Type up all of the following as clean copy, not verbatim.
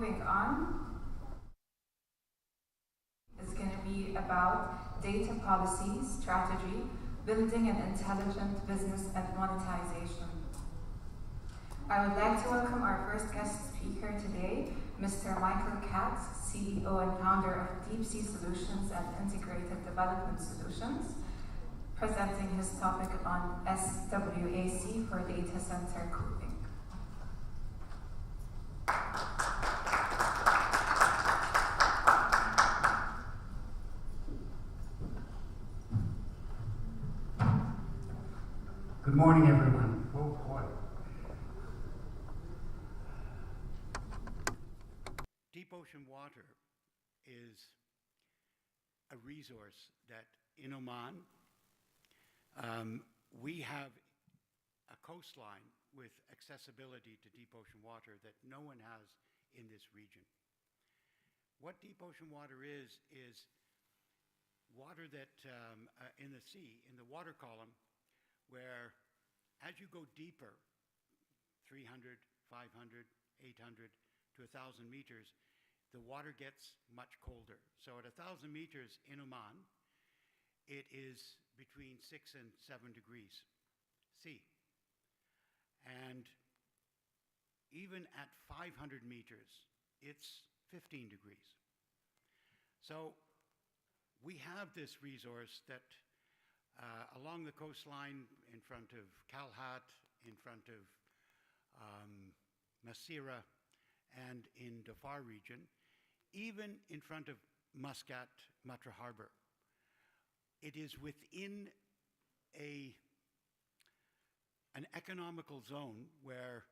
moving on is going to be about data policy, strategy, building an intelligent business and monetization. I would like to welcome our first guest speaker today, Mr. Michael Katz, CEO and founder of Deep Sea Solutions and Integrated Development Solutions, presenting his topic on SWAC for data center cooling. Good morning, everyone. Oh boy. Deep ocean water is a resource that in Oman, we have a coastline with accessibility to deep ocean water that no one has in this region. What deep ocean water is water that in the sea, in the water column, where as you go deeper, 300, 500, 800 to 1,000 meters, the water gets much colder. So at 1,000 meters in Oman, it is between 6 and 7 degrees C. And even at 500 meters, it's 15 degrees. So we have this resource that along the coastline in front of Kalhat, in front of Masira, and in Dhofar region, even in front of Muscat, Matra Harbor. It is within an economical zone where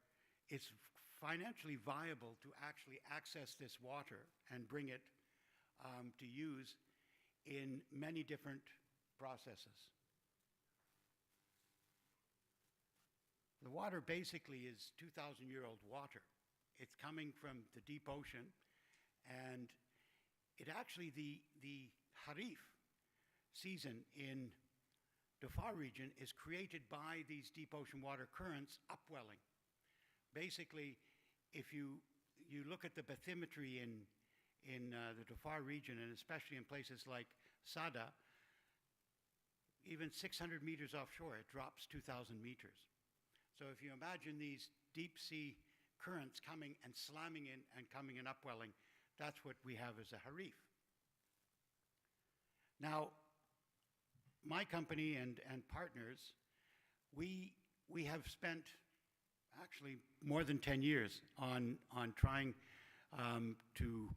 it's financially viable to actually access this water and bring it to use in many different processes. The water basically is 2,000-year-old water. It's coming from the deep ocean, and it actually, the Harif season in Dhofar region is created by these deep ocean water currents upwelling. Basically, if you look at the bathymetry in the Dhofar region, and especially in places like Sada, even 600 meters offshore, it drops 2,000 meters. So if you imagine these deep sea currents coming and slamming in and coming and upwelling, that's what we have as a harif. Now, my company and partners, we have spent actually more than 10 years on trying to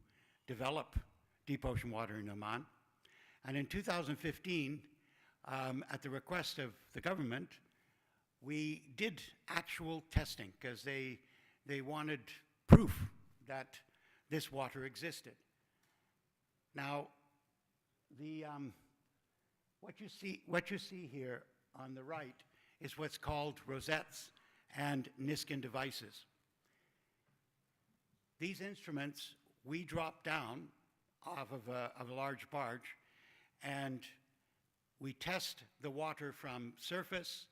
develop deep ocean water in Oman. And in 2015, at the request of the government, we did actual testing because they wanted proof that this water existed. Now, what you see here on the right is what's called rosettes and Niskin devices. These instruments we drop down off of a large barge, and we test the water from surface,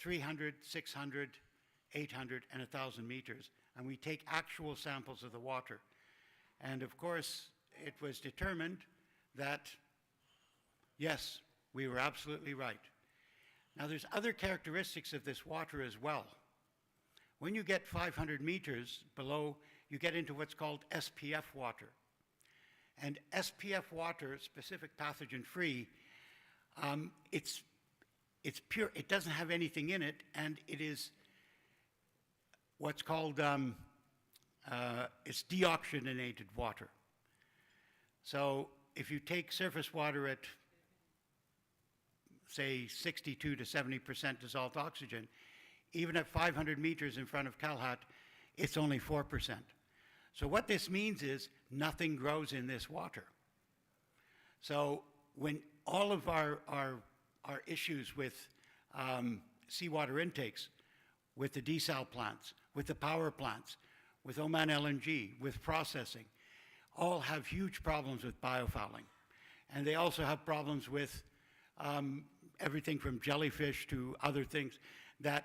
300, 600, 800, and 1,000 meters, and we take actual samples of the water. And of course, it was determined that, yes, we were absolutely right. Now, there's other characteristics of this water as well. When you get 500 meters below, you get into what's called SPF water. And SPF water, specific pathogen-free, it's pure, it doesn't have anything in it, and it is what's called, it's deoxygenated water. So if you take surface water at, say, 62 to 70% dissolved oxygen, even at 500 meters in front of Kalhat, it's only 4%. So what this means is nothing grows in this water. So when all of our issues with seawater intakes, with the desal plants, with the power plants, with Oman LNG, with processing, all have huge problems with biofouling. And they also have problems with everything from jellyfish to other things that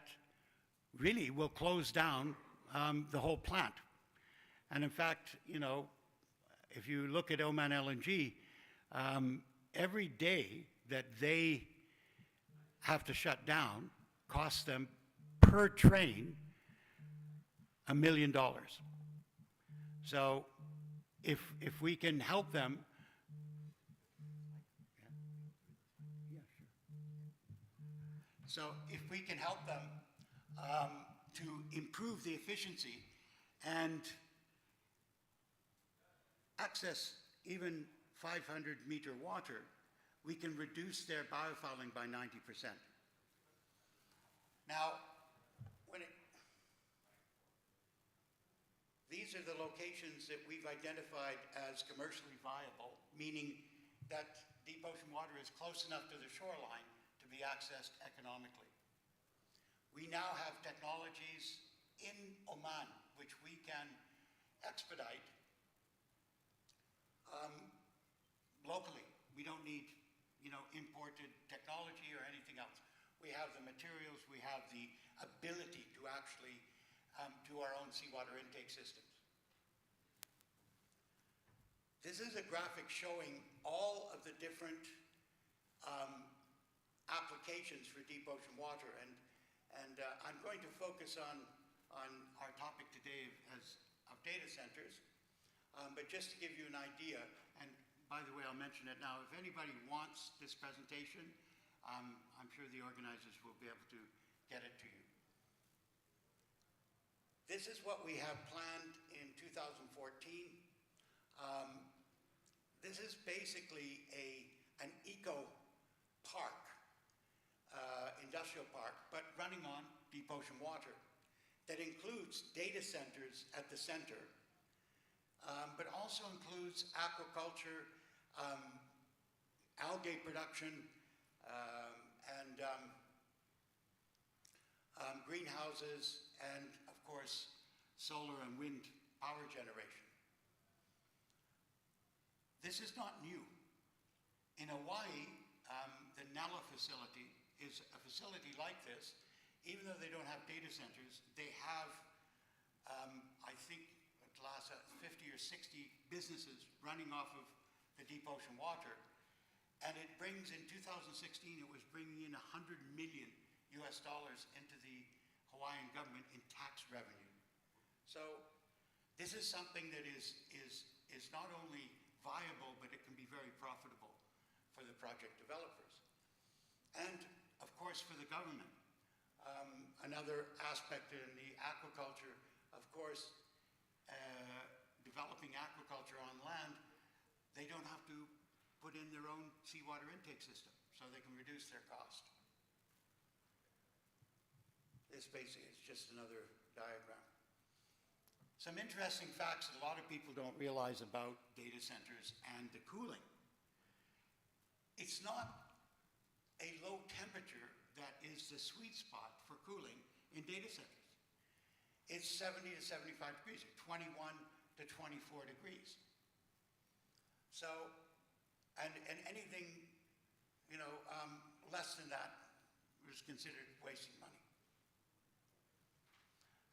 really will close down the whole plant. And in fact, you know, if you look at Oman LNG, every day that they have to shut down costs them per train $1 million. So if we can help them, so if we can help them to improve the efficiency and access even 500-meter water, we can reduce their biofouling by 90%. Now, these are the locations that we've identified as commercially viable, meaning that deep ocean water is close enough to the shoreline to be accessed economically. We now have technologies in Oman which we can expedite locally. We don't need, you know, imported technology or anything else. We have the materials, we have the ability to actually do our own seawater intake systems. This is a graphic showing all of the different applications for deep ocean water, and I'm going to focus on our topic today of data centers, but just to give you an idea, and by the way, I'll mention it now, if anybody wants this presentation, I'm sure the organizers will be able to get it to you. This is what we have planned in 2014. This is basically an eco park, industrial park, but running on deep ocean water that includes data centers at the center, but also includes aquaculture, algae production, and greenhouses, and of course, solar and wind power generation. This is not new. In Hawaii, the Nala facility is a facility like this. Even though they don't have data centers, they have, I think, at Plaza, 50 or 60 businesses running off of the deep ocean water. And it brings, in 2016, it was bringing in $100 million into the Hawaiian government in tax revenue. So this is something that is not only viable, but it can be very profitable for the project developers. And, of course, for the government. Another aspect in the aquaculture, of course, developing aquaculture on land, they don't have to put in their own seawater intake system, so they can reduce their cost. This basically is just another diagram. Some interesting facts that a lot of people don't realize about data centers and the cooling. It's not a low temperature that is the sweet spot for cooling in data centers. It's 70 to 75 degrees, 21 to 24 degrees. So, and anything, you know, less than that is considered wasting money.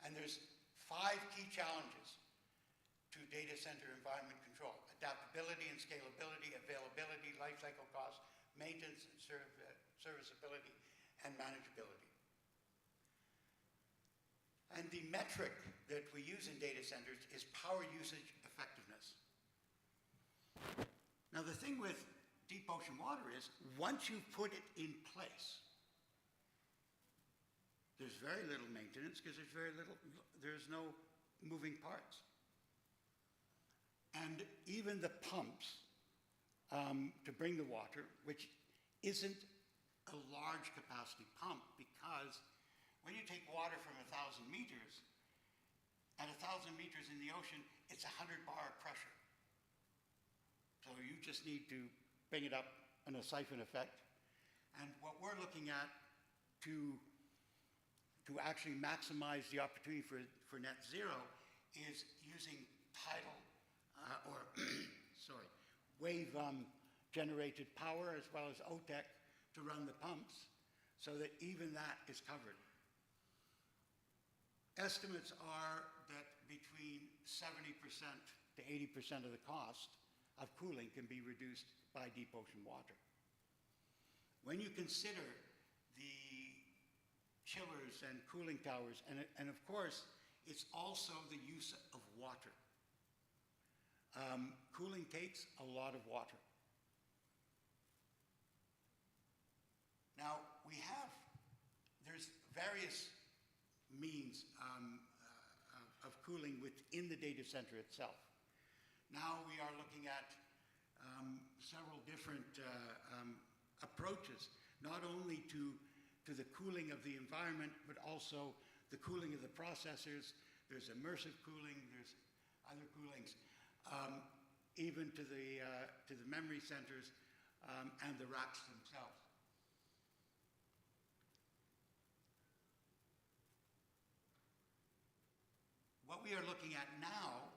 And there's 5 key challenges to data center environment control: adaptability and scalability, availability, life cycle costs, maintenance and serviceability, and manageability. And the metric that we use in data centers is power usage effectiveness. Now the thing with deep ocean water is, once you put it in place, there's very little maintenance because there's no moving parts. And even the pumps to bring the water, which isn't a large capacity pump, because when you take water from 1,000 meters, at 1,000 meters in the ocean, it's 100 bar pressure. So you just need to bring it up in a siphon effect. And what we're looking at to actually maximize the opportunity for net zero is using tidal wave generated power as well as OTEC to run the pumps so that even that is covered. Estimates are that between 70% to 80% of the cost of cooling can be reduced by deep ocean water. When you consider the chillers and cooling towers, and of course, it's also the use of water. Cooling takes a lot of water. Now, there's various means of cooling within the data center itself. Now we are looking at several different approaches, not only to the cooling of the environment, but also the cooling of the processors. There's immersive cooling, there's other coolings, even to the memory centers and the racks themselves. What we are looking at now,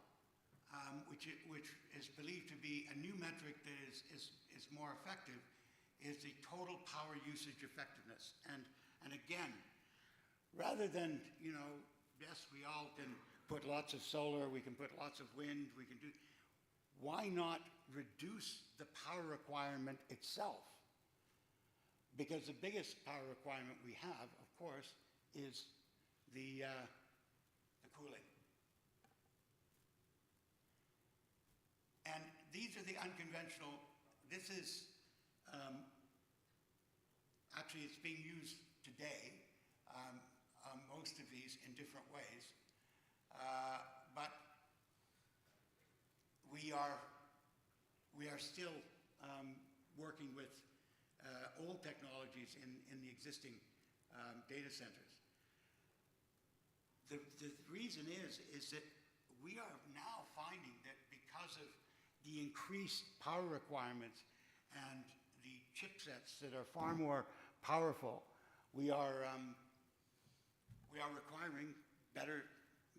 which is believed to be a new metric that is more effective, is the total power usage effectiveness. And again, rather than, yes, we all can put lots of solar, we can put lots of wind, why not reduce the power requirement itself? Because the biggest power requirement we have, of course, is the cooling. And these are the unconventional, this is, actually it's being used today, most of these in different ways, but we are still working with old technologies in the existing data centers. The reason is that we are now finding that because of the increased power requirements and the chipsets that are far more powerful, we are requiring better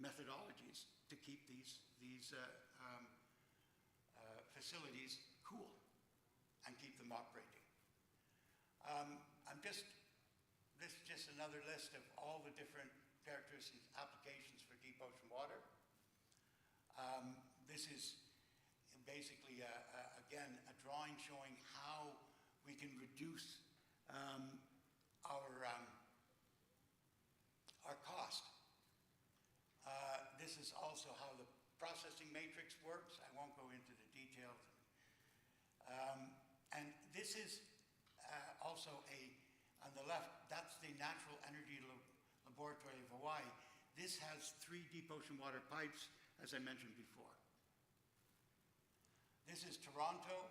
methodologies to keep these facilities cool and keep them operating. This is just another list of all the different characteristics, applications for deep ocean water. This is basically, again, a drawing showing how we can reduce our cost. This is also how the processing matrix works. I won't go into the details. And this is also on the left, that's the Natural Energy Laboratory of Hawaii. This has 3 deep ocean water pipes, as I mentioned before. This is Toronto.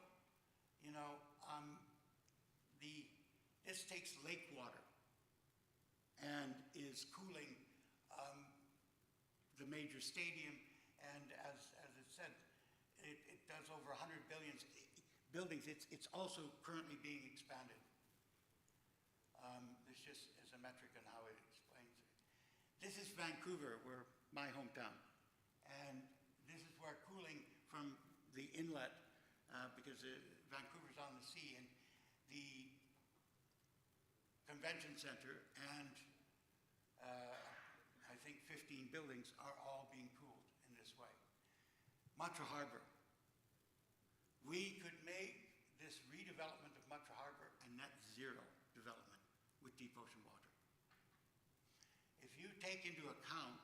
This takes lake water and is cooling the major stadium. And as it said, it does over 100 billion buildings. It's also currently being expanded. This just is a metric on how it explains it. This is Vancouver, my hometown. And this is where cooling from the inlet, because Vancouver's on the sea, and the convention center and I think 15 buildings are all being cooled in this way. Matra Harbor. We could make this redevelopment of Matra Harbor a net zero development with deep ocean water. If you take into account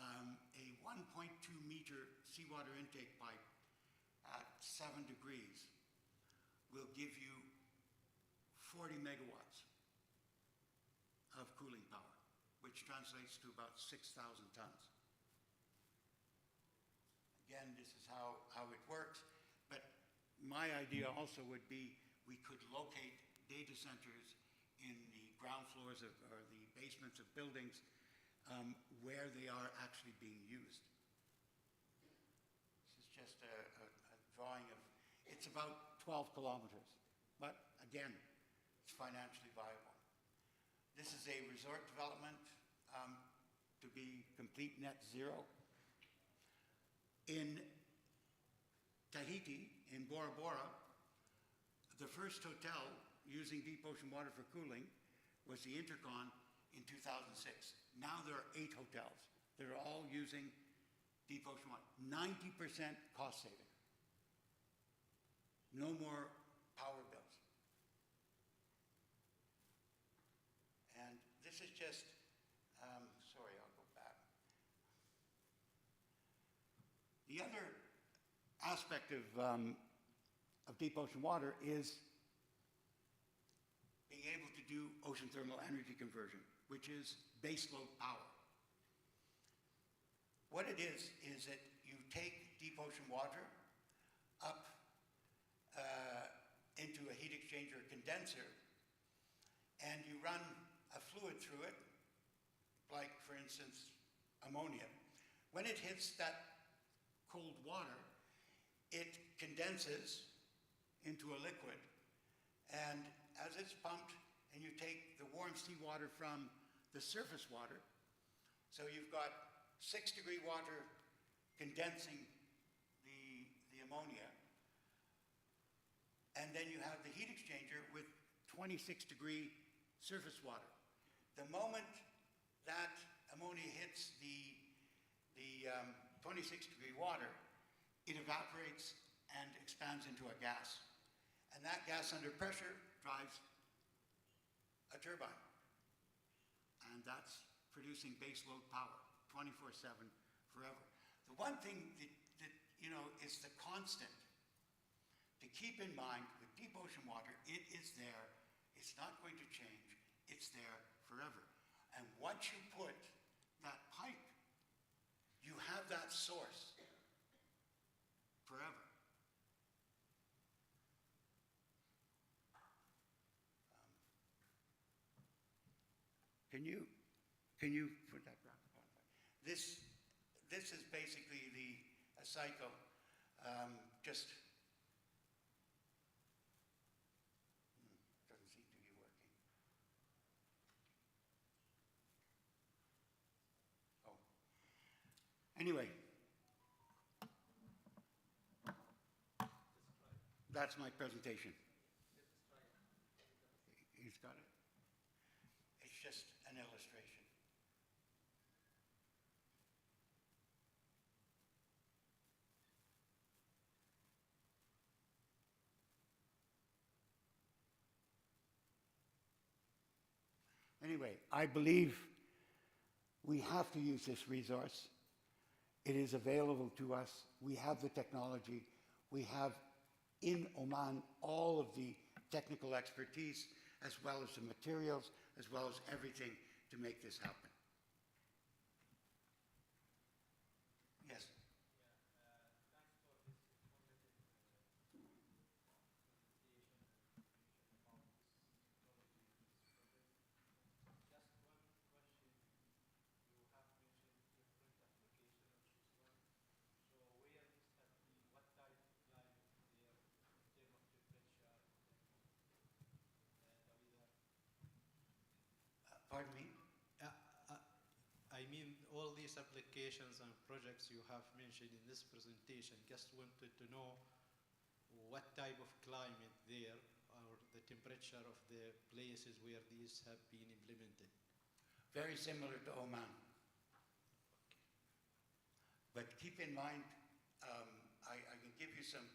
a 1.2 meter seawater intake pipe at 7 degrees will give you 40 megawatts of cooling power, which translates to about 6,000 tons. Again, this is how it works, but my idea also would be we could locate data centers in the ground floors or the basements of buildings where they are actually being used. This is just a drawing of, it's about 12 kilometers, but again, it's financially viable. This is a resort development to be complete net zero. In Tahiti, in Bora Bora, the first hotel using deep ocean water for cooling was the Intercon in 2006. Now there are 8 hotels that are all using deep ocean water. 90% cost saving. No more power bills. And this is just, sorry, I'll go back. The other aspect of deep ocean water is being able to do ocean thermal energy conversion, which is baseload power. What it is that you take deep ocean water up into a heat exchanger condenser, and you run a fluid through it, like, for instance, ammonia. When it hits that cold water, it condenses into a liquid, and as it's pumped, and you take the warm seawater from the surface water, so you've got 6-degree water condensing the ammonia, and then you have the heat exchanger with 26-degree surface water. The moment that ammonia hits the 26-degree water, it evaporates and expands into a gas. And that gas under pressure drives a turbine. And that's producing baseload power, 24/7, forever. The one thing that is the constant to keep in mind with deep ocean water, it is there, it's not going to change, it's there forever. And once you put that pipe, you have that source forever. Can you put that back? This is basically a cycle. Just doesn't seem to be working. Oh. Anyway, that's my presentation. He's got it. It's just an illustration. Anyway, I believe we have to use this resource. It is available to us. We have the technology. We have in Oman all of the technical expertise, as well as the materials, as well as everything to make this happen. Yes? Pardon me? I mean, all these applications and projects you have mentioned in this presentation, just wanted to know what type of climate there or the temperature of the places where these have been implemented. Very similar to Oman. But keep in mind, I can give you some,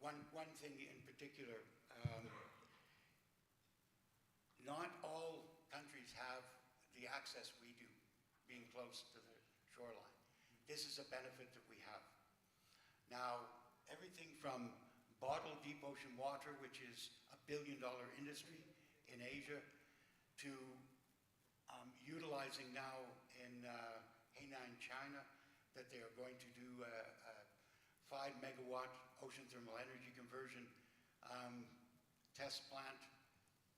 one thing in particular. Not all countries have the access we do, being close to the shoreline. This is a benefit that we have. Now, everything from bottled deep ocean water, which is a billion-dollar industry in Asia, to utilizing now in Hainan, China, that they are going to do a 5-megawatt ocean thermal energy conversion test plant,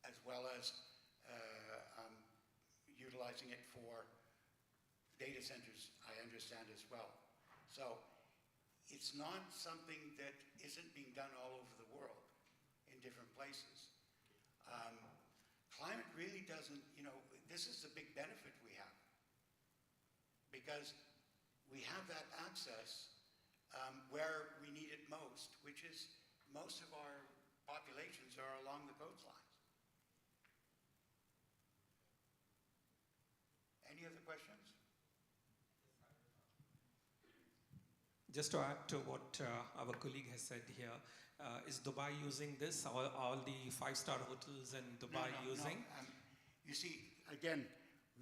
as well as utilizing it for data centers, I understand as well. So it's not something that isn't being done all over the world in different places. Climate really doesn't, this is the big benefit we have, because we have that access where we need it most, which is most of our populations are along the coastlines. Any other questions? Just to add to what our colleague has said here, is Dubai using this? All the five-star hotels in Dubai using? No. You see, again,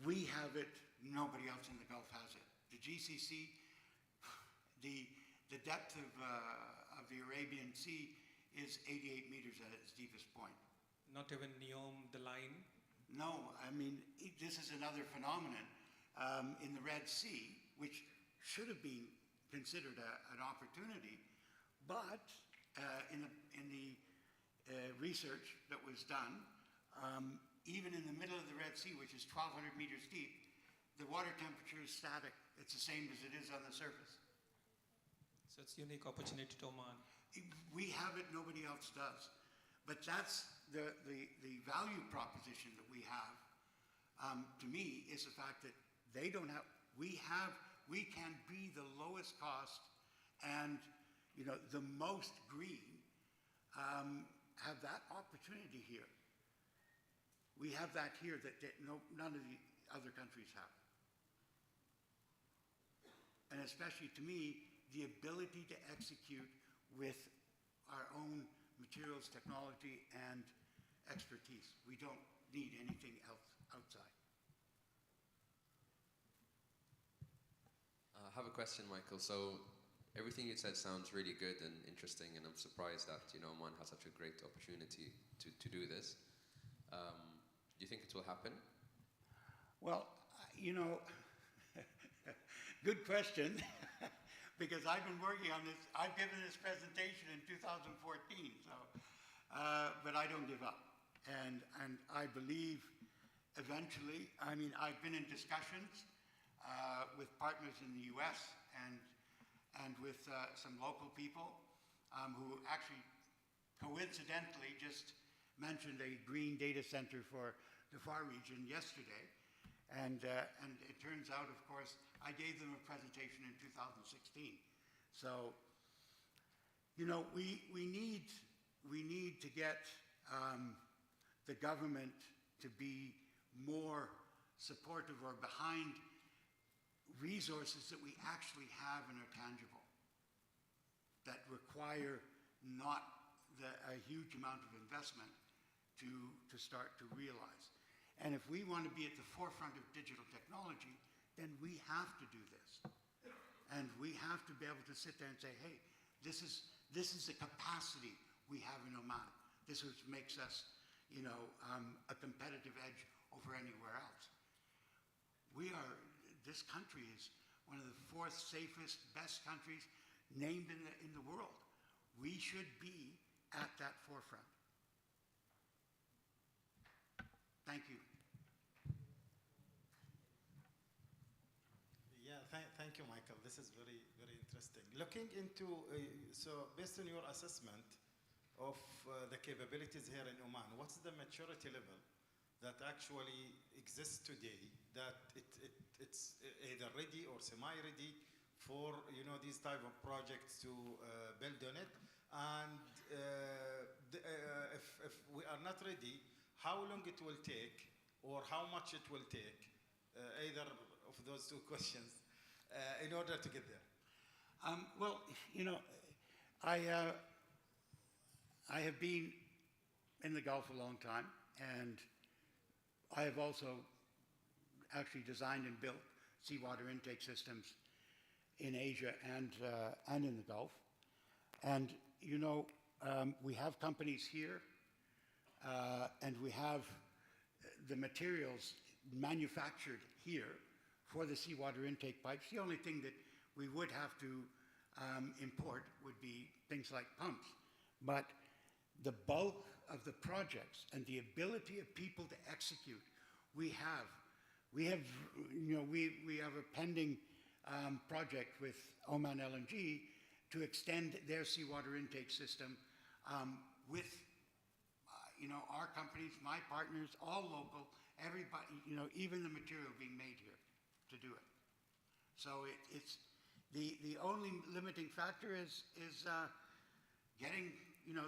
we have it, nobody else in the Gulf has it. The GCC, the depth of the Arabian Sea is 88 meters at its deepest point. Not even NEOM, the line? No, I mean, this is another phenomenon in the Red Sea, which should have been considered an opportunity, but in the research that was done, even in the middle of the Red Sea, which is 1,200 meters deep, the water temperature is static. It's the same as it is on the surface. So it's a unique opportunity to Oman. We have it, nobody else does. But that's the value proposition that we have, to me, is the fact that they don't have, we can be the lowest cost and, the most green, have that opportunity here. We have that here that none of the other countries have. And especially to me, the ability to execute with our own materials, technology, and expertise. We don't need anything else outside. I have a question, Michael. So everything you said sounds really good and interesting, and I'm surprised that Oman has such a great opportunity to do this. Do you think it will happen? Well, good question, because I've been working on this. I've given this presentation in 2014, so, but I don't give up. And I believe eventually, I've been in discussions with partners in the US and with some local people who actually coincidentally just mentioned a green data center for the Far region yesterday. And it turns out, of course, I gave them a presentation in 2016. So, we need to get the government to be more supportive or behind resources that we actually have and are tangible, that require not a huge amount of investment to start to realize. And if we want to be at the forefront of digital technology, then we have to do this. And we have to be able to sit there and say, hey, this is the capacity we have in Oman. This is what makes us, a competitive edge over anywhere else. This country is one of the 4th safest, best countries named in the world. We should be at that forefront. Thank you. Yeah, thank you, Michael. This is very, very interesting. Looking into, so based on your assessment of the capabilities here in Oman, what's the maturity level that actually exists today that it's either ready or semi-ready for these type of projects to build on it? And if we are not ready, how long it will take, or how much it will take, either of those two questions, in order to get there? Well, I have been in the Gulf a long time, and I have also actually designed and built seawater intake systems in Asia and in the Gulf. And we have companies here, and we have the materials manufactured here for the seawater intake pipes. The only thing that we would have to import would be things like pumps. But the bulk of the projects and the ability of people to execute, we have. We have a pending project with Oman LNG to extend their seawater intake system with our companies, my partners, all local, everybody, even the material being made here to do it. So it's the only limiting factor is getting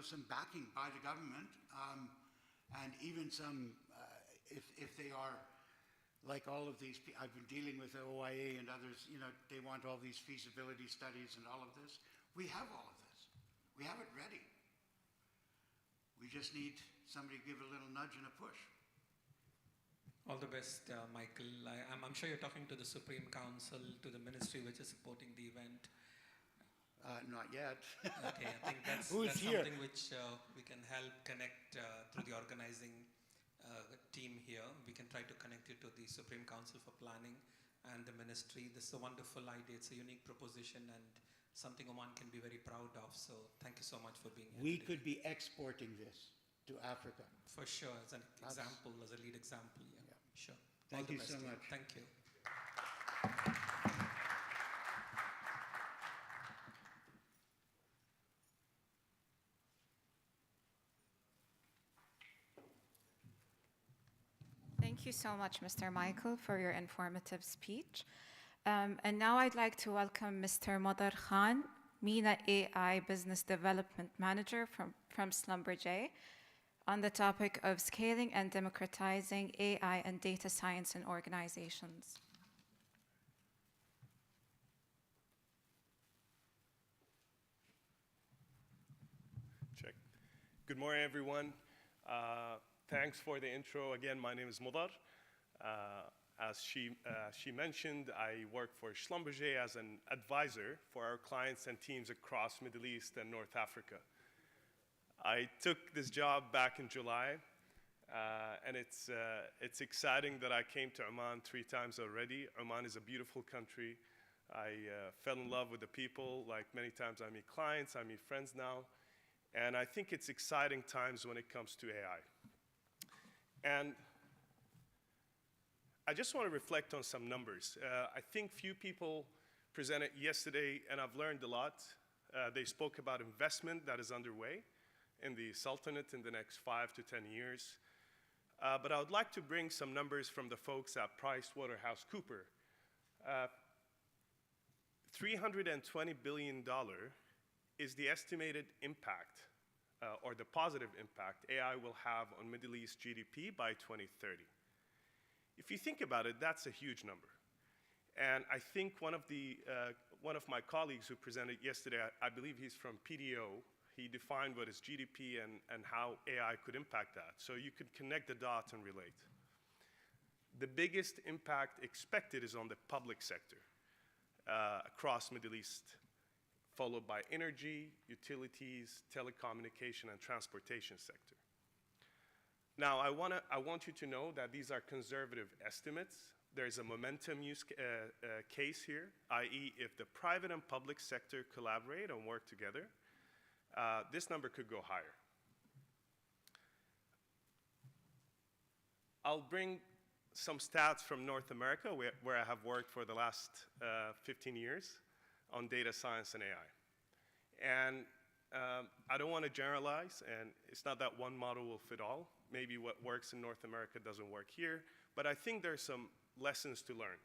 some backing by the government, and even some if they are like all of these, I've been dealing with the OIA and others, you know, they want all these feasibility studies and all of this. We have all of this. We have it ready. We just need somebody to give a little nudge and a push. All the best, Michael. I'm sure you're talking to the Supreme Council, to the ministry which is supporting the event. Not yet. Okay, I think that's here? something which we can help connect through the organizing team here. We can try to connect you to the Supreme Council for Planning and the ministry. This is a wonderful idea. It's a unique proposition and something Oman can be very proud of. So thank you so much for being here We today. could be exporting this to Africa. For sure, as an example, as a lead example. Yeah, sure. Thank All the you best so to much. Thank you. Thank you so much, Mr. Michael, for your informative speech. And now I'd like to welcome Mr. Madar Khan, MENA AI Business Development Manager from Schlumberger, on the topic of scaling and democratizing AI and data science in organizations. Check. Good morning, everyone. Thanks for the intro. Again, my name is Mudar. As she mentioned, I work for Schlumberger as an advisor for our clients and teams across Middle East and North Africa. I took this job back in July, and it's exciting that I came to Oman 3 times already. Oman is a beautiful country. I fell in love with the people. Like many times I meet clients, I meet friends now. And I think it's exciting times when it comes to AI. And I just want to reflect on some numbers. I think few people presented yesterday, and I've learned a lot. They spoke about investment that is underway in the Sultanate in the next 5 to 10 years. But I would like to bring some numbers from the folks at PricewaterhouseCoopers. $320 billion is the estimated impact or the positive impact AI will have on Middle East GDP by 2030. If you think about it, that's a huge number. And I think one of my colleagues who presented yesterday, I believe he's from PDO, he defined what is GDP and how AI could impact that. So you could connect the dots and relate. The biggest impact expected is on the public sector across Middle East, followed by energy, utilities, telecommunication, and transportation sector. Now, I want you to know that these are conservative estimates. There's a momentum case here, i.e. if the private and public sector collaborate and work together, this number could go higher. I'll bring some stats from North America, where I have worked for the last 15 years on data science and AI. And I don't want to generalize, and it's not that one model will fit all. Maybe what works in North America doesn't work here, but I think there's some lessons to learn.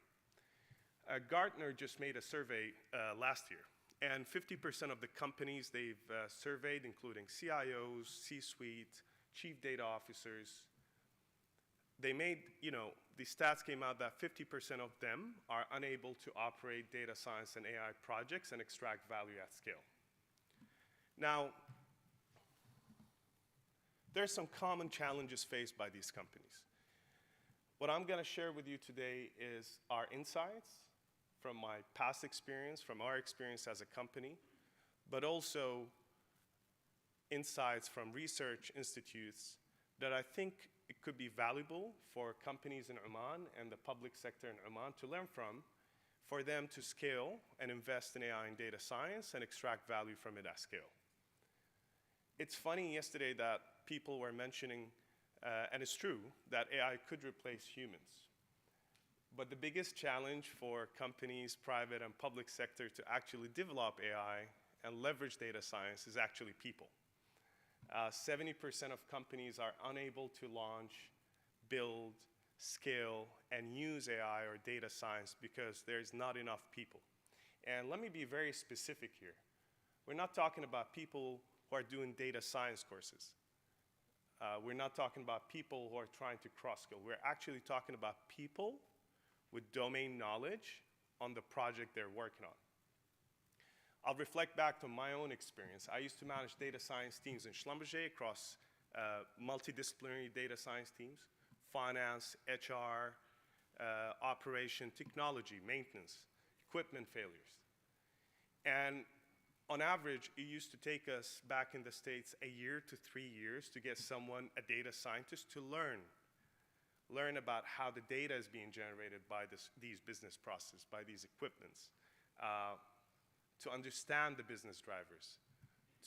Gartner just made a survey last year, and 50% of the companies they've surveyed, including CIOs, C-suite, chief data officers, they made, the stats came out that 50% of them are unable to operate data science and AI projects and extract value at scale. Now, there's some common challenges faced by these companies. What I'm going to share with you today is our insights from my past experience, from our experience as a company, but also insights from research institutes that I think it could be valuable for companies in Oman and the public sector in Oman to learn from, for them to scale and invest in AI and data science and extract value from it at scale. It's funny yesterday that people were mentioning, and it's true, that AI could replace humans. But the biggest challenge for companies, private and public sector, to actually develop AI and leverage data science is actually people. 70% of companies are unable to launch, build, scale, and use AI or data science because there's not enough people. And let me be very specific here. We're not talking about people who are doing data science courses. We're not talking about people who are trying to cross-skill. We're actually talking about people with domain knowledge on the project they're working on. I'll reflect back to my own experience. I used to manage data science teams in Schlumberger across multidisciplinary data science teams, finance, HR, operation, technology, maintenance, equipment failures. And on average, it used to take us back in the States a year to 3 years to get someone, a data scientist, to learn about how the data is being generated by these business processes, by these equipments, to understand the business drivers,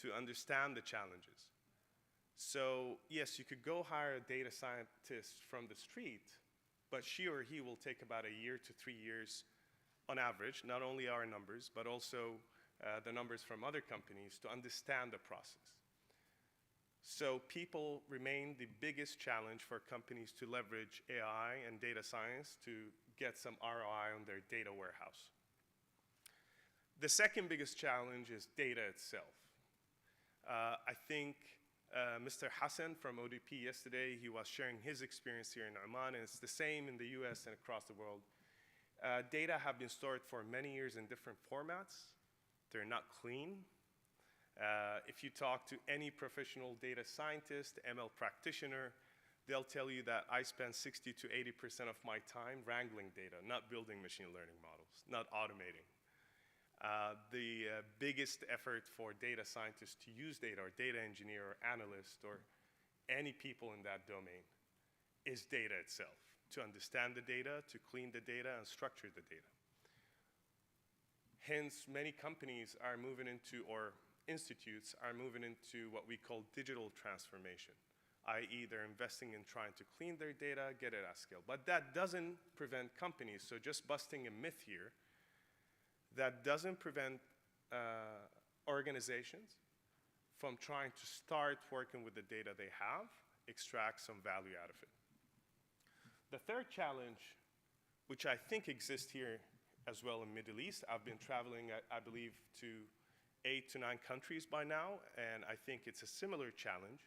to understand the challenges. So yes, you could go hire a data scientist from the street, but she or he will take about a year to 3 years on average, not only our numbers, but also the numbers from other companies, to understand the process. So people remain the biggest challenge for companies to leverage AI and data science to get some ROI on their data warehouse. The second biggest challenge is data itself. I think Mr. Hassan from ODP yesterday, he was sharing his experience here in Oman, and it's the same in the US and across the world. Data have been stored for many years in different formats. They're not clean. If you talk to any professional data scientist, ML practitioner, they'll tell you that I spend 60 to 80% of my time wrangling data, not building machine learning models, not automating. The biggest effort for data scientists to use data, or data engineer, or analyst, or any people in that domain, is data itself, to understand the data, to clean the data, and structure the data. Hence, many companies are moving into, or institutes are moving into, what we call digital transformation, i.e. they're investing in trying to clean their data, get it at scale. But that doesn't prevent companies, so just busting a myth here, that doesn't prevent organizations from trying to start working with the data they have, extract some value out of it. The third challenge, which I think exists here as well in Middle East, I've been traveling, I believe, to 8 to 9 countries by now, and I think it's a similar challenge.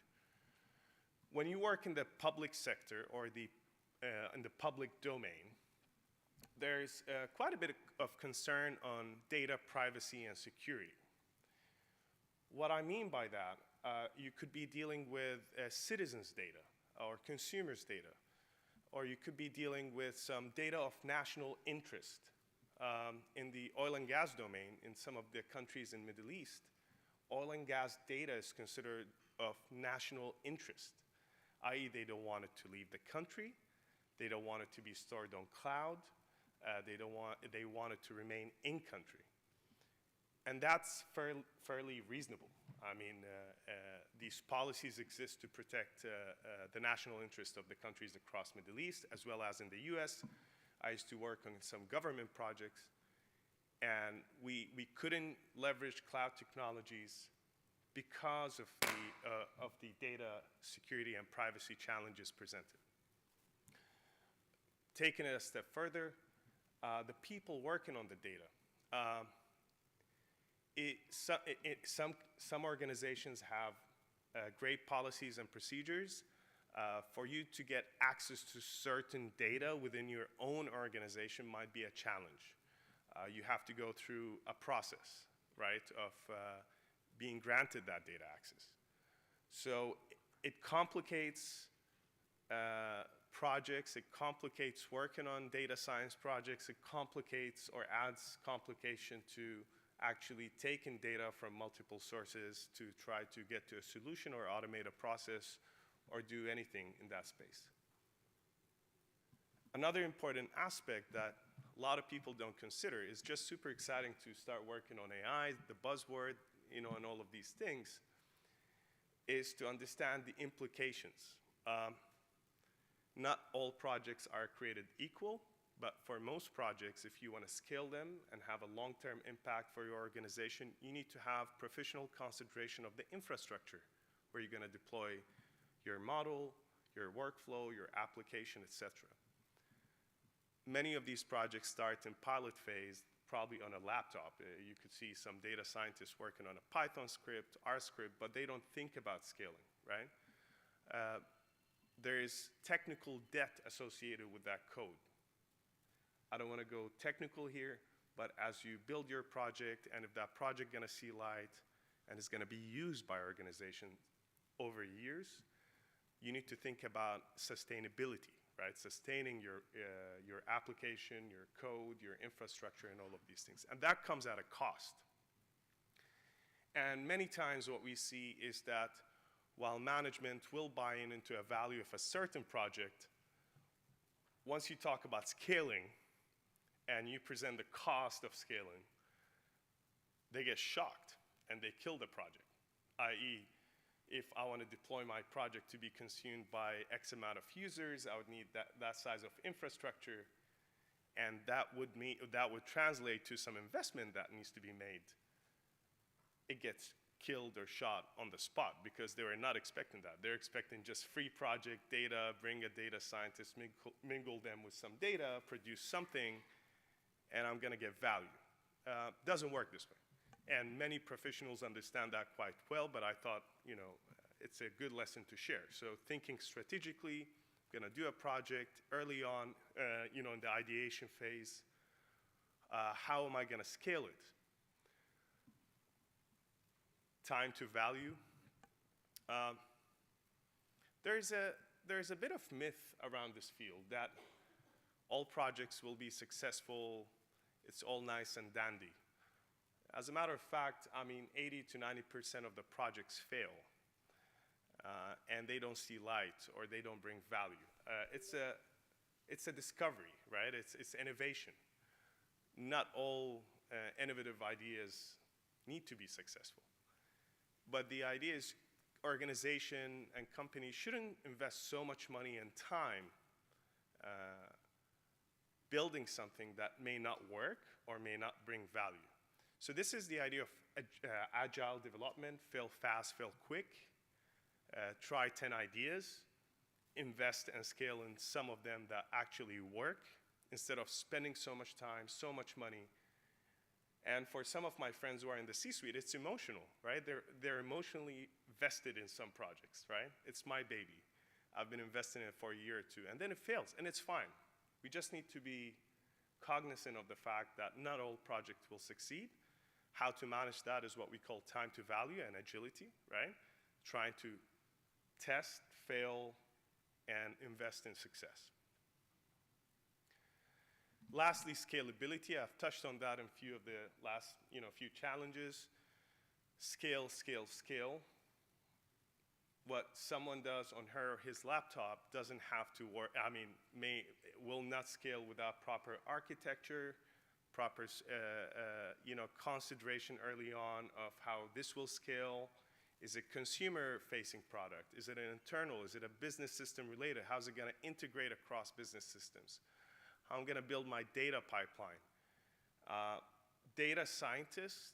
When you work in the public sector, or in the public domain, there's quite a bit of concern on data privacy and security. What I mean by that, you could be dealing with citizens' data, or consumers' data, or you could be dealing with some data of national interest. In the oil and gas domain, in some of the countries in Middle East, oil and gas data is considered of national interest, i.e. they don't want it to leave the country, they don't want it to be stored on cloud, they want it to remain in country. And that's fairly reasonable. I mean, these policies exist to protect the national interest of the countries across Middle East, as well as in the US. I used to work on some government projects, and we couldn't leverage cloud technologies because of the data security and privacy challenges presented. Taking it a step further, the people working on the data. Some organizations have great policies and procedures. For you to get access to certain data within your own organization might be a challenge. You have to go through a process, right, of being granted that data access. So it complicates projects, it complicates working on data science projects, it complicates or adds complication to actually taking data from multiple sources to try to get to a solution or automate a process or do anything in that space. Another important aspect that a lot of people don't consider is just super exciting to start working on AI, the buzzword, and all of these things, is to understand the implications. Not all projects are created equal, but for most projects, if you want to scale them and have a long-term impact for your organization, you need to have professional concentration of the infrastructure where you're going to deploy your model, your workflow, your application, etc. Many of these projects start in pilot phase, probably on a laptop. You could see some data scientists working on a Python script, R script, but they don't think about scaling, right? there is technical debt associated with that code. I don't want to go technical here, but as you build your project, and if that project going to see light and is going to be used by organizations over years, you need to think about sustainability, right? Sustaining your application, your code, your infrastructure, and all of these things. And that comes at a cost. And many times what we see is that while management will buy into a value of a certain project, once you talk about scaling and you present the cost of scaling, they get shocked and they kill the project, i.e., if I want to deploy my project to be consumed by X amount of users, I would need that size of infrastructure, and that would translate to some investment that needs to be made. It gets killed or shot on the spot because they were not expecting that. They're expecting just free project data, bring a data scientist, mingle them with some data, produce something, and I'm going to get value. Doesn't work this way. And many professionals understand that quite well, but I thought, it's a good lesson to share. So thinking strategically, going to do a project early on, in the ideation phase. How am I going to scale it? Time to value. There's a bit of myth around this field that all projects will be successful, it's all nice and dandy. As a matter of fact, 80 to 90% of the projects fail, and they don't see light or they don't bring value. It's a discovery, right? It's innovation. Not all innovative ideas need to be successful. But the idea is organization and companies shouldn't invest so much money and time building something that may not work or may not bring value. So this is the idea of agile development: fail fast, fail quick, try 10 ideas, invest and scale in some of them that actually work instead of spending so much time, so much money. And for some of my friends who are in the C-suite, it's emotional, right? They're emotionally vested in some projects, right? It's my baby. I've been investing in it for a year or two, and then it fails, and it's fine. We just need to be cognizant of the fact that not all projects will succeed. How to manage that is what we call time to value and agility, right? Trying to test, fail, and invest in success. Lastly, scalability. I've touched on that in a few of the last, few challenges. Scale, scale, scale. What someone does on her or his laptop doesn't have to work, will not scale without proper architecture, proper, consideration early on of how this will scale. Is it consumer-facing product? Is it an internal? Is it a business system related? How's it going to integrate across business systems? How I'm going to build my data pipeline. Data scientists,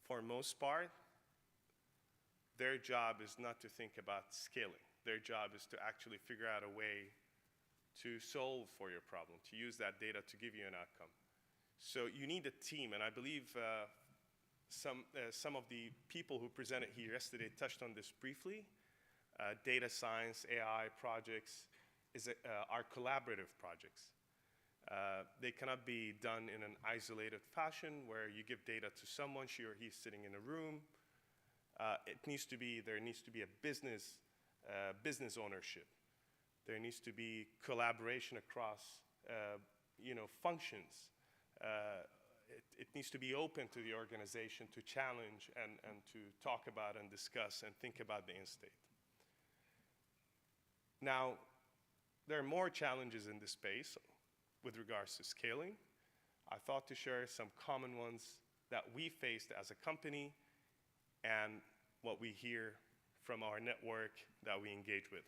for most part, their job is not to think about scaling. Their job is to actually figure out a way to solve for your problem, to use that data to give you an outcome. So you need a team, and I believe some of the people who presented here yesterday touched on this briefly. Data science, AI projects are collaborative projects. They cannot be done in an isolated fashion where you give data to someone, she or he's sitting in a room. There needs to be a business ownership. There needs to be collaboration across, functions. It needs to be open to the organization to challenge and to talk about and discuss and think about the end state. Now, there are more challenges in this space with regards to scaling. I thought to share some common ones that we faced as a company and what we hear from our network that we engage with.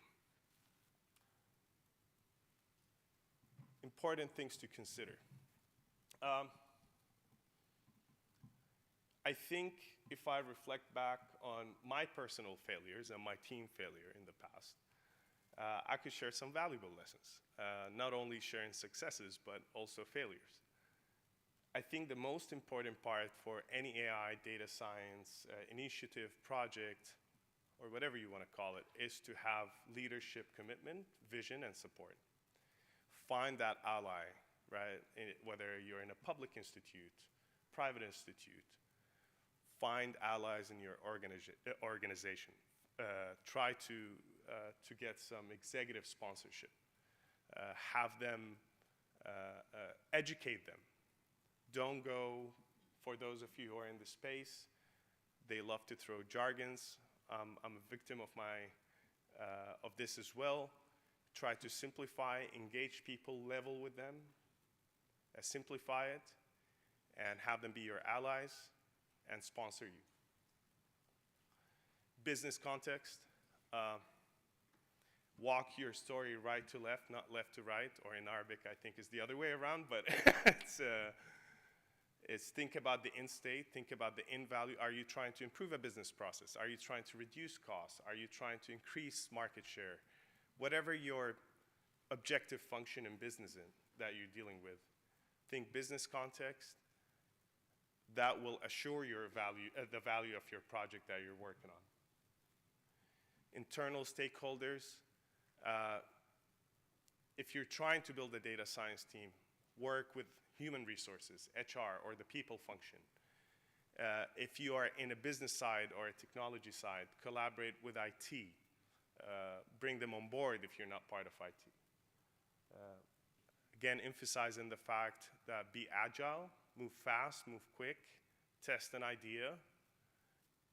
Important things to consider. I think if I reflect back on my personal failures and my team failure in the past, I could share some valuable lessons, not only sharing successes, but also failures. I think the most important part for any AI, data science, initiative, project, or whatever you want to call it, is to have leadership commitment, vision, and support. Find that ally, right? Whether you're in a public institute, private institute, find allies in your organization. Try to get some executive sponsorship. Have them, educate them. Don't go, for those of you who are in the space, they love to throw jargons. I'm a victim of this as well. Try to simplify, engage people, level with them, simplify it, and have them be your allies and sponsor you. Business context. Walk your story right to left, not left to right, or in Arabic, I think is the other way around, but it's think about the end state, think about the end value. Are you trying to improve a business process? Are you trying to reduce costs? Are you trying to increase market share? Whatever your objective function in business that you're dealing with, think business context. That will assure your value, the value of your project that you're working on. Internal stakeholders. If you're trying to build a data science team, work with human resources, HR, or the people function. If you are in a business side or a technology side, collaborate with IT. Bring them on board if you're not part of IT. Again, emphasizing the fact that be agile, move fast, move quick, test an idea.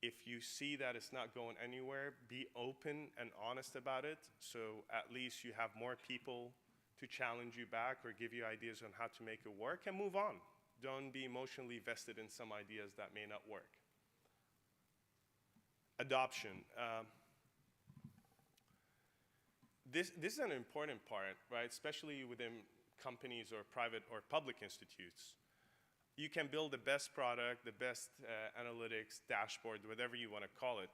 If you see that it's not going anywhere, be open and honest about it, so at least you have more people to challenge you back or give you ideas on how to make it work, and move on. Don't be emotionally vested in some ideas that may not work. Adoption. This is an important part, right? Especially within companies or private or public institutes. You can build the best product, the best analytics, dashboard, whatever you want to call it,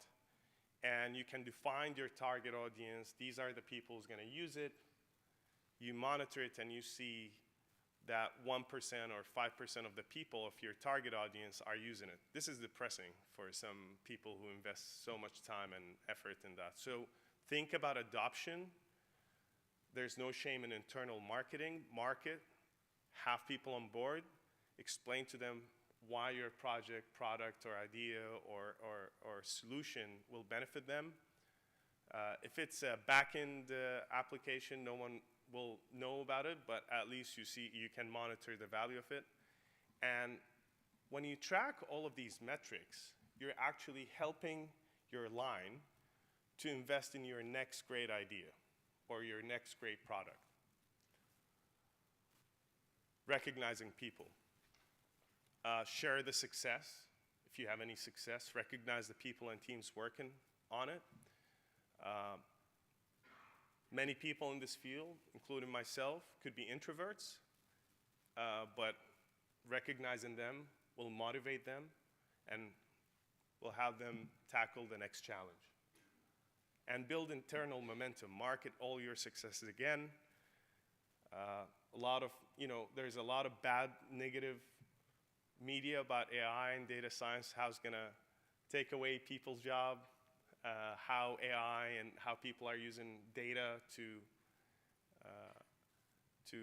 and you can define your target audience. These are the people who's going to use it. You monitor it and you see that 1% or 5% of the people of your target audience are using it. This is depressing for some people who invest so much time and effort in that. So think about adoption. There's no shame in internal marketing. Market, have people on board, explain to them why your project, product, or idea, or solution will benefit them. If it's a back-end application, no one will know about it, but at least you can monitor the value of it. And when you track all of these metrics, you're actually helping your line to invest in your next great idea or your next great product. Recognizing people. Share the success. If you have any success, recognize the people and teams working on it. Many people in this field, including myself, could be introverts, but recognizing them will motivate them and will have them tackle the next challenge. And build internal momentum. Market all your successes again. There's a lot of bad, negative media about AI and data science, how it's going to take away people's job. How AI and how people are using data to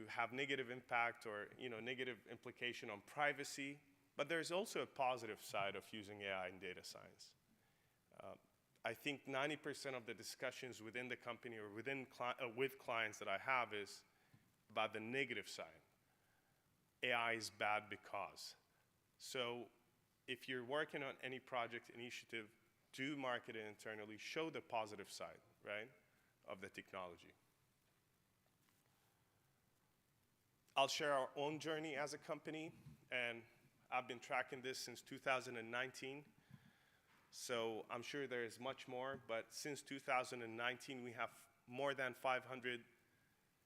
have negative impact or negative implication on privacy. But there's also a positive side of using AI in data science. I think 90% of the discussions within the company or with clients that I have is about the negative side. AI is bad because. So if you're working on any project initiative, do market it internally, show the positive side, right, of the technology. I'll share our own journey as a company, and I've been tracking this since 2019. So I'm sure there is much more, but since 2019, we have more than 500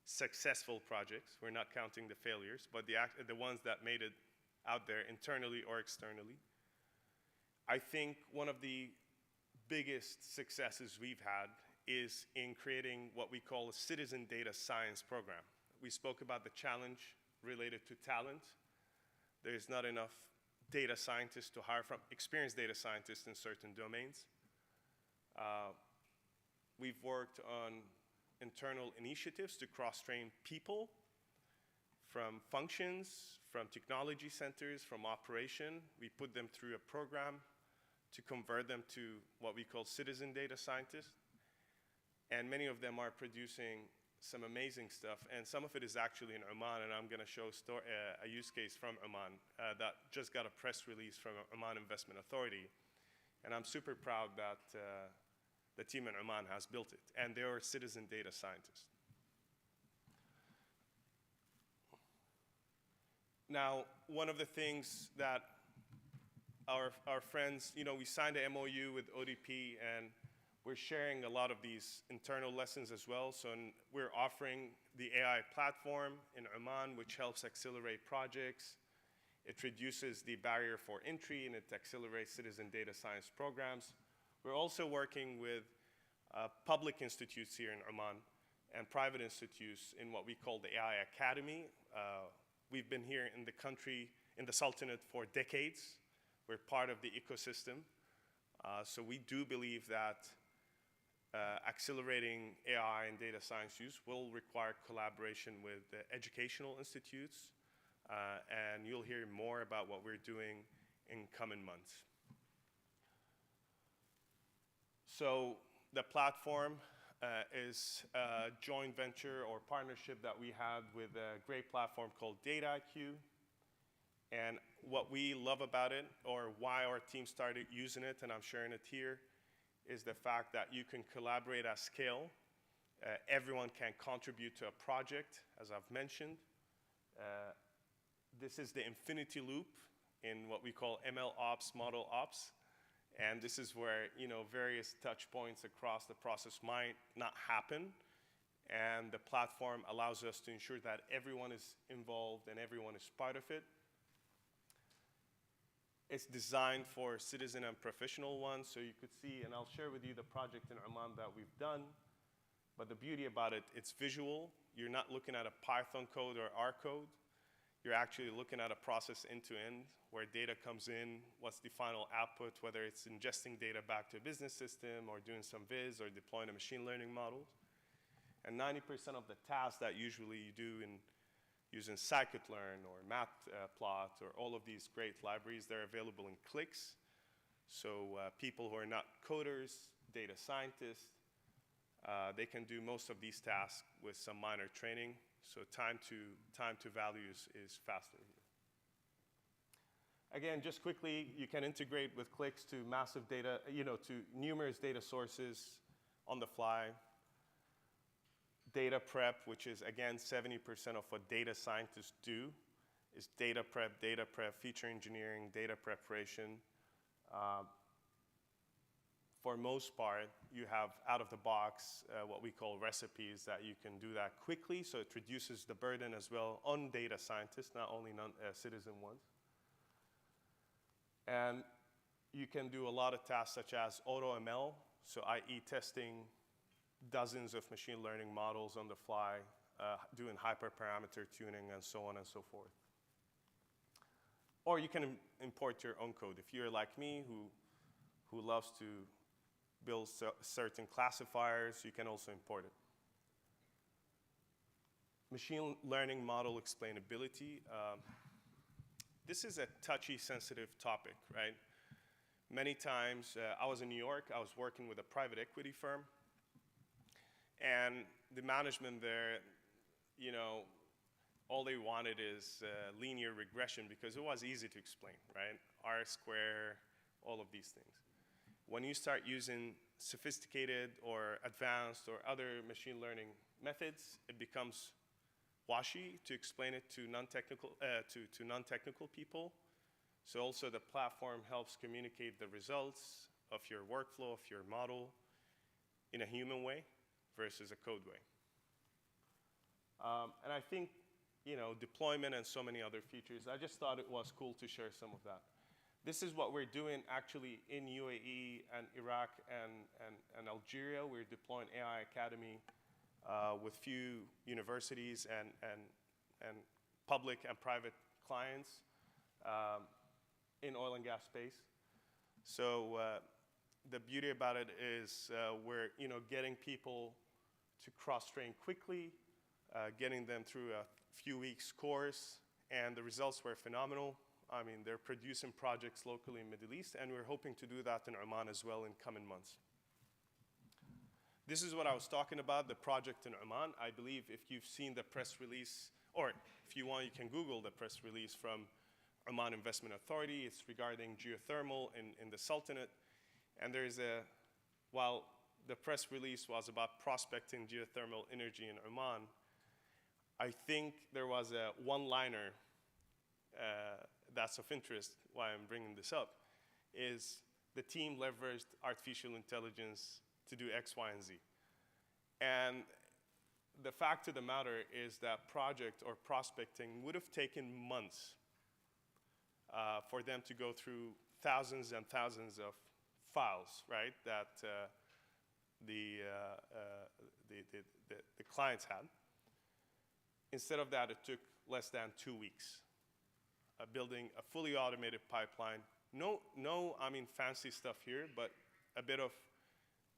successful projects. We're not counting the failures, but the ones that made it out there internally or externally. I think one of the biggest successes we've had is in creating what we call a citizen data science program. We spoke about the challenge related to talent. There's not enough data scientists to hire from, experienced data scientists in certain domains. We've worked on internal initiatives to cross-train people from functions, from technology centers, from operation. We put them through a program to convert them to what we call citizen data scientists. And many of them are producing some amazing stuff. And some of it is actually in Oman, and I'm going to show a use case from Oman that just got a press release from Oman Investment Authority. And I'm super proud that the team in Oman has built it. And they are citizen data scientists. Now, one of the things that our friends, we signed an MOU with ODP, and we're sharing a lot of these internal lessons as well. So we're offering the AI platform in Oman, which helps accelerate projects. It reduces the barrier for entry, and it accelerates citizen data science programs. We're also working with public institutes here in Oman and private institutes in what we call the AI Academy. We've been here in the country, in the Sultanate, for decades. We're part of the ecosystem. So we do believe that accelerating AI and data science use will require collaboration with educational institutes. And you'll hear more about what we're doing in coming months. So the platform is a joint venture or partnership that we had with a great platform called DataIQ. And what we love about it, or why our team started using it, and I'm sharing it here, is the fact that you can collaborate at scale. Everyone can contribute to a project, as I've mentioned. This is the infinity loop in what we call ML ops, model ops. And this is where various touch points across the process might not happen. And the platform allows us to ensure that everyone is involved and everyone is part of it. It's designed for citizen and professional ones. So you could see, and I'll share with you the project in Oman that we've done. But the beauty about it, it's visual. You're not looking at a Python code or R code. You're actually looking at a process end to end, where data comes in, what's the final output, whether it's ingesting data back to a business system or doing some viz or deploying a machine learning model. And 90% of the tasks that usually you do in using scikit-learn or matplot or all of these great libraries, they're available in clicks. So people who are not coders, data scientists, they can do most of these tasks with some minor training. So time to value is faster here. Again, just quickly, you can integrate with clicks to massive data, to numerous data sources on the fly. Data prep, which is, again, 70% of what data scientists do, is data prep, feature engineering, data preparation. For most part, you have out-of-the-box what we call recipes that you can do that quickly, so it reduces the burden as well on data scientists, not only citizen ones. And you can do a lot of tasks such as AutoML, so i.e. testing dozens of machine learning models on the fly, doing hyperparameter tuning, and so on and so forth. Or you can import your own code. If you're like me, who loves to build certain classifiers, you can also import it. Machine learning model explainability. This is a touchy, sensitive topic, right? Many times, I was in New York, I was working with a private equity firm, and the management there, all they wanted is linear regression because it was easy to explain, right? R square, all of these things. When you start using sophisticated or advanced or other machine learning methods, it becomes washy to explain it to non-technical people. So also the platform helps communicate the results of your workflow, of your model, in a human way versus a code way. And I think, deployment and so many other features, I just thought it was cool to share some of that. This is what we're doing actually in UAE and Iraq and Algeria. We're deploying AI Academy with few universities and public and private clients in oil and gas space. So the beauty about it is we're getting people to cross-train quickly, getting them through a few weeks course, and the results were phenomenal. I mean, they're producing projects locally in Middle East, and we're hoping to do that in Oman as well in coming months. This is what I was talking about, the project in Oman. I believe if you've seen the press release, or if you want, you can Google the press release from Oman Investment Authority. It's regarding geothermal in the Sultanate. And while the press release was about prospecting geothermal energy in Oman, I think there was a one-liner that's of interest, why I'm bringing this up, is the team leveraged artificial intelligence to do X, Y, and Z. And the fact of the matter is that project or prospecting would have taken months for them to go through thousands and thousands of files, right, that the clients had. Instead of that, it took less than 2 weeks, building a fully automated pipeline. No, I mean, fancy stuff here, but a bit of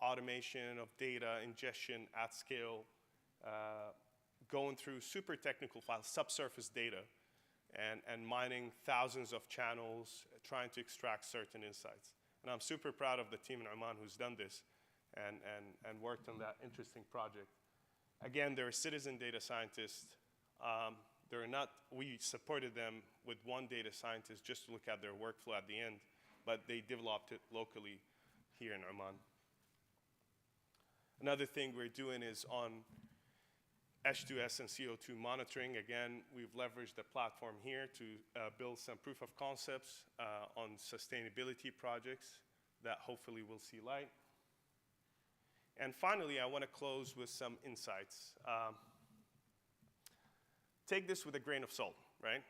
automation of data ingestion at scale, going through super technical files, subsurface data, and mining thousands of channels, trying to extract certain insights. And I'm super proud of the team in Oman who's done this and worked on that interesting project. Again, they're citizen data scientists. We supported them with one data scientist just to look at their workflow at the end, but they developed it locally here in Oman. Another thing we're doing is on H2S and CO2 monitoring. Again, we've leveraged the platform here to build some proof of concepts on sustainability projects that hopefully will see light. And finally, I want to close with some insights. Take this with a grain of salt, right?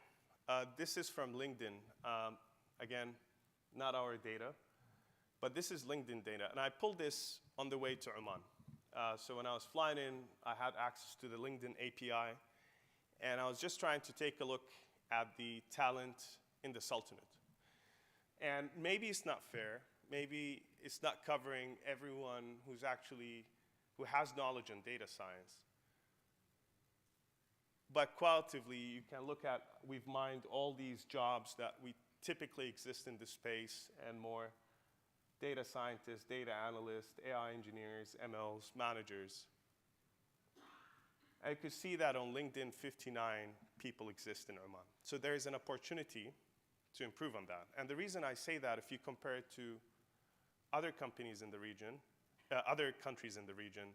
This is from LinkedIn. Again, not our data, but this is LinkedIn data. And I pulled this on the way to Oman. So when I was flying in, I had access to the LinkedIn API, and I was just trying to take a look at the talent in the Sultanate. And maybe it's not fair. Maybe it's not covering everyone who has knowledge in data science. But qualitatively, you can look at, we've mined all these jobs that we typically exist in this space and more. Data scientists, data analysts, AI engineers, MLs, managers. And you can see that on LinkedIn, 59 people exist in Oman. So there is an opportunity to improve on that. And the reason I say that, if you compare it to other companies in the region, other countries in the region,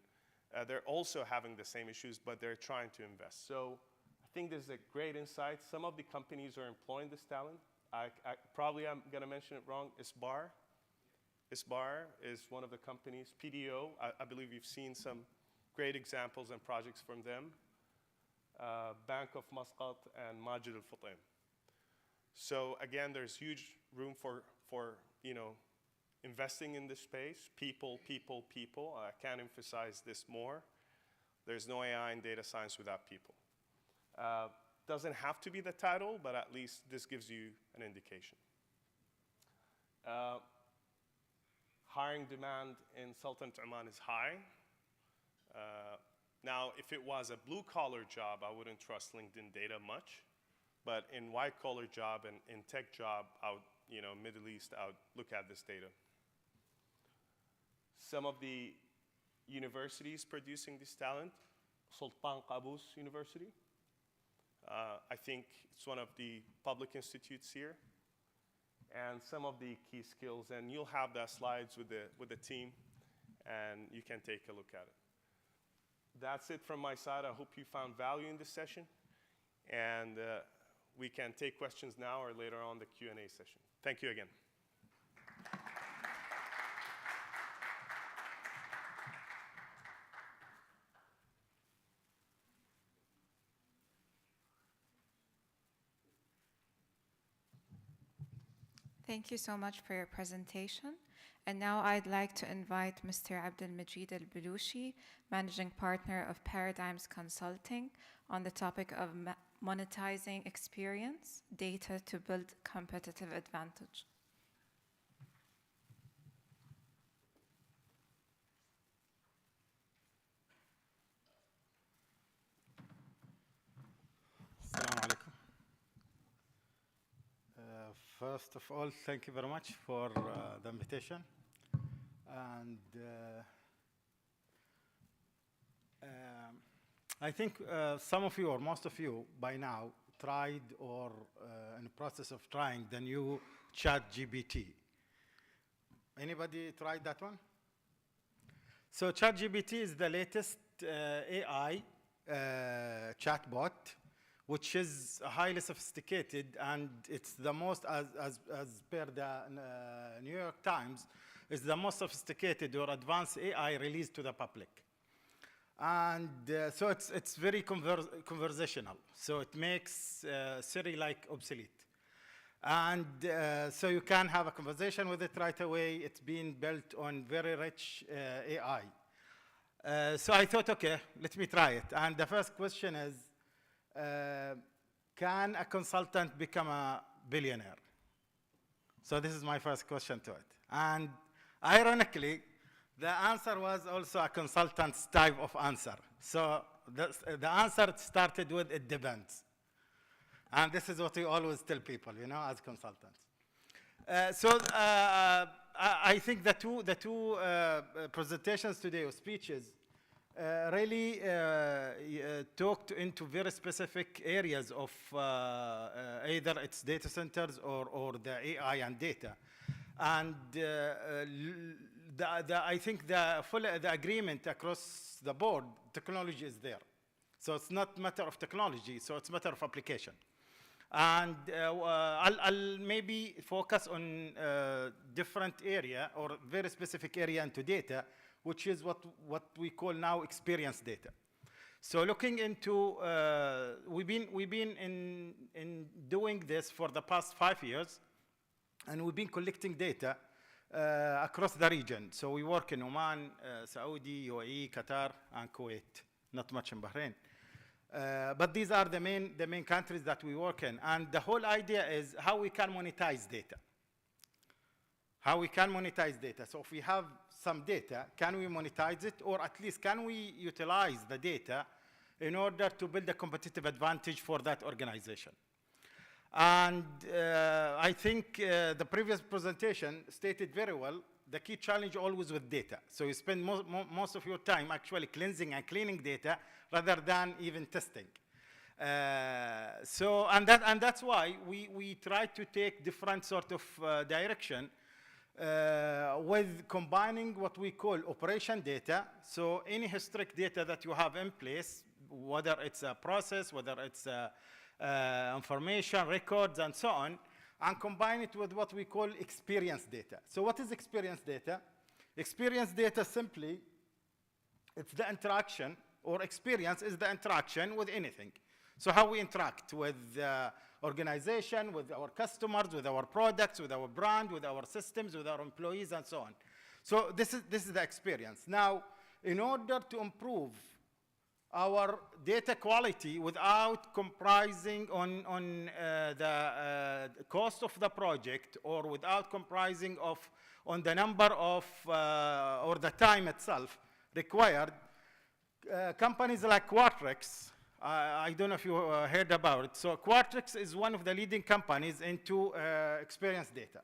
they're also having the same issues, but they're trying to invest. So I think this is a great insight. Some of the companies are employing this talent. Probably I'm going to mention it wrong, ISBAR. ISBAR is one of the companies. PDO, I believe you've seen some great examples and projects from them. Bank of Muscat and Majid Al Futtaim. So again, there's huge room for investing in this space. People. I can't emphasize this more. There's no AI in data science without people. Doesn't have to be the title, but at least this gives you an indication. Hiring demand in Sultanate Oman is high. Now, if it was a blue-collar job, I wouldn't trust LinkedIn data much. But in white-collar job and in tech job, Middle East, I would look at this data. Some of the universities producing this talent, Sultan Qaboos University. I think it's one of the public institutes here. And some of the key skills, and you'll have the slides with the team, and you can take a look at it. That's it from my side. I hope you found value in this session, and we can take questions now or later on the Q&A session. Thank you again. Thank you so much for your presentation. And now I'd like to invite Mr. Abdelmajid Al-Balushi, Managing Partner of Paradigms Consulting, on the topic of monetizing experience, data to build competitive advantage. First of all, thank you very much for the invitation. And I think some of you or most of you by now tried or in the process of trying the new ChatGPT. Anybody tried that one? So ChatGPT is the latest AI chatbot, which is highly sophisticated, and it's the most, as per the New York Times, is the most sophisticated or advanced AI released to the public. And so it's very conversational. So it makes Siri-like obsolete. And so you can have a conversation with it right away. It's being built on very rich AI. So I thought, okay, let me try it. And the first question is, can a consultant become a billionaire? So this is my first question to it. And ironically, the answer was also a consultant's type of answer. So the answer started with, it depends. And this is what we always tell people, you know, as consultants. I think the two presentations today, or speeches, really talked into very specific areas of either its data centers or the AI and data. And I think the agreement across the board, technology is there. So it's not a matter of technology, so it's a matter of application. And I'll maybe focus on different area or very specific area into data, which is what we call now experience data. So looking into, we've been in doing this for the past 5 years, and we've been collecting data across the region. So we work in Oman, Saudi, UAE, Qatar, and Kuwait, not much in Bahrain. But these are the main countries that we work in. And the whole idea is how we can monetize data. How we can monetize data. So if we have some data, can we monetize it? Or at least can we utilize the data in order to build a competitive advantage for that organization? And I think the previous presentation stated very well the key challenge always with data. So you spend most of your time actually cleansing and cleaning data rather than even testing. And that's why we try to take different sort of direction with combining what we call operation data. So any historic data that you have in place, whether it's a process, whether it's information, records, and so on, and combine it with what we call experience data. So what is experience data? Experience data simply, it's the interaction, or experience is the interaction with anything. So how we interact with the organization, with our customers, with our products, with our brand, with our systems, with our employees, and so on. So this is the experience. Now, in order to improve our data quality without comprising on the cost of the project, or without comprising on the number of or the time itself required, companies like Qualtrics, I don't know if you heard about it. So Qualtrics is one of the leading companies into experience data.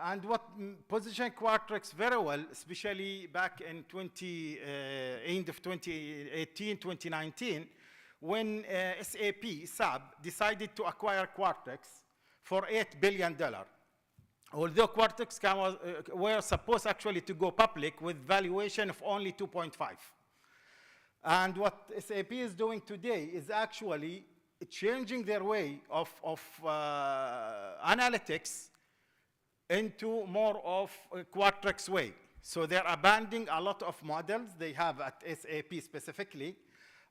And what positioned Qualtrics very well, especially back in end of 2018, 2019, when SAP decided to acquire Qualtrics for $8 billion. Although Qualtrics were supposed actually to go public with valuation of only 2.5. And what SAP is doing today is actually changing their way of analytics into more of a Qualtrics way. So they're abandoning a lot of models they have at SAP specifically,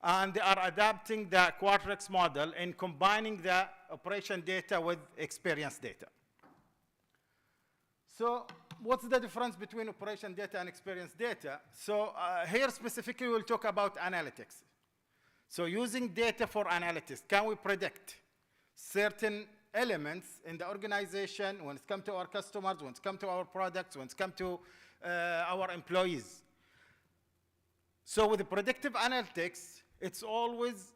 and they are adapting the Qualtrics model and combining the operation data with experience data. So what's the difference between operation data and experience data? So here specifically we'll talk about analytics. So using data for analytics, can we predict certain elements in the organization when it comes to our customers, when it comes to our products, when it comes to our employees? So with the predictive analytics, it's always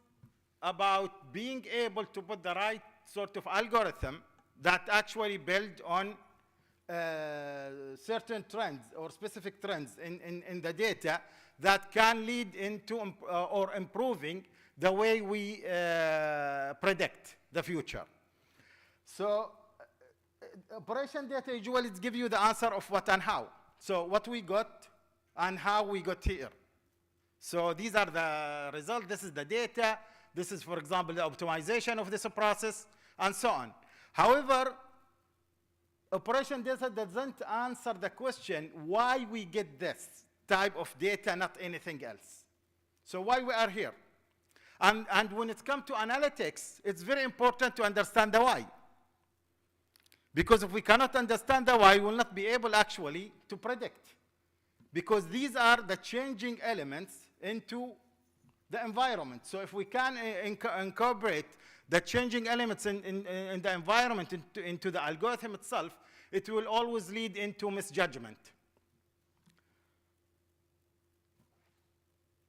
about being able to put the right sort of algorithm that actually build on certain trends or specific trends in the data that can lead into or improving the way we predict the future. So operation data usually give you the answer of what and how. So what we got and how we got here. So these are the results. This is the data. This is, for example, the optimization of this process, and so on. However, operation data doesn't answer the question why we get this type of data, not anything else. So why we are here. And when it comes to analytics, it's very important to understand the why. Because if we cannot understand the why, we will not be able actually to predict. Because these are the changing elements into the environment. So if we can incorporate the changing elements in the environment into the algorithm itself, it will always lead into misjudgment.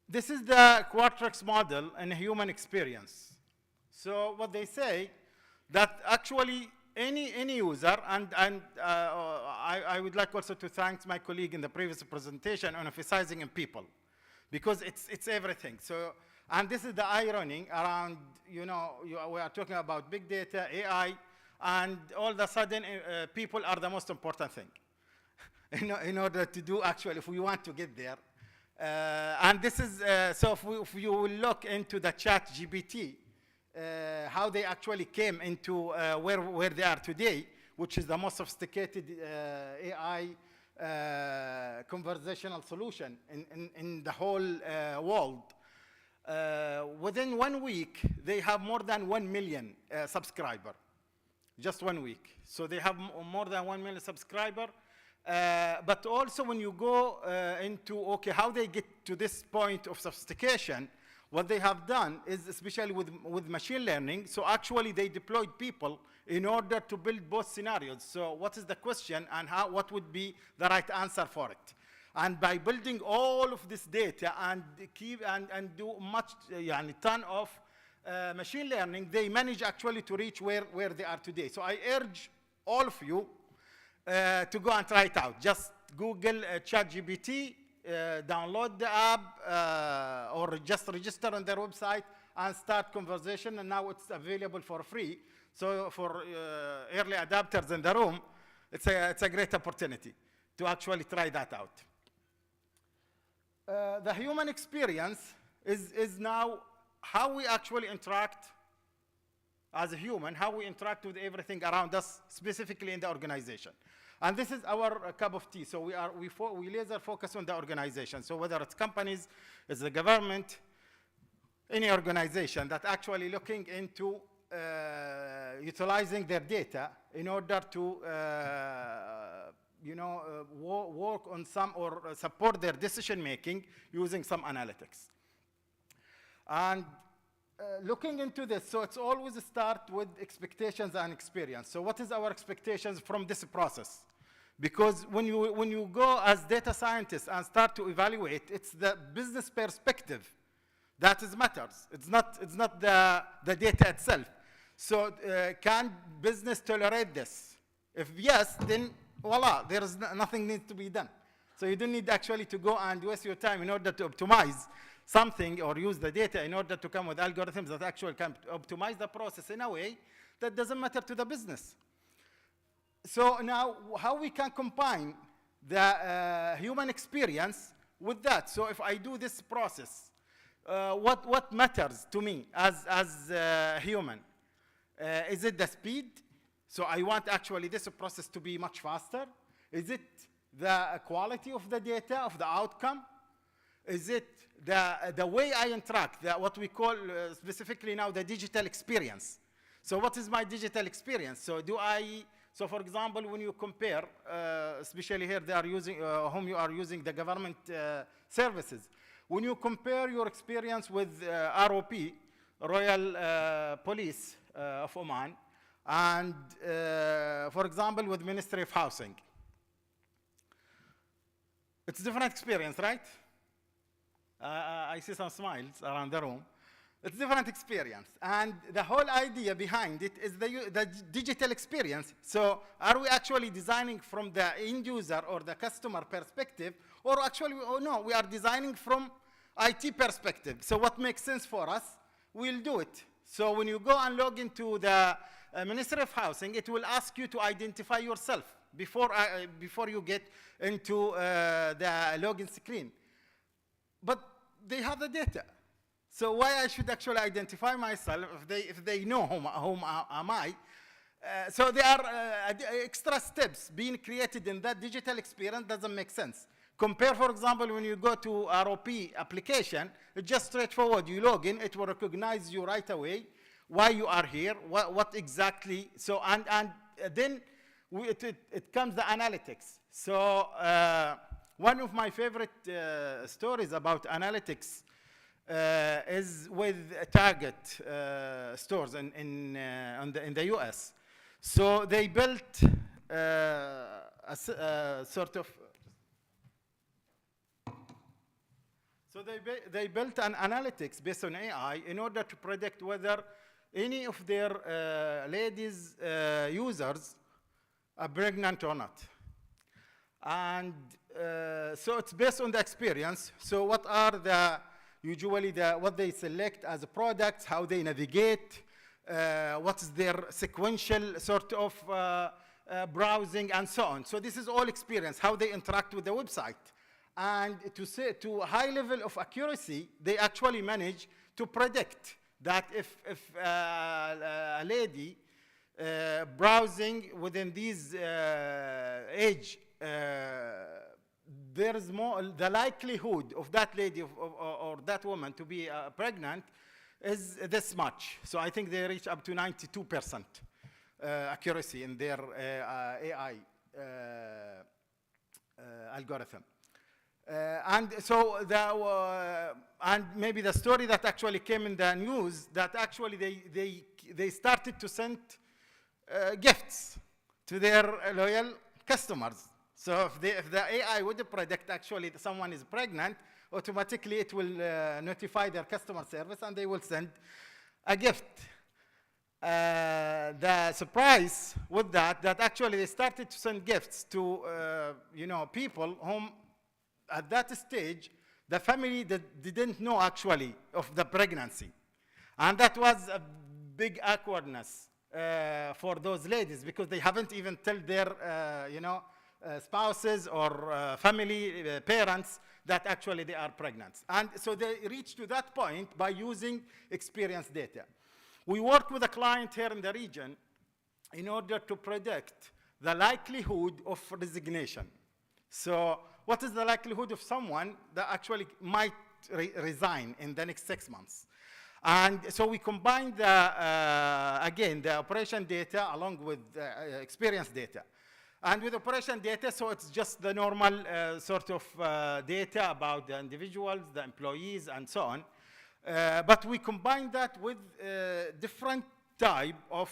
This is the Qualtrics model in human experience. So what they say, that actually any user, and I would like also to thank my colleague in the previous presentation on emphasizing in people, because it's everything. So, and this is the irony around, we are talking about big data, AI, and all of a sudden people are the most important thing in order to do actually, if we want to get there. And this is, so if you will look into the ChatGPT, how they actually came into where they are today, which is the most sophisticated AI conversational solution in the whole world. Within 1 week, they have more than 1 million subscribers. Just 1 week. So they have more than 1 million subscribers. But also when you go into, okay, how they get to this point of sophistication, what they have done is, especially with machine learning, so actually they deployed people in order to build both scenarios. So what is the question and what would be the right answer for it? And by building all of this data and do much, ton of machine learning, they manage actually to reach where they are today. So I urge all of you to go and try it out. Just Google ChatGPT, download the app, or just register on their website and start conversation, and now it's available for free. So for early adopters in the room, it's a great opportunity to actually try that out. The human experience is now how we actually interact as a human, how we interact with everything around us, specifically in the organization. And this is our cup of tea. So we laser focus on the organization. So whether it's companies, it's the government, any organization that actually looking into utilizing their data in order to work on some or support their decision making using some analytics. And looking into this, so it's always start with expectations and experience. So what is our expectations from this process? Because when you go as data scientists and start to evaluate, it's the business perspective that matters. It's not the data itself. So can business tolerate this? If yes, then voila, nothing needs to be done. So you don't need actually to go and waste your time in order to optimize something or use the data in order to come with algorithms that actually can optimize the process in a way that doesn't matter to the business. So now, how we can combine the human experience with that? So if I do this process, what matters to me as a human? Is it the speed? So I want actually this process to be much faster. Is it the quality of the data, of the outcome? Is it the way I interact, what we call specifically now the digital experience? So what is my digital experience? So for example, when you compare, especially here they are using, whom you are using the government services, when you compare your experience with ROP, Royal Police of Oman, and for example, with Ministry of Housing, it's a different experience, right? I see some smiles around the room. It's different experience. And the whole idea behind it is the digital experience. So are we actually designing from the end user or the customer perspective, or actually, oh no, we are designing from IT perspective. So what makes sense for us, we'll do it. So when you go and log into the Ministry of Housing, it will ask you to identify yourself before you get into the login screen. But they have the data. So why I should actually identify myself if they know whom am I? So there are extra steps being created in that digital experience doesn't make sense. Compare, for example, when you go to ROP application, it's just straightforward. You log in, it will recognize you right away, why you are here, what exactly. So, and then it comes the analytics. So one of my favorite stories about analytics is with Target stores in the US. So they built a sort of, so they built an analytics based on AI in order to predict whether any of their ladies users are pregnant or not. And so it's based on the experience. So what are usually what they select as products, how they navigate, what's their sequential sort of browsing, and so on. So this is all experience, how they interact with the website. And to a high level of accuracy, they actually manage to predict that if a lady browsing within these age, there is more, the likelihood of that lady or that woman to be pregnant is this much. So I think they reach up to 92% accuracy in their AI algorithm. And so and maybe the story that actually came in the news, that actually they started to send gifts to their loyal customers. So if the AI would predict actually that someone is pregnant, automatically it will notify their customer service and they will send a gift. The surprise with that actually they started to send gifts to people whom at that stage the family didn't know actually of the pregnancy. And that was a big awkwardness for those ladies, because they haven't even told their spouses or family parents that actually they are pregnant. And so they reached to that point by using experience data. We work with a client here in the region in order to predict the likelihood of resignation. So what is the likelihood of someone that actually might resign in the next 6 months? And so we combined again, the operation data along with experience data. And with operation data, so it's just the normal sort of data about the individuals, the employees, and so on. But we combine that with different type of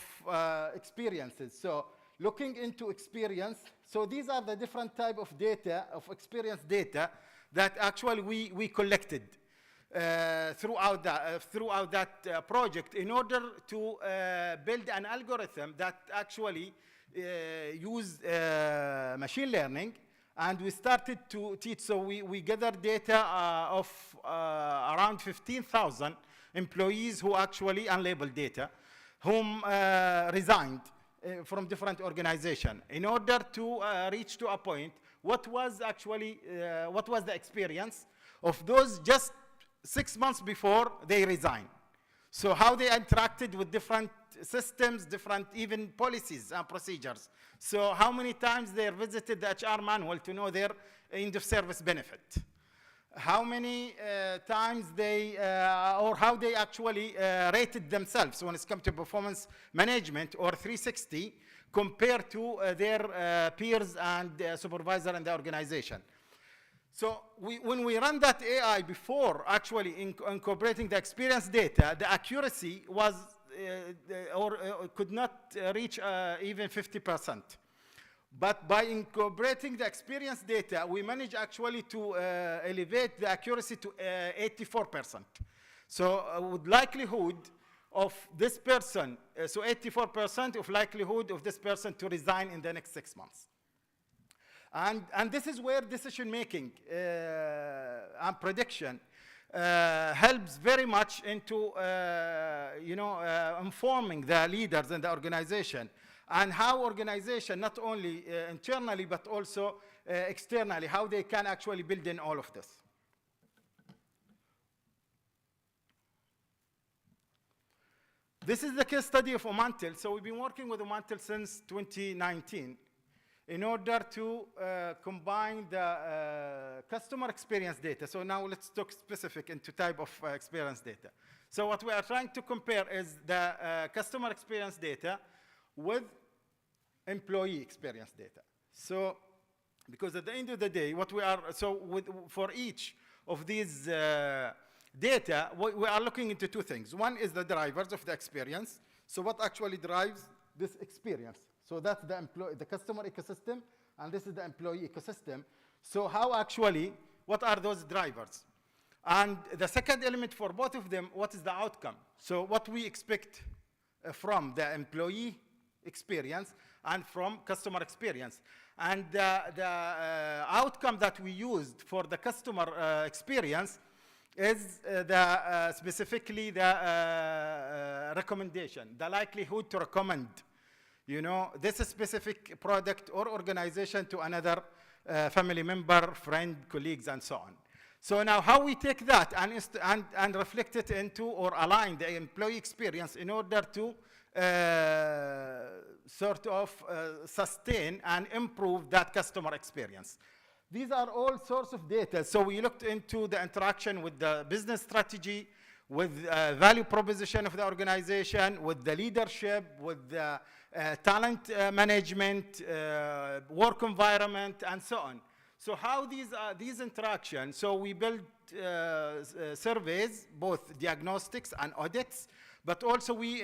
experiences. So looking into experience, so these are the different type of data, of experience data, that actually we collected throughout that project in order to build an algorithm that actually use machine learning. And we started to teach, so we gathered data of around 15,000 employees who actually unlabeled data, whom resigned from different organizations, in order to reach to a point what was the experience of those just 6 months before they resigned. So how they interacted with different systems, different even policies and procedures. So how many times they visited the HR manual to know their end of service benefit. How many times they, or how they actually rated themselves when it's come to performance management or 360 compared to their peers and supervisor in the organization. So when we run that AI before actually incorporating the experience data, the accuracy was, could not reach even 50%. But by incorporating the experience data, we managed actually to elevate the accuracy to 84%. So with likelihood of this person, so 84% of likelihood of this person to resign in the next 6 months. And this is where decision making and prediction helps very much into informing the leaders in the organization, and how organization, not only internally but also externally, how they can actually build in all of this. This is the case study of Omantel. So we've been working with Omantel since 2019 in order to combine the customer experience data. So now let's talk specific into type of experience data. So what we are trying to compare is the customer experience data with employee experience data. So, because at the end of the day, what we are, so for each of these data, we are looking into two things. One is the drivers of the experience. So what actually drives this experience? So that's the customer ecosystem, and this is the employee ecosystem. So how actually, what are those drivers? And the second element for both of them, what is the outcome? So what we expect from the employee experience and from customer experience. And the outcome that we used for the customer experience is specifically the recommendation, the likelihood to recommend, this specific product or organization to another family member, friend, colleagues, and so on. So now how we take that and reflect it into or align the employee experience in order to sort of sustain and improve that customer experience. These are all sorts of data. So we looked into the interaction with the business strategy, with value proposition of the organization, with the leadership, with the talent management, work environment, and so on. So how these interactions, so we built surveys, both diagnostics and audits, but also we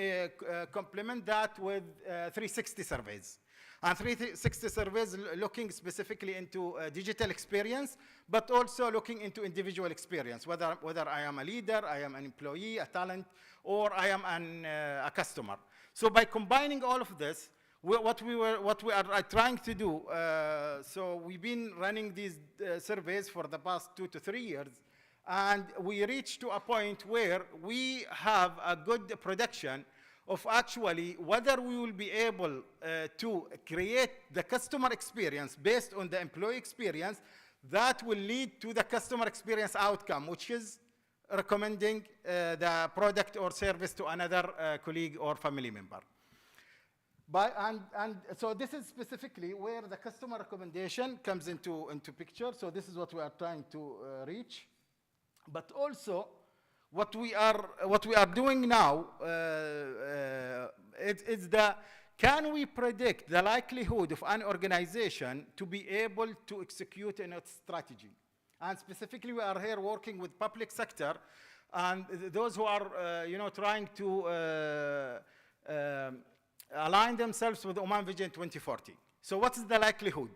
complement that with 360 surveys. And 360 surveys looking specifically into digital experience, but also looking into individual experience, whether I am a leader, I am an employee, a talent, or I am a customer. So by combining all of this, what we are trying to do, so we've been running these surveys for the past 2 to 3 years, and we reached to a point where we have a good prediction of actually whether we will be able to create the customer experience based on the employee experience that will lead to the customer experience outcome, which is recommending the product or service to another colleague or family member. And so this is specifically where the customer recommendation comes into picture. So this is what we are trying to reach. But also, what we are doing now is can we predict the likelihood of an organization to be able to execute in its strategy? And specifically, we are here working with public sector and those who are trying to align themselves with Oman Vision 2040. So what is the likelihood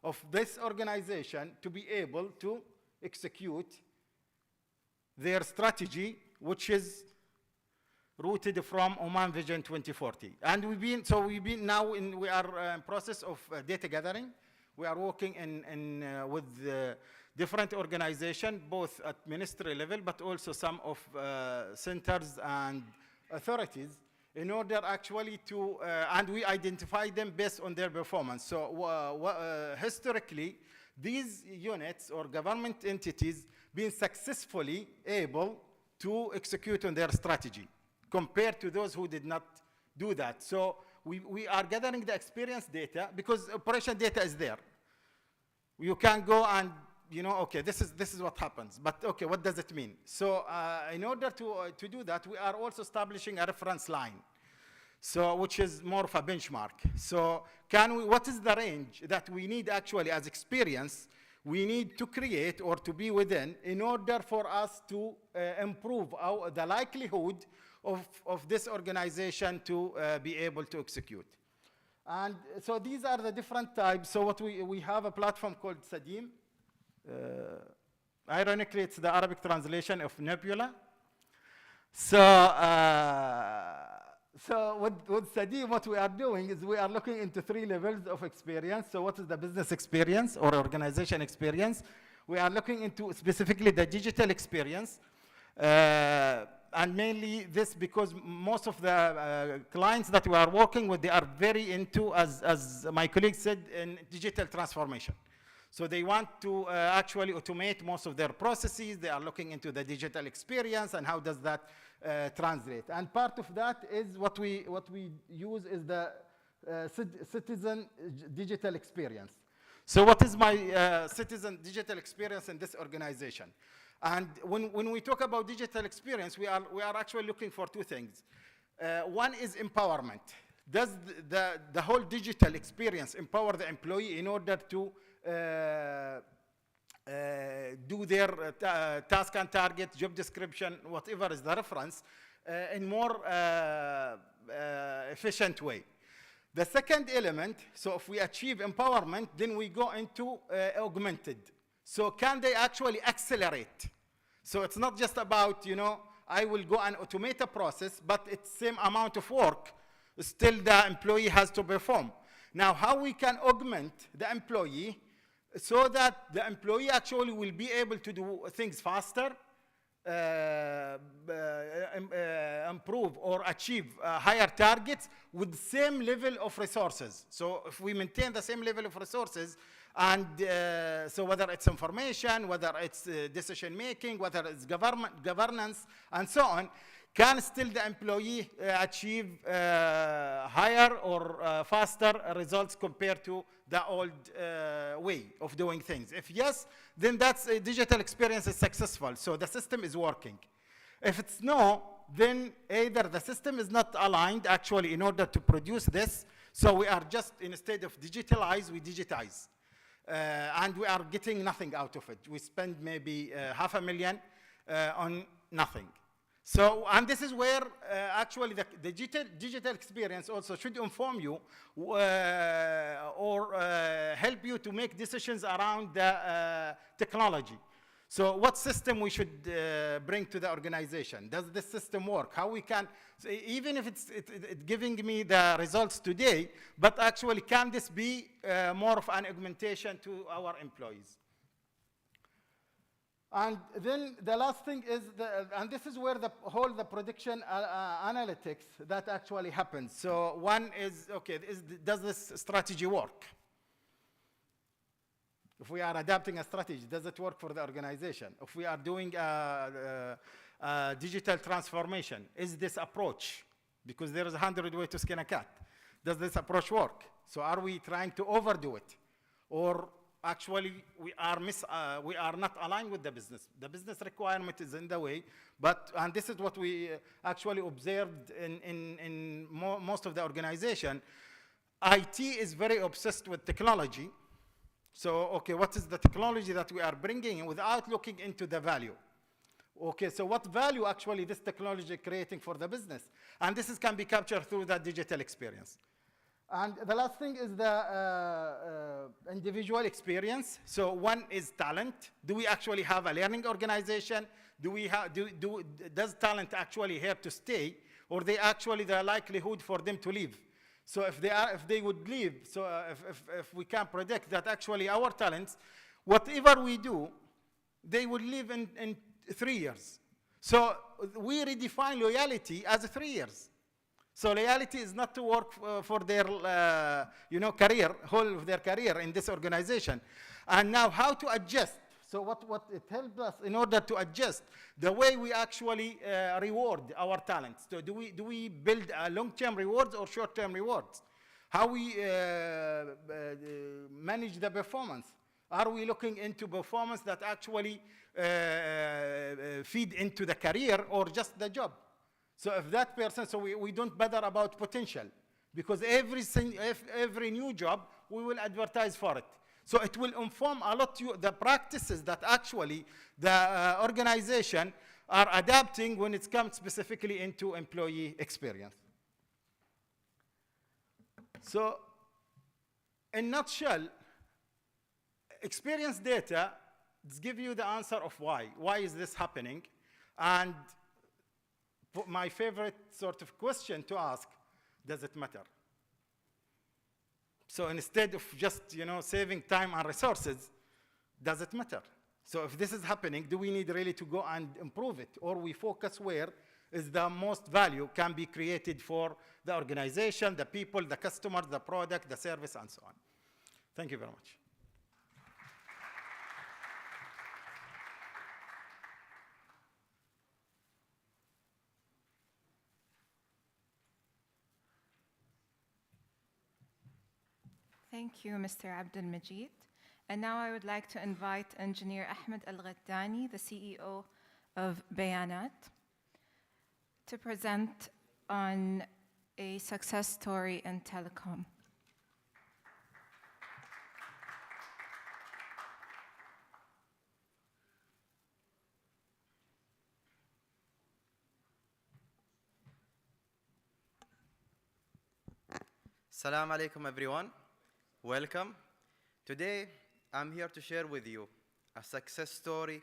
of this organization to be able to execute their strategy, which is rooted from Oman Vision 2040? And we are in process of data gathering. We are working with different organizations, both at ministry level, but also some of centers and authorities, in order actually to, and we identify them based on their performance. So historically, these units or government entities been successfully able to execute on their strategy compared to those who did not do that. So we are gathering the experience data because operation data is there. You can go and, okay, this is what happens, but okay, what does it mean? So in order to do that, we are also establishing a reference line, so which is more of a benchmark. So what is the range that we need actually as experience we need to create or to be within in order for us to improve the likelihood of this organization to be able to execute? And so these are the different types. So what we have a platform called Sadim. Ironically, it's the Arabic translation of Nebula. So with Sadim, what we are doing is we are looking into 3 levels of experience. So what is the business experience or organization experience? We are looking into specifically the digital experience. And mainly this because most of the clients that we are working with, they are very into, as my colleague said, in digital transformation. So they want to actually automate most of their processes. They are looking into the digital experience and how does that translate. And part of that is what we use is the citizen digital experience. So what is my citizen digital experience in this organization? And when we talk about digital experience, we are actually looking for 2 things. One is empowerment. Does the whole digital experience empower the employee in order to do their task and target, job description, whatever is the reference, in more efficient way? The second element, so if we achieve empowerment, then we go into augmented. So can they actually accelerate? So it's not just about, I will go and automate a process, but it's same amount of work, still the employee has to perform. Now, how we can augment the employee so that the employee actually will be able to do things faster, improve or achieve higher targets with the same level of resources. So if we maintain the same level of resources, and so whether it's information, whether it's decision making, whether it's governance, and so on, can still the employee achieve higher or faster results compared to the old way of doing things? If yes, then that's a digital experience is successful. So the system is working. If it's no, then either the system is not aligned actually in order to produce this. So we are just, instead of digitalize, we digitize. And we are getting nothing out of it. We spend maybe $500,000 on nothing. So, and this is where actually the digital experience also should inform you or help you to make decisions around the technology. So what system we should bring to the organization? Does this system work? How we can, so even if it's giving me the results today, but actually can this be more of an augmentation to our employees? And then the last thing is, and this is where the prediction analytics that actually happens. So one is, okay, does this strategy work? If we are adapting a strategy, does it work for the organization? If we are doing digital transformation, is this approach? Because there is 100 ways to skin a cat. Does this approach work? So are we trying to overdo it? Or actually, we are not aligned with the business. The business requirement is in the way, and this is what we actually observed in most of the organization. IT is very obsessed with technology. So, okay, what is the technology that we are bringing in without looking into the value? Okay, so what value actually this technology creating for the business? And this can be captured through that digital experience. And the last thing is the individual experience. So one is talent. Do we actually have a learning organization? Does talent actually here to stay, or they actually the likelihood for them to leave? So if they would leave, so if we can predict that actually our talents, whatever we do, they would leave in 3 years. So we redefine loyalty as 3 years. So loyalty is not to work for their career, whole of their career in this organization. And now how to adjust. So what it helps us in order to adjust the way we actually reward our talents. So do we build long-term rewards or short-term rewards? How we manage the performance? Are we looking into performance that actually feed into the career or just the job? So if that person, so we don't bother about potential, because every new job, we will advertise for it. So it will inform a lot the practices that actually the organization are adapting when it comes specifically into employee experience. So in a nutshell, experience data gives you the answer of why. Why is this happening? And my favorite sort of question to ask, does it matter? So instead of just, saving time and resources, does it matter? So if this is happening, do we need really to go and improve it? Or we focus where is the most value can be created for the organization, the people, the customers, the product, the service, and so on. Thank you very much. Thank you, Mr. Abdul Majid. And now I would like to invite Engineer Ahmed Al-Ghaddani, the CEO of Bayanat, to present on a success story in telecom. Assalamu alaikum, everyone. Welcome. Today, I'm here to share with you a success story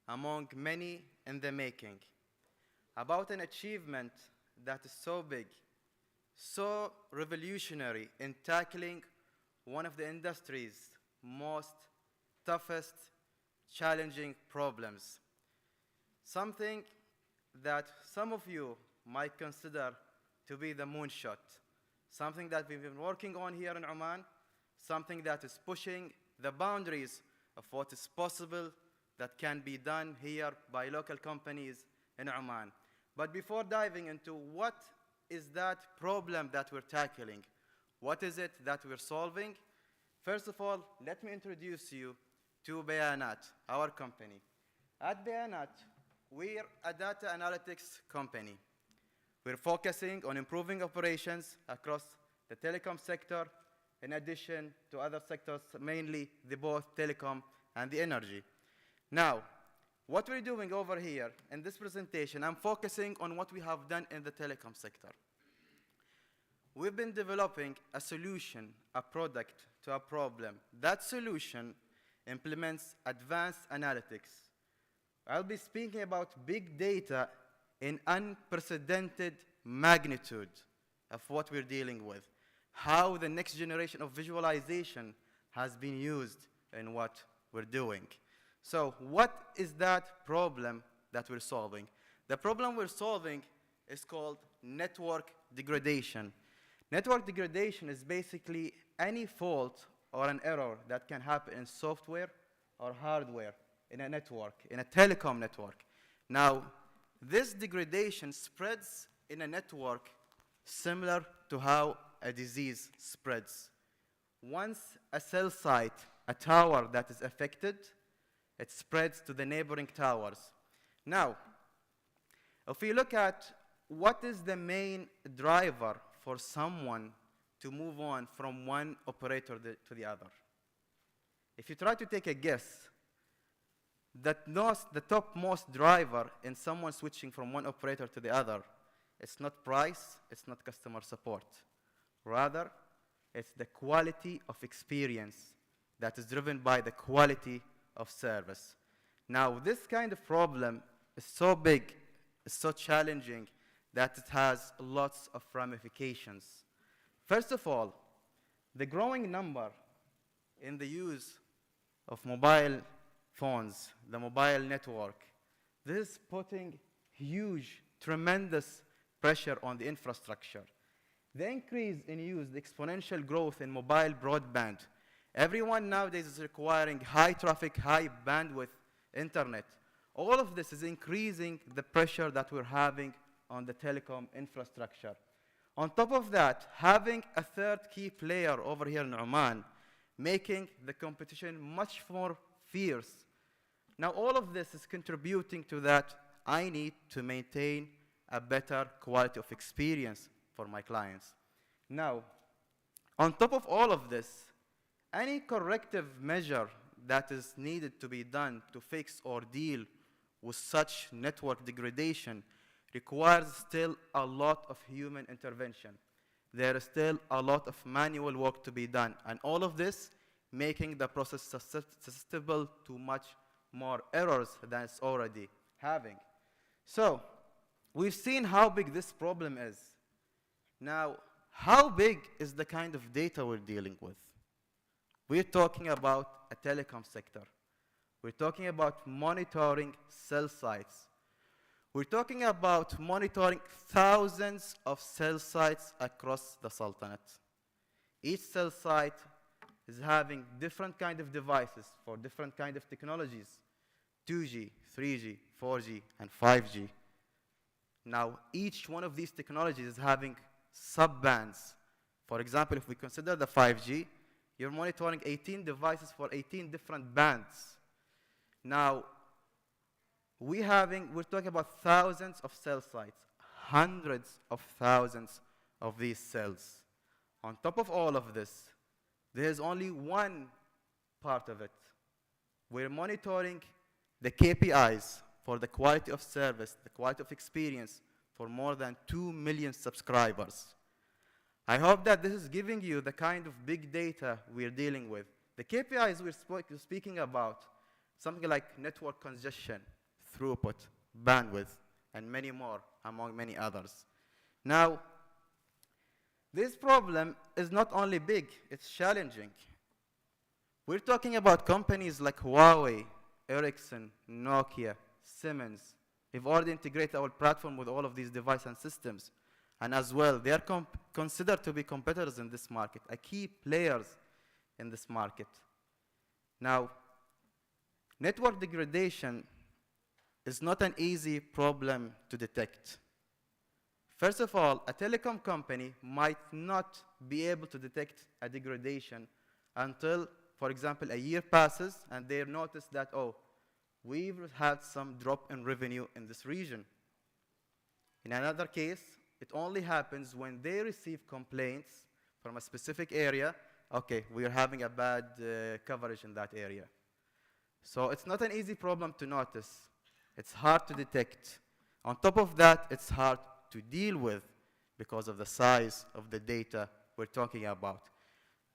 among many in the making about an achievement that is so big, so revolutionary in tackling one of the industry's most toughest, challenging problems. Something that some of you might consider to be the moonshot. Something that we've been working on here in Oman, something that is pushing the boundaries of what is possible that can be done here by local companies in Oman. But before diving into what is that problem that we're tackling, what is it that we're solving, first of all, let me introduce you to Bayanat, our company. At Bayanat, we're a data analytics company. We're focusing on improving operations across the telecom sector, in addition to other sectors, mainly the both telecom and the energy. Now, what we're doing over here in this presentation, I'm focusing on what we have done in the telecom sector. We've been developing a solution, a product to a problem. That solution implements advanced analytics. I'll be speaking about big data in unprecedented magnitude of what we're dealing with, how the next generation of visualization has been used in what we're doing. So what is that problem that we're solving? The problem we're solving is called network degradation. Network degradation is basically any fault or an error that can happen in software or hardware in a network, in a telecom network. Now, this degradation spreads in a network similar to how a disease spreads. Once a cell site, a tower that is affected, it spreads to the neighboring towers. Now, if we look at what is the main driver for someone to move on from one operator to the other, if you try to take a guess, the topmost driver in someone switching from one operator to the other, it's not price, it's not customer support. Rather, it's the quality of experience that is driven by the quality of service. Now, this kind of problem is so big, it's so challenging, that it has lots of ramifications. First of all, the growing number in the use of mobile phones, the mobile network, this is putting huge, tremendous pressure on the infrastructure. The increase in use, the exponential growth in mobile broadband, everyone nowadays is requiring high traffic, high bandwidth internet. All of this is increasing the pressure that we're having on the telecom infrastructure. On top of that, having a third key player over here in Oman, making the competition much more fierce. Now, all of this is contributing to that I need to maintain a better quality of experience for my clients. Now, on top of all of this, any corrective measure that is needed to be done to fix or deal with such network degradation requires still a lot of human intervention. There is still a lot of manual work to be done, and all of this making the process susceptible to much more errors than it's already having. So, we've seen how big this problem is. Now, how big is the kind of data we're dealing with? We're talking about a telecom sector. We're talking about monitoring cell sites. We're talking about monitoring thousands of cell sites across the Sultanate. Each cell site is having different kind of devices for different kind of technologies, 2G, 3G, 4G, and 5G. Now, each one of these technologies is having sub-bands. For example, if we consider the 5G, you're monitoring 18 devices for 18 different bands. Now, we're talking about thousands of cell sites, hundreds of thousands of these cells. On top of all of this, there's only one part of it. We're monitoring the KPIs for the quality of service, the quality of experience for more than 2 million subscribers. I hope that this is giving you the kind of big data we're dealing with. The KPIs we're speaking about, something like network congestion, throughput, bandwidth, and many more, among many others. Now, this problem is not only big, it's challenging. We're talking about companies like Huawei, Ericsson, Nokia, Siemens. They've already integrated our platform with all of these devices and systems. And as well, they are considered to be competitors in this market, a key players in this market. Now, network degradation is not an easy problem to detect. First of all, a telecom company might not be able to detect a degradation until, for example, a year passes and they notice that, oh, we've had some drop in revenue in this region. In another case, it only happens when they receive complaints from a specific area. Okay, we are having a bad coverage in that area. So it's not an easy problem to notice. It's hard to detect. On top of that, it's hard to deal with because of the size of the data we're talking about.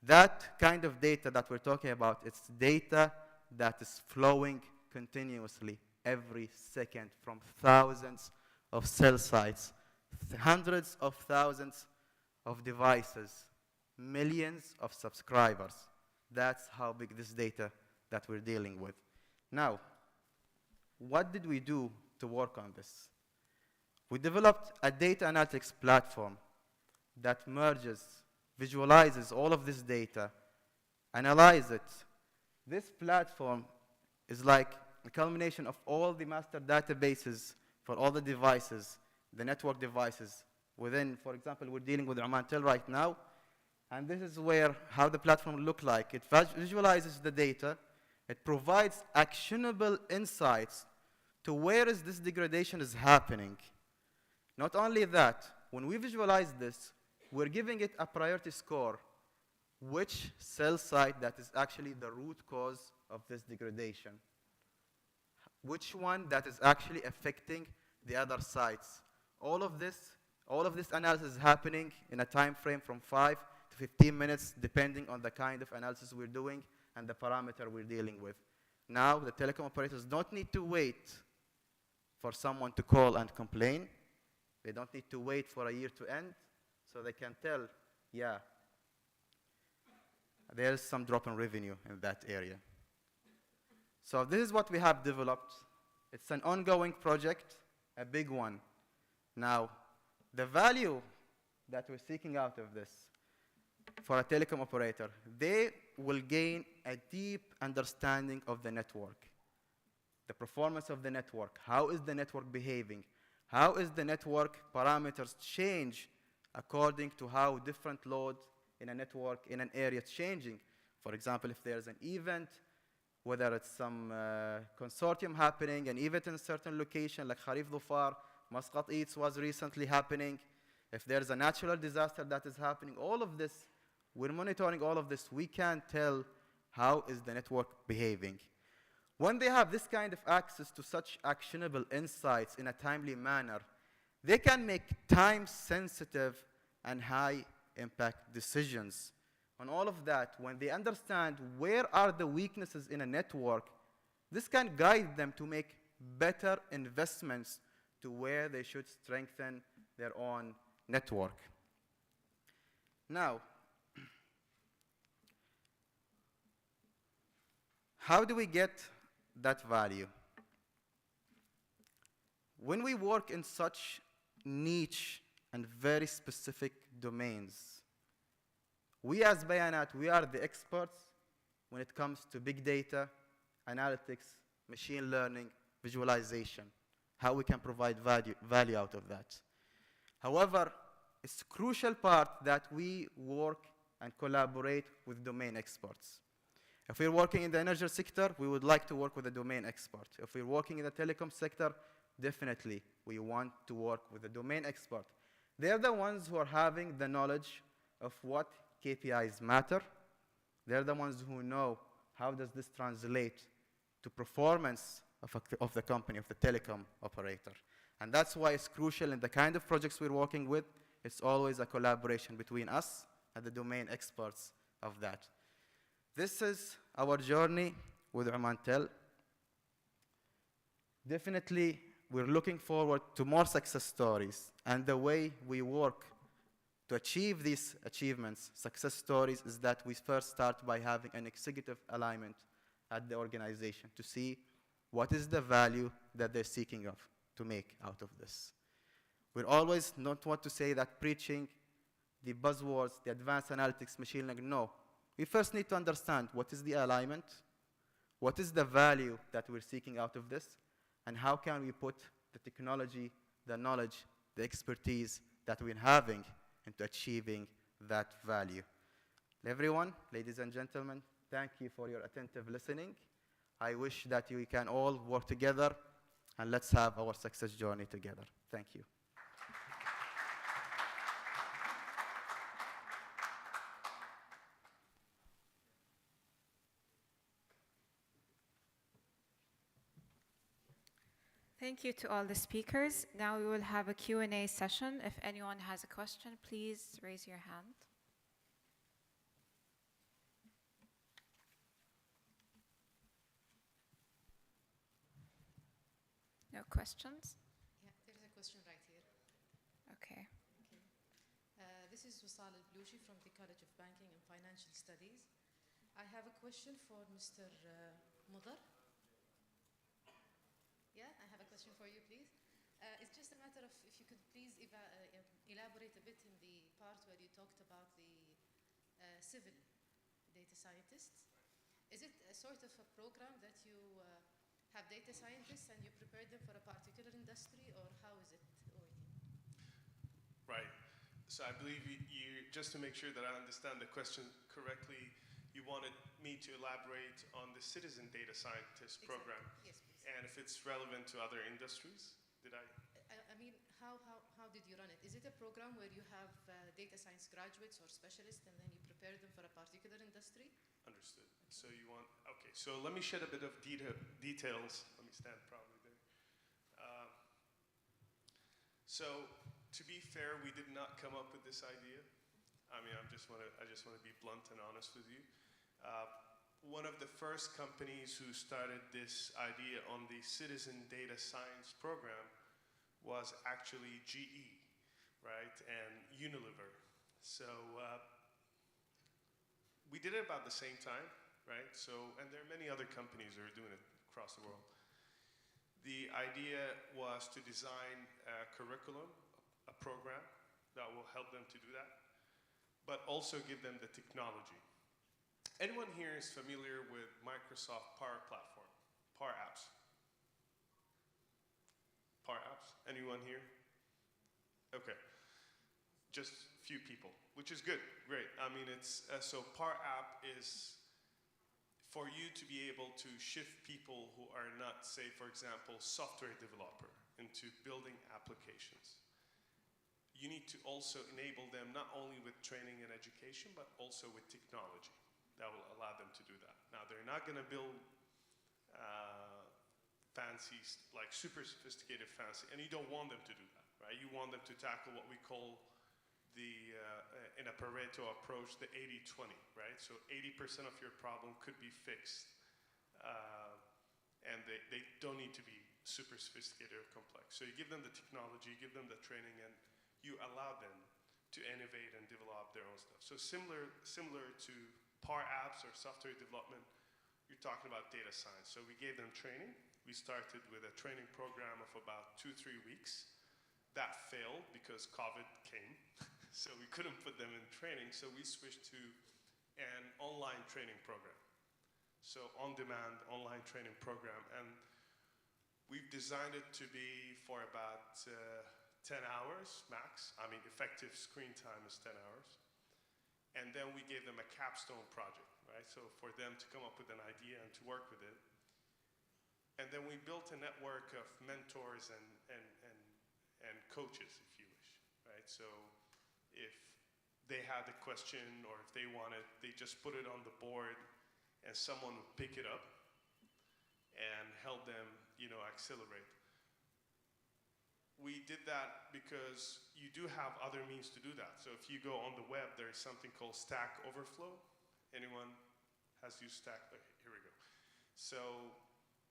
That kind of data that we're talking about, it's data that is flowing continuously every second from thousands of cell sites, hundreds of thousands of devices, millions of subscribers. That's how big this data that we're dealing with. Now, what did we do to work on this? We developed a data analytics platform that merges, visualizes all of this data, analyzes it. This platform is like a culmination of all the master databases for all the devices, the network devices within, for example, we're dealing with Omantel right now, and this is how the platform looks like. It visualizes the data, it provides actionable insights to where is this degradation is happening. Not only that, when we visualize this, we're giving it a priority score, which cell site that is actually the root cause of this degradation, which one that is actually affecting the other sites. All of this analysis is happening in a time frame from 5 to 15 minutes, depending on the kind of analysis we're doing and the parameter we're dealing with. Now, the telecom operators don't need to wait for someone to call and complain. They don't need to wait for a year to end, so they can tell, yeah, there's some drop in revenue in that area. So this is what we have developed. It's an ongoing project, a big one. Now, the value that we're seeking out of this for a telecom operator, they will gain a deep understanding of the network, the performance of the network, how is the network behaving, how is the network parameters change according to how different loads in a network in an area is changing. For example, if there's an event, whether it's some consortium happening, an event in a certain location like Kharif Dhufar, Muscat Eats was recently happening. If there's a natural disaster that is happening, all of this, we're monitoring all of this. We can tell how is the network behaving. When they have this kind of access to such actionable insights in a timely manner, they can make time-sensitive and high-impact decisions. On all of that, when they understand where are the weaknesses in a network, this can guide them to make better investments to where they should strengthen their own network. Now, how do we get that value? When we work in such niche and very specific domains, we as Bayanat, we are the experts when it comes to big data, analytics, machine learning, visualization, how we can provide value out of that. However, it's a crucial part that we work and collaborate with domain experts. If we're working in the energy sector, we would like to work with a domain expert. If we're working in the telecom sector, definitely we want to work with a domain expert. They're the ones who are having the knowledge of what KPIs matter. They're the ones who know how does this translate to performance of the company, of the telecom operator. And that's why it's crucial in the kind of projects we're working with. It's always a collaboration between us and the domain experts of that. This is our journey with Omantel. Definitely, we're looking forward to more success stories. And the way we work to achieve these achievements, success stories, is that we first start by having an executive alignment at the organization to see what is the value that they're seeking of to make out of this. We always not want to say that preaching the buzzwords, the advanced analytics, machine learning, no. We first need to understand what is the alignment, what is the value that we're seeking out of this, and how can we put the technology, the knowledge, the expertise that we're having into achieving that value. Everyone, ladies and gentlemen, thank you for your attentive listening. I wish that we can all work together, and let's have our success journey together. Thank you. Thank you to all the speakers. Now we will have a Q&A session. If anyone has a question, please raise your hand. No questions? Yeah, there is a question right here. Okay. This is Wasal Al-Blushi from the College of Banking and Financial Studies. I have a question for Mr. Mudar. Yeah, I have a question for you, please. It's just a matter of if you could please elaborate a bit in the part where you talked about the civil data scientists. Is it a sort of a program that you have data scientists and you prepare them for a particular industry, or how is it working? Right. So I believe you, just to make sure that I understand the question correctly, you wanted me to elaborate on the citizen data scientist program. Yes, please. And if it's relevant to other industries. Did I? I mean, how did you run it? Is it a program where you have data science graduates or specialists and then you prepare them for a particular industry? Understood. So you want, okay, so let me shed a bit of details. Let me stand probably there. So to be fair, we did not come up with this idea. I mean, I just want to be blunt and honest with you. One of the first companies who started this idea on the Citizen Data Science program was actually GE, right, and Unilever. So we did it about the same time, right? So, and there are many other companies that are doing it across the world. The idea was to design a curriculum, a program that will help them to do that, but also give them the technology. Anyone here is familiar with Microsoft Power Platform, Power Apps? Power Apps? Anyone here? Okay. Just a few people, which is good, great. I mean, it's, so Power App is for you to be able to shift people who are not, say, for example, software developer into building applications. You need to also enable them not only with training and education, but also with technology that will allow them to do that. Now, they're not going to build fancy, like super sophisticated fancy, and you don't want them to do that, right? You want them to tackle what we call the, in a Pareto approach, the 80-20, right? So 80% of your problem could be fixed, and they don't need to be super sophisticated or complex. So you give them the technology, you give them the training, and you allow them to innovate and develop their own stuff. So similar to Power Apps or software development, you're talking about data science. So we gave them training. We started with a training program of about 2-3 weeks. That failed because COVID came, so we couldn't put them in training, so we switched to an online training program. So on-demand online training program, and we've designed it to be for about 10 hours max. I mean, effective screen time is 10 hours. And then we gave them a capstone project, right? So for them to come up with an idea and to work with it. And then we built a network of mentors and coaches, if you wish, right? So if they had a question or if they wanted, they just put it on the board and someone would pick it up and help them, accelerate. We did that because you do have other means to do that. So if you go on the web, there is something called Stack Overflow. Anyone has used Stack? Okay, here we go. So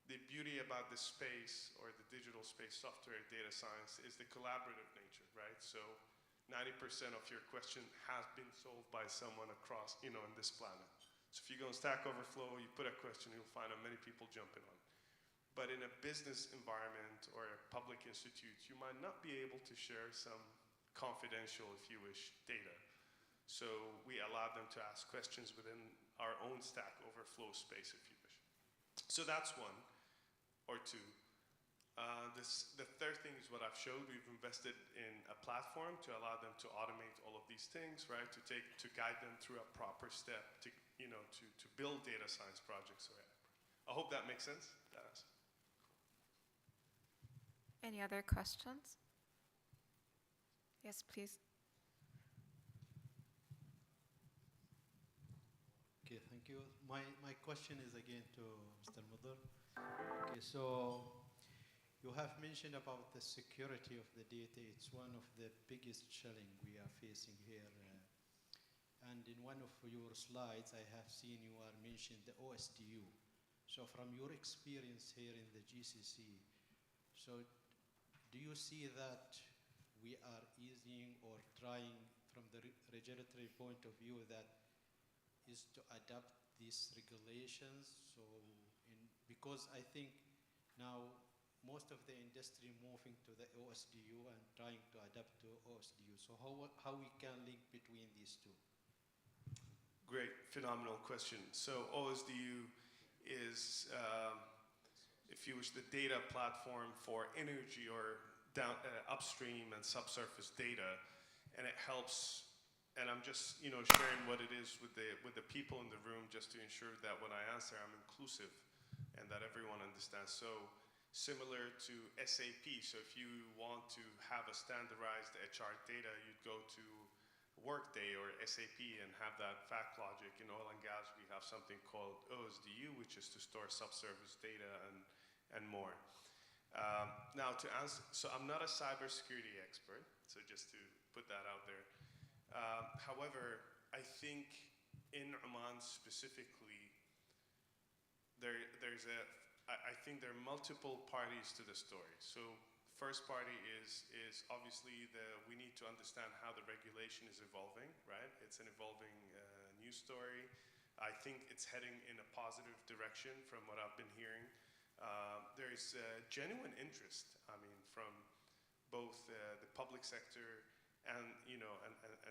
the beauty about the space or the digital space software data science is the collaborative nature, right? So 90% of your question has been solved by someone across, in this planet. So if you go on Stack Overflow, you put a question, you'll find many people jumping on. But in a business environment or a public institute, you might not be able to share some confidential, if you wish, data. So we allowed them to ask questions within our own Stack Overflow space, if you wish. So that's one or two. The third thing is what I've showed. We've invested in a platform to allow them to automate all of these things, right? To guide them through a proper step to build data science projects. I hope that makes sense. That answer. Any other questions? Yes, please. Okay, thank you. My question is again to Mr. Mudar. Okay, so you have mentioned about the security of the data. It's one of the biggest challenge we are facing here. And in one of your slides, I have seen you are mentioning the OSDU. So from your experience here in the GCC, so do you see that we are easing or trying from the regulatory point of view that is to adapt these regulations? So because I think now most of the industry moving to the OSDU and trying to adapt to OSDU. So how we can link between these two? Great, phenomenal question. So OSDU is, if you wish, the data platform for energy or upstream and subsurface data, and it helps. And I'm just, sharing what it is with the people in the room, just to ensure that when I answer, I'm inclusive and that everyone understands. So similar to SAP. So if you want to have a standardized HR data, you'd go to Workday or SAP and have that fact logic. In oil and gas, we have something called OSDU, which is to store subsurface data and more. Now to answer, so I'm not a cybersecurity expert, so just to put that out there. However, I think in Oman specifically, I think there are multiple parties to the story. So first party is obviously we need to understand how the regulation is evolving, right? It's an evolving news story. I think it's heading in a positive direction from what I've been hearing. There's genuine interest, from both the public sector and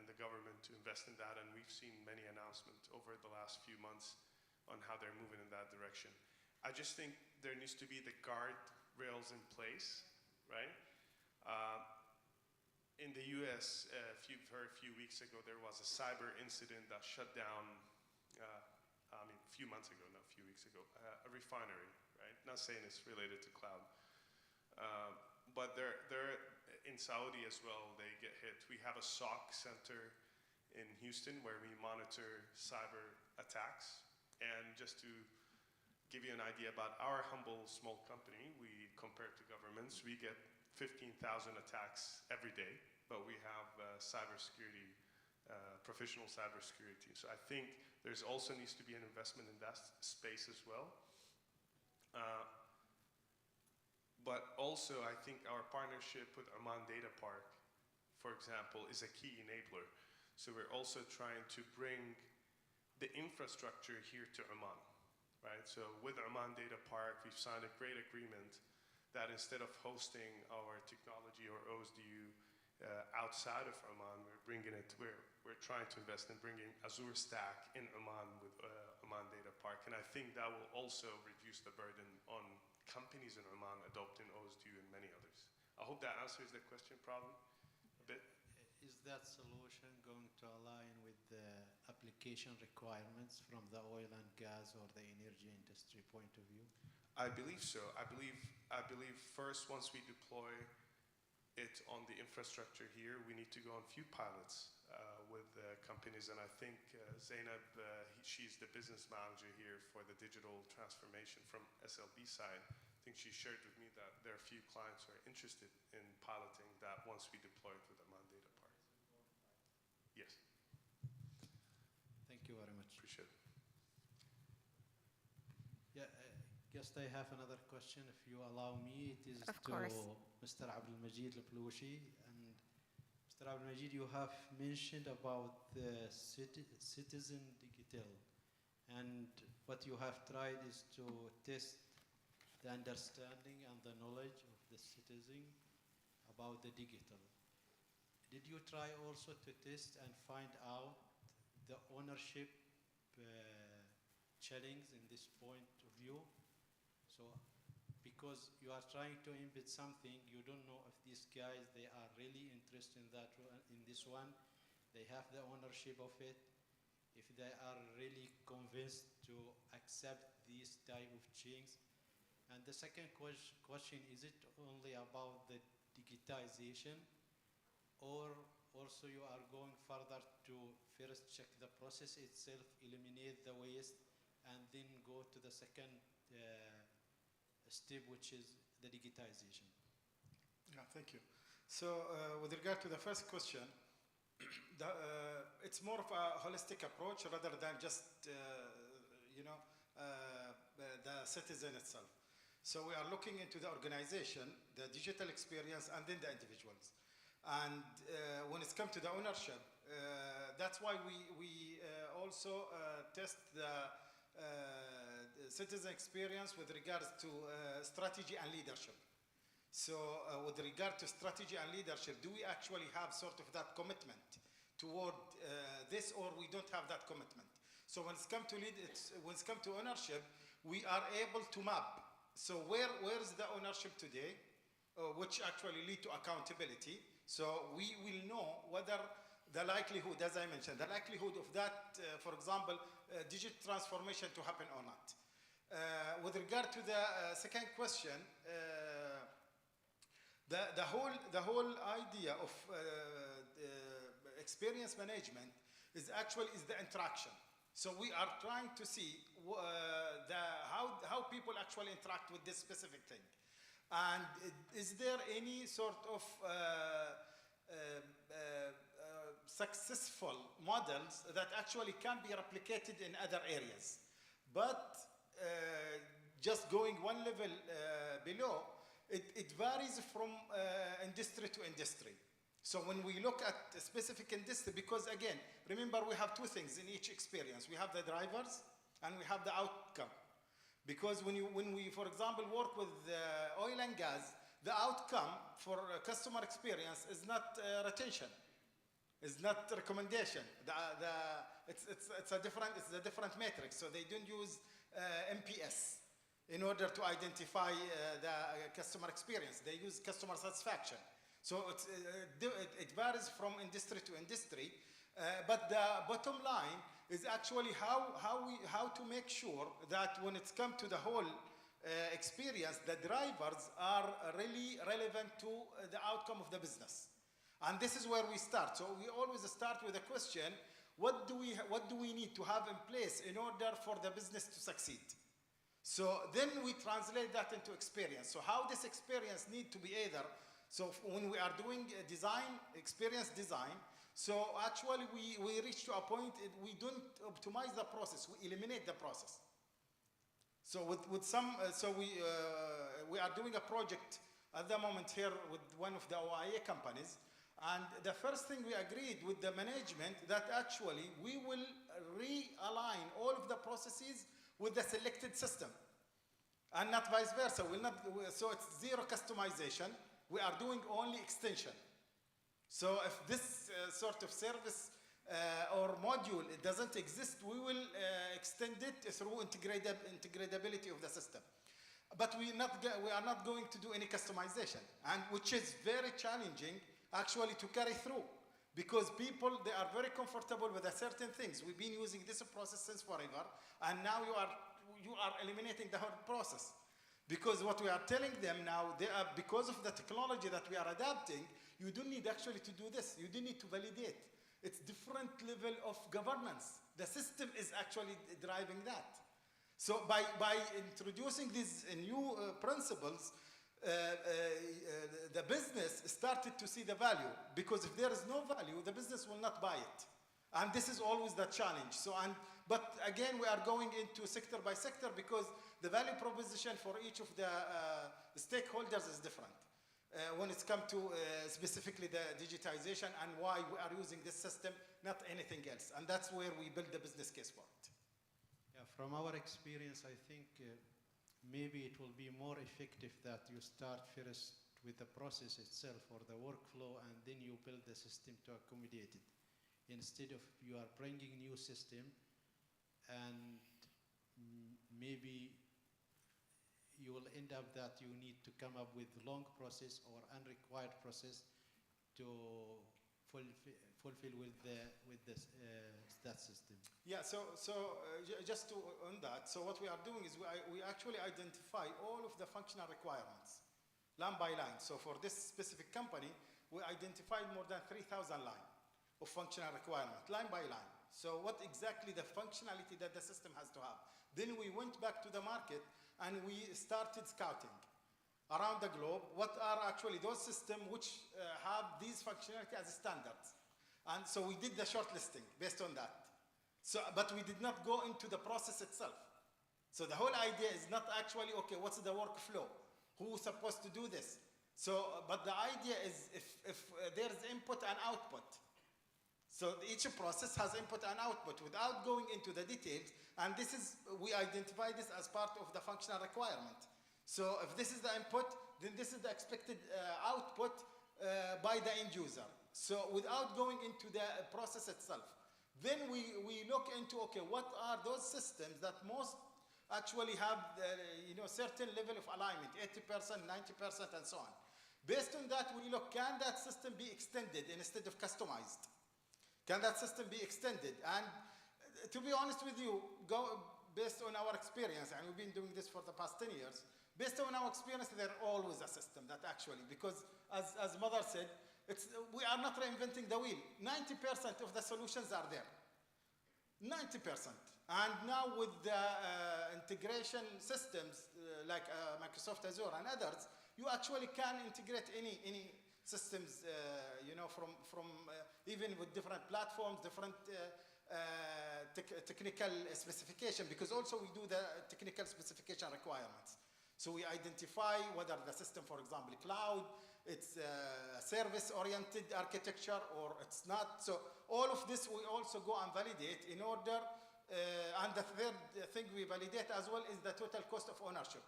the government to invest in that, and we've seen many announcements over the last few months on how they're moving in that direction. I just think there needs to be the guardrails in place, right? In the US, if you've heard a few weeks ago, there was a cyber incident that shut down, a few months ago, not a few weeks ago, a refinery, right? Not saying it's related to cloud. But they're in Saudi as well, they get hit. We have a SOC center in Houston where we monitor cyber attacks. And just to give you an idea about our humble small company, compared to governments, we get 15,000 attacks every day, but we have cybersecurity, professional cybersecurity. So I think there's also needs to be an investment in that space as well. But also, I think our partnership with Oman Data Park, for example, is a key enabler. So we're also trying to bring the infrastructure here to Oman, right? So with Oman Data Park, we've signed a great agreement that instead of hosting our technology or OSDU outside of Oman, we're trying to invest in bringing Azure Stack in Oman with Oman Data Park. And I think that will also reduce the burden on companies in Oman adopting OSDU and many others. I hope that answers the question probably a bit. Is that solution going to align with the application requirements from the oil and gas or the energy industry point of view? I believe so. I believe first, once we deploy it on the infrastructure here, we need to go on a few pilots with companies. And I think Zainab, she's the business manager here for the digital transformation from SLB side. I think she shared with me that there are a few clients who are interested in piloting that once we deploy it with Oman Data Park. Yes. Thank you very much. Appreciate it. Yeah, guess I have another question, if you allow me. It is Of to course. Mr. Abdul Majid Al-Ploushi. And Mr. Abdul Majid, you have mentioned about the citizen digital. And what you have tried is to test the understanding and the knowledge of the citizen about the digital. Did you try also to test and find out the ownership challenge in this point of view? So, because you are trying to embed something, you don't know if these guys, they are really interested in that, in this one, they have the ownership of it, if they are really convinced to accept these type of change. And the second question, is it only about the digitization, or also you are going further to first check the process itself, eliminate the waste, and then go to the second step, which is the digitization? Yeah, thank you. So with regard to the first question, it's more of a holistic approach rather than just, the citizen itself. So we are looking into the organization, the digital experience, and then the individuals. And when it's come to the ownership, that's why we also test the citizen experience with regards to strategy and leadership. So with regard to strategy and leadership, do we actually have sort of that commitment toward this, or we don't have that commitment? So when it's come to ownership, we are able to map. So where is the ownership today, which actually lead to accountability. So we will know whether the likelihood, as I mentioned, the likelihood of that, for example, digital transformation to happen or not. With regard to the second question, the whole idea of experience management is the interaction. So we are trying to see how people actually interact with this specific thing. And is there any sort of successful models that actually can be replicated in other areas? But just going one level below, it varies from industry to industry. So when we look at a specific industry, because again, remember we have two things in each experience. We have the drivers and we have the outcome. Because when we, for example, work with oil and gas, the outcome for customer experience is not retention, it's not recommendation. It's a different matrix. So they don't use MPS in order to identify the customer experience. They use customer satisfaction. So it varies from industry to industry. But the bottom line is actually how to make sure that when it's come to the whole experience, the drivers are really relevant to the outcome of the business. And this is where we start. So we always start with a question, what do we need to have in place in order for the business to succeed? So then we translate that into experience. So how this experience need to be either, so when we are doing experience design, so actually we reach to a point, we don't optimize the process, we eliminate the process. So with some, we are doing a project at the moment here with one of the OIA companies, and the first thing we agreed with the management that actually we will realign all of the processes with the selected system, and not vice versa. So it's zero customization. We are doing only extension. So if this sort of service or module it doesn't exist, we will extend it through integratability of the system. But we are not going to do any customization, and which is very challenging actually to carry through, because people, they are very comfortable with certain things. We've been using this process since forever, and now you are eliminating the whole process. Because what we are telling them now, because of the technology that we are adapting, you don't need actually to do this. You don't need to validate. It's different level of governance. The system is actually driving that. So by introducing these new principles, the business started to see the value, because if there is no value, the business will not buy it. And this is always the challenge. But again, we are going into sector by sector, because the value proposition for each of the stakeholders is different. When it's come to specifically the digitization and why we are using this system, not anything else. And that's where we build the business case for it. Yeah, from our experience, I think maybe it will be more effective that you start first with the process itself or the workflow, and then you build the system to accommodate it. Instead of you are bringing new system, and maybe you will end up that you need to come up with long process or unrequired process to fulfill with that system. Yeah, just on that, so what we are doing is we actually identify all of the functional requirements, line by line. So for this specific company, we identified more than 3,000 lines of functional requirement, line by line. So what exactly the functionality that the system has to have. Then we went back to the market and we started scouting around the globe what are actually those systems which have these functionality as standards. And so we did the shortlisting based on that. But we did not go into the process itself. So the whole idea is not actually, okay, what's the workflow? Who's supposed to do this? But the idea is if there is input and output. So each process has input and output without going into the details. And we identify this as part of the functional requirement. So if this is the input, then this is the expected output by the end user. So without going into the process itself. Then we look into, okay, what are those systems that most actually have certain level of alignment, 80%, 90%, and so on. Based on that, we look, can that system be extended instead of customized? Can that system be extended? And to be honest with you, based on our experience, and we've been doing this for the past 10 years, based on our experience, there's always a system that actually, because as Mother said, we are not reinventing the wheel. 90% of the solutions are there. 90%. And now with the integration systems like Microsoft Azure and others, you actually can integrate any systems, from even with different platforms, different technical specification, because also we do the technical specification requirements. So we identify whether the system, for example, cloud, it's a service-oriented architecture or it's not. So all of this we also go and validate in order, and the third thing we validate as well is the total cost of ownership.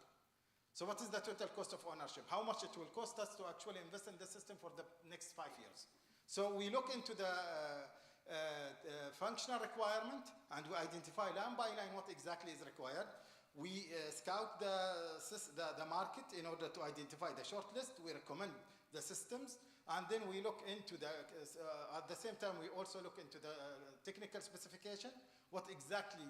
So what is the total cost of ownership? How much it will cost us to actually invest in the system for the next 5 years? So we look into the functional requirement and we identify line by line what exactly is required. We scout the market in order to identify the shortlist. We recommend the systems, and then we look into at the same time, we also look into the technical specification, what exactly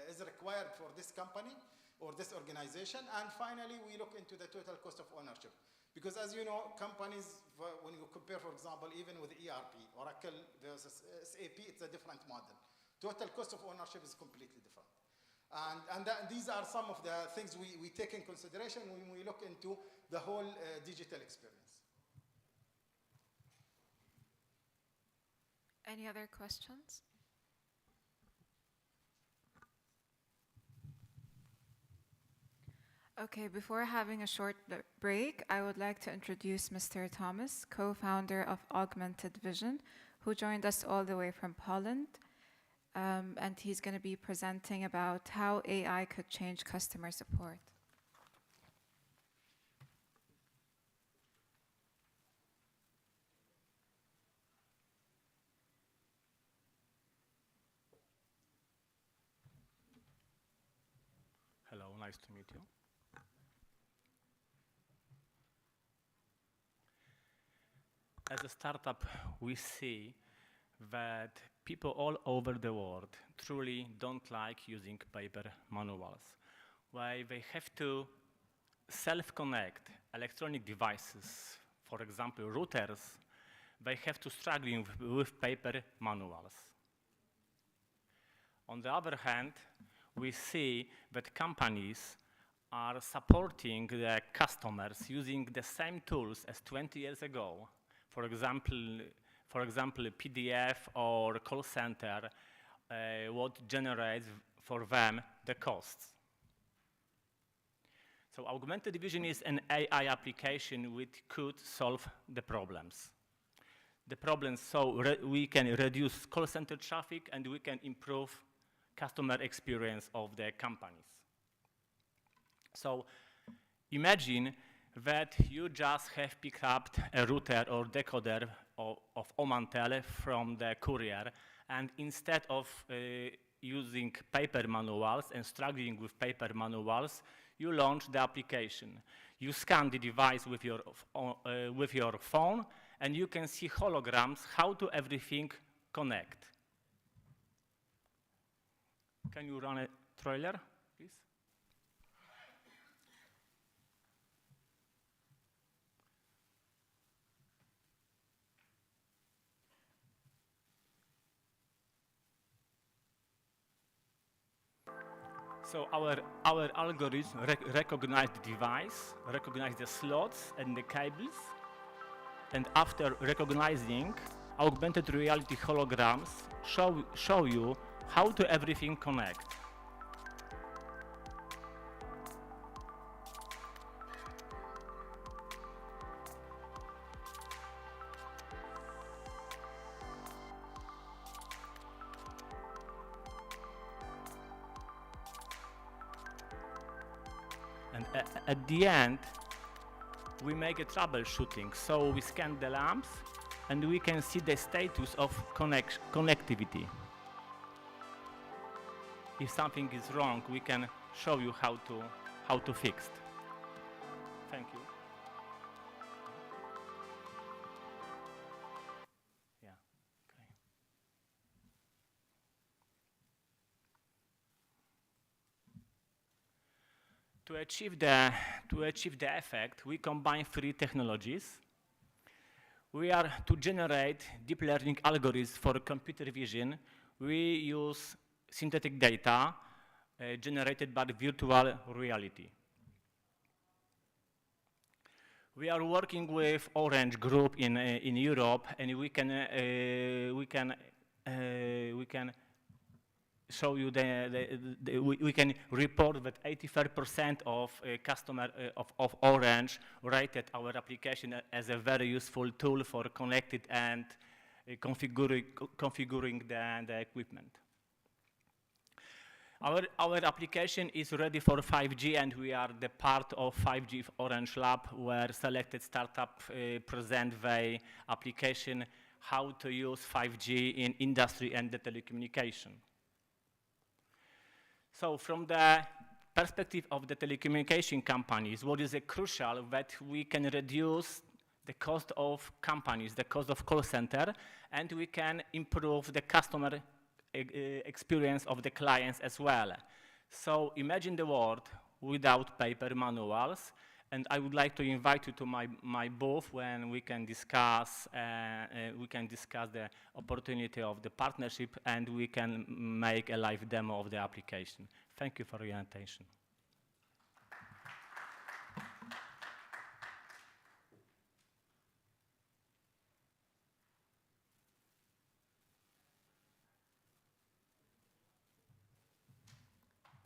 is required for this company or this organization, and finally, we look into the total cost of ownership. Because as you know, companies, when you compare, for example, even with ERP, Oracle versus SAP, it's a different model. Total cost of ownership is completely different. And these are some of the things we take in consideration when we look into the whole digital experience. Any other questions? Okay, before having a short break, I would like to introduce Mr. Thomas, co-founder of Augmented Vision, who joined us all the way from Poland. And he's going to be presenting about how AI could change customer support. Hello, nice to meet you. As a startup, we see that people all over the world truly don't like using paper manuals, where they have to self-connect electronic devices, for example, routers. They have to struggle with paper manuals. On the other hand, we see that companies are supporting their customers using the same tools as 20 years ago. For example, PDF or call center, what generates for them the costs. So augmented vision is an AI application which could solve the problems. The problems, so we can reduce call center traffic and we can improve customer experience of the companies. So imagine that you just have picked up a router or decoder of Omantel from the courier, and instead of using paper manuals and struggling with paper manuals, you launch the application. You scan the device with your phone, and you can see holograms how to everything connect. Can you run a trailer, please? So our algorithm recognize the device, recognize the slots and the cables, and after recognizing, augmented reality holograms show you how to everything connect. And at the end, we make a troubleshooting. So we scan the lamps and we can see the status of connectivity. If something is wrong, we can show you how to fix it. Thank you. Yeah. Okay. To achieve the effect, we combine 3 technologies. We are to generate deep learning algorithms for computer vision. We use synthetic data generated by virtual reality. We are working with Orange Group in Europe, and we can show you we can report that 85% of customer of Orange rated our application as a very useful tool for connected and configuring the equipment. Our application is ready for 5G, and we are the part of 5G Orange Lab, where selected startup present their application how to use 5G in industry and the telecommunication. So from the perspective of the telecommunication companies, what is crucial that we can reduce the cost of companies, the cost of call center, and we can improve the customer experience of the clients as well. So imagine the world without paper manuals, and I would like to invite you to my booth when we can discuss the opportunity of the partnership, and we can make a live demo of the application. Thank you for your attention.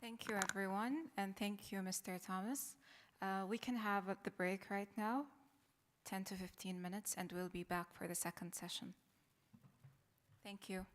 Thank you, everyone, and thank you, Mr. Thomas. We can have the break right now, 10 to 15 minutes, and we'll be back for the second session. Thank you.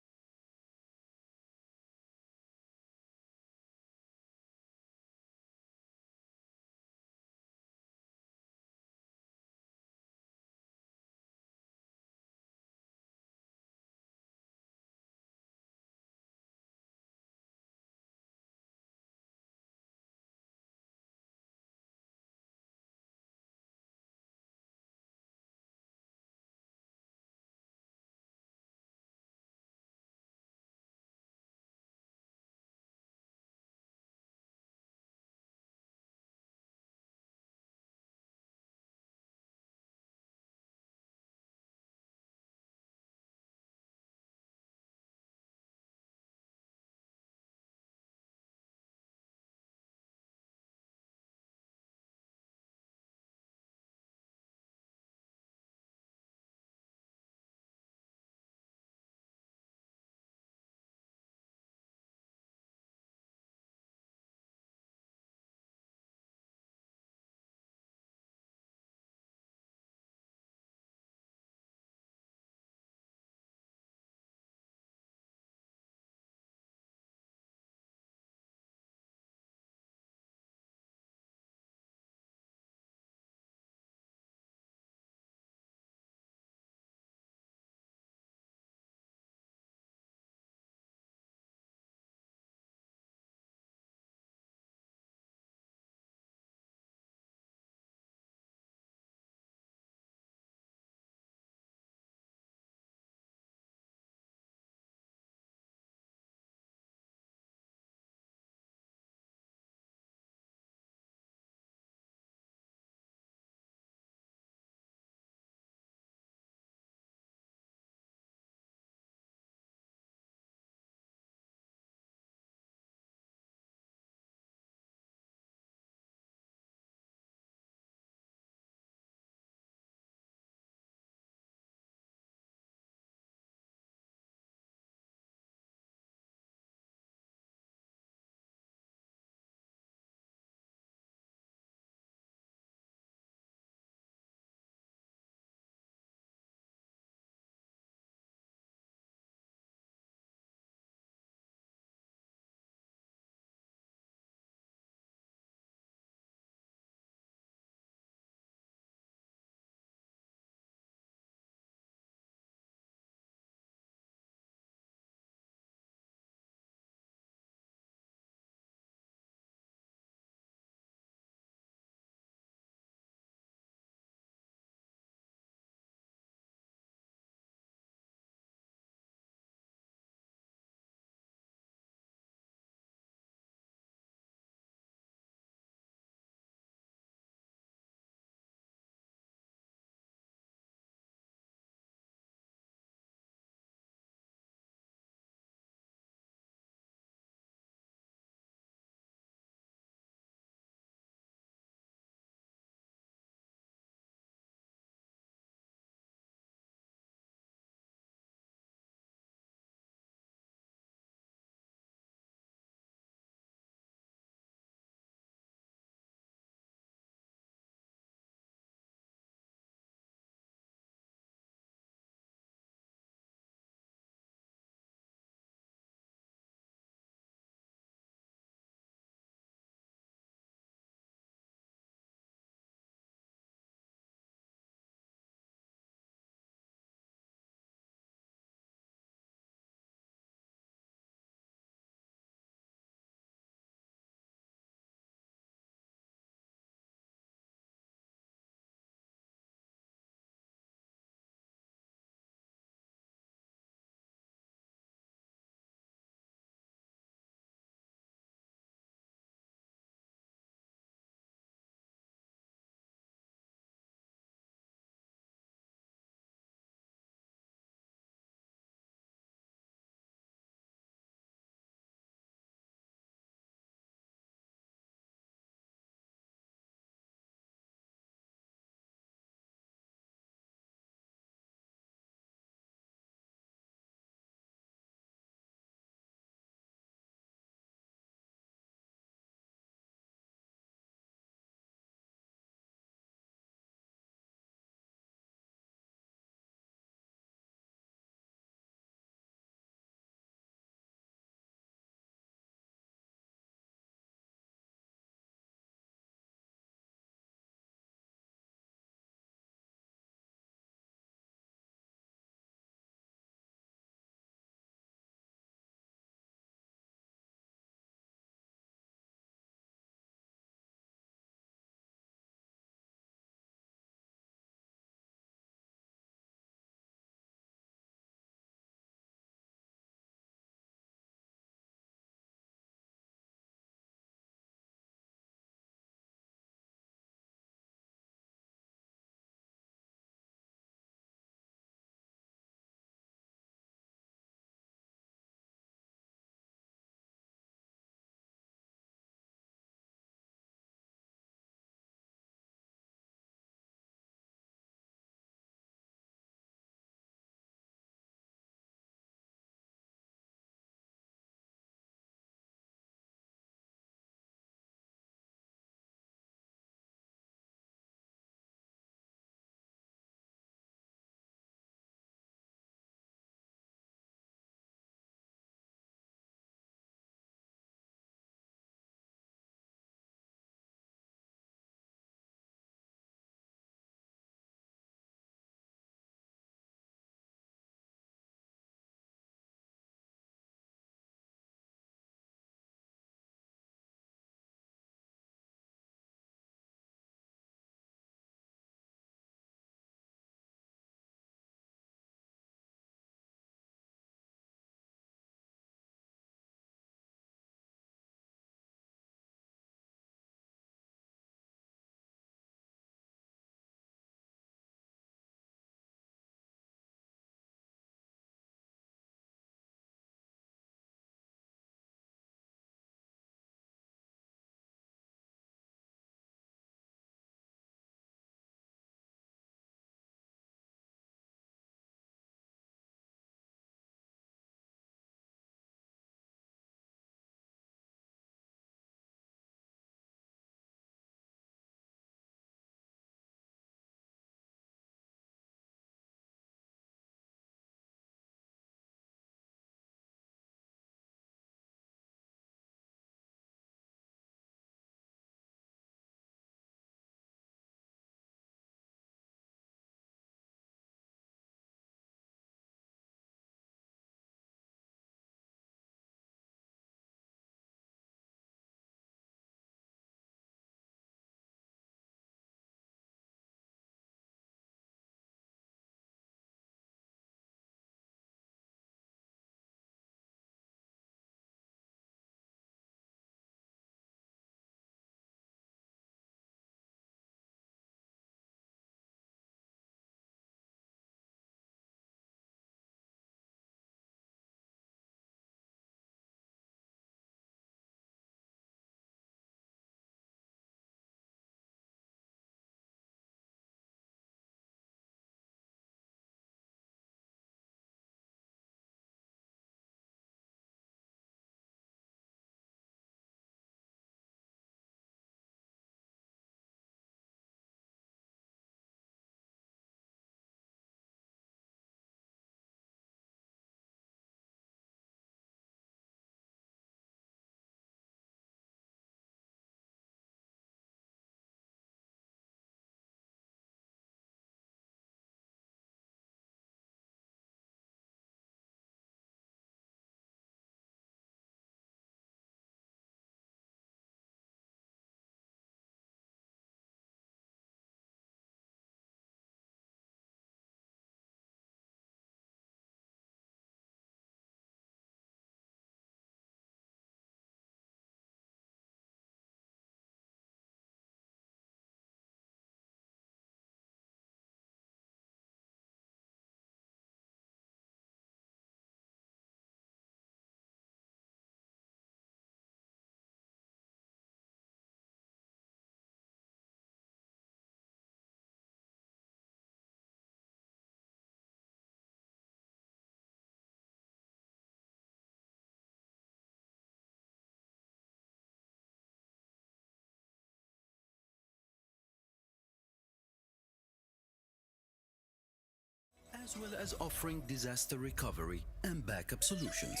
as well as offering disaster recovery and backup solutions.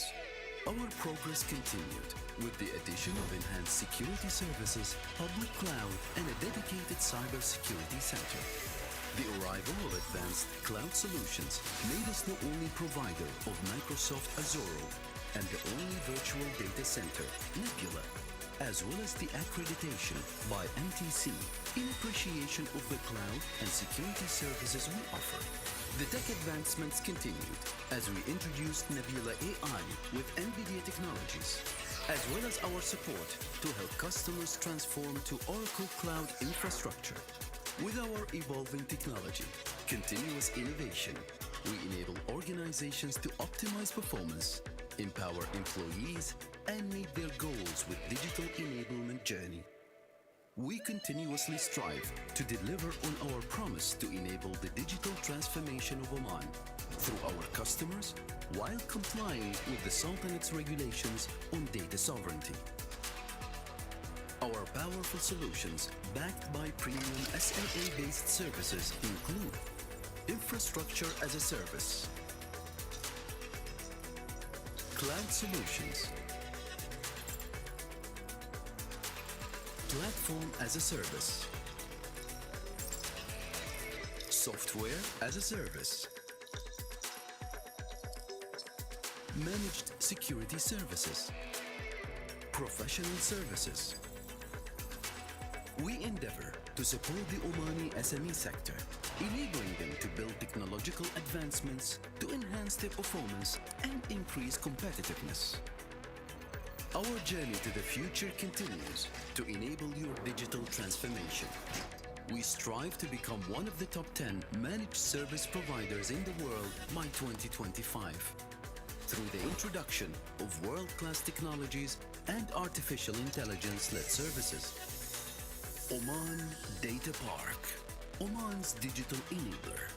Our progress continued with the addition of enhanced security services, public cloud, and a dedicated cybersecurity center. The arrival of advanced cloud solutions made us the only provider of Microsoft Azure and the only virtual data center, Nebula, as well as the accreditation by MTC in appreciation of the cloud and security services we offer. The tech advancements continued as we introduced Nebula AI with NVIDIA technologies, as well as our support to help customers transform to Oracle Cloud infrastructure. With our evolving technology, continuous innovation, we enable organizations to optimize performance, empower employees, and meet their goals with digital enablement journey. We continuously strive to deliver on our promise to enable the digital transformation of Oman through our customers while complying with the Sultanate's regulations on data sovereignty. Our powerful solutions, backed by premium SLA-based services, include infrastructure as a service, cloud solutions, platform as a service, software as a service, managed security services, professional services. We endeavor to support the Omani SME sector, enabling them to build technological advancements to enhance their performance and increase competitiveness. Our journey to the future continues to enable your digital transformation. We strive to become one of the top 10 managed service providers in the world by 2025 through the introduction of world-class technologies and artificial intelligence-led services. Oman Data Park, Oman's digital enabler.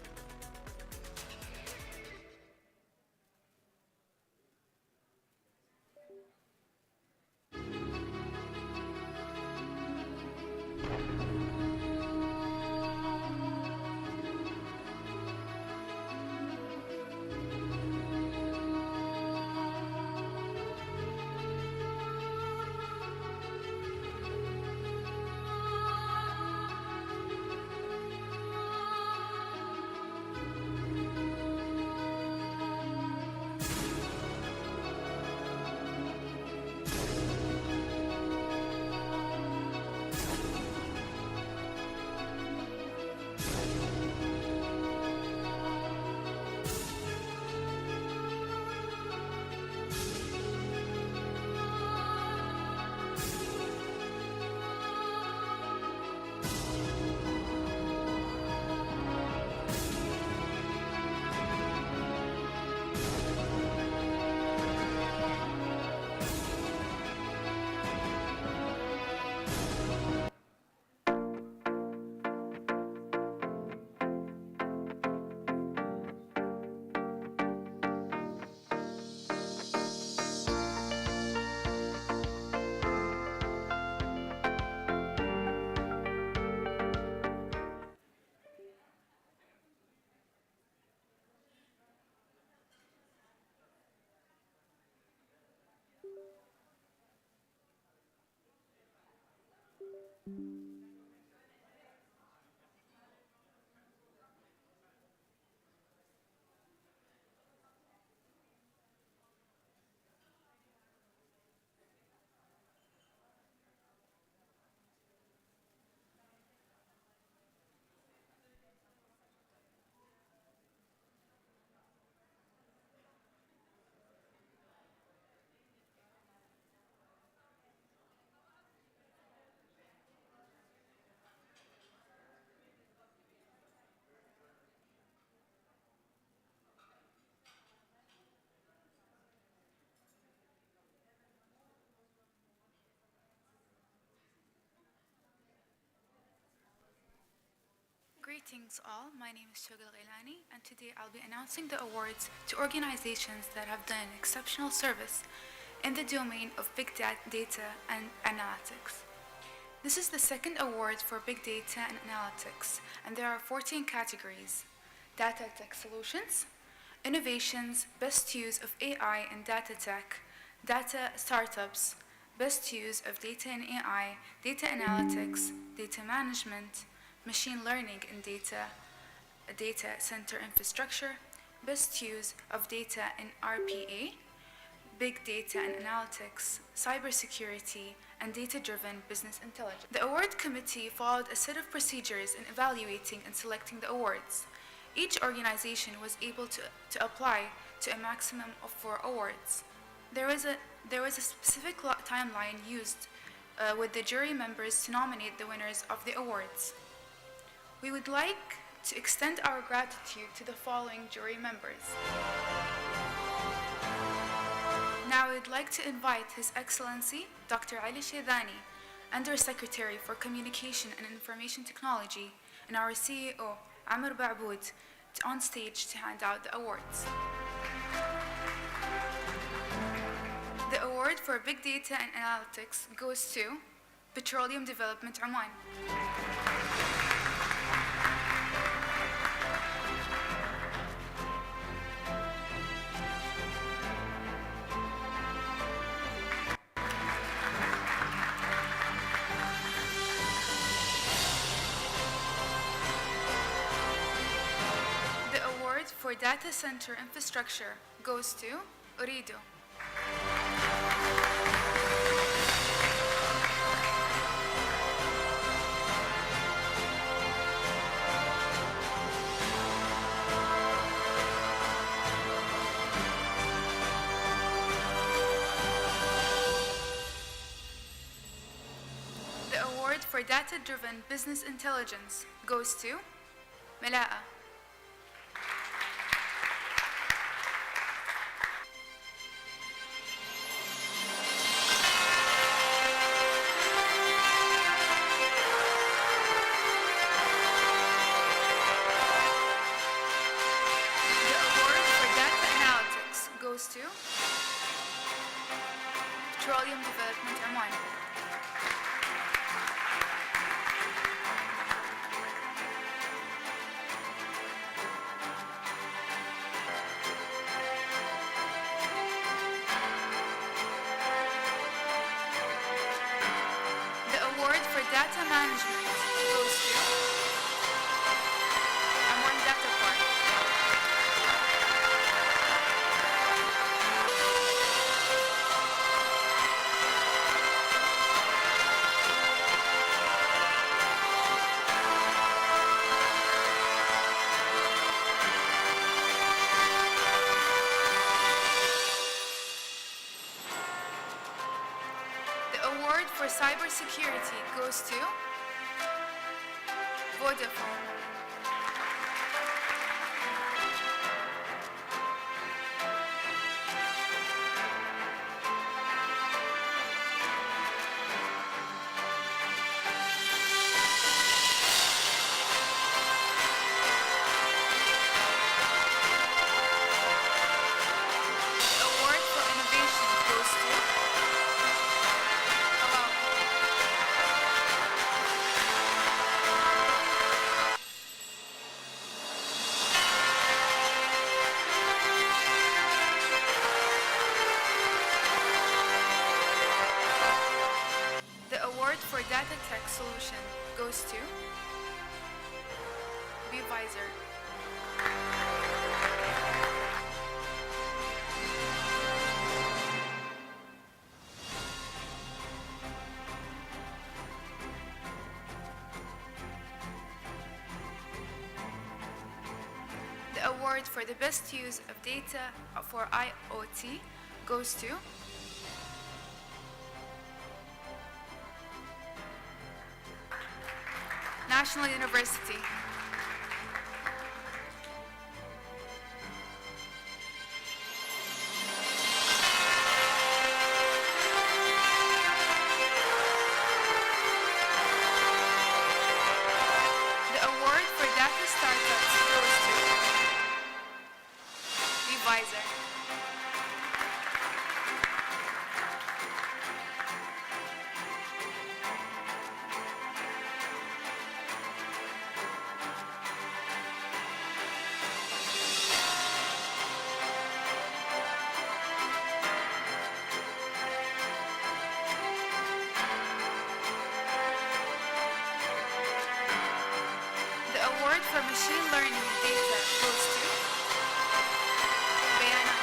Greetings all, my name is Shogil Ghailani and today I'll be announcing the awards to organizations that have done an exceptional service in the domain of big data and analytics. This is the second award for big data and analytics and there are 14 categories. Data Tech Solutions. Innovations, best use of AI and data tech. Data startups, best use of data and AI, data analytics, data management, machine learning and data center infrastructure, best use of data in RPA, big data and analytics, cybersecurity, and data-driven business intelligence. The award committee followed a set of procedures in evaluating and selecting the awards. Each organization was able to apply to a maximum of 4 awards. There was a specific timeline used with the jury members to nominate the winners of the awards. We would like to extend our gratitude to the following jury members. Now I would like to invite His Excellency Dr. Ali Shaydani, Undersecretary for Communication and Information Technology, and our CEO, Amr Ba'boud, on stage to hand out the awards. The award for Big Data and Analytics goes to Petroleum Development Oman. For data center infrastructure goes to Uridu. The award for data-driven business intelligence goes to Mala'a. To Petroleum Development Oman. The award for data management goes to Amman Data Park. For cybersecurity goes to Vodafone. The award for innovation goes to for data tech solution goes to Bevisor. The award for the best use of data for IoT goes to National University. The award for data startups goes to Bevisor. for machine learning data goes to بيانات.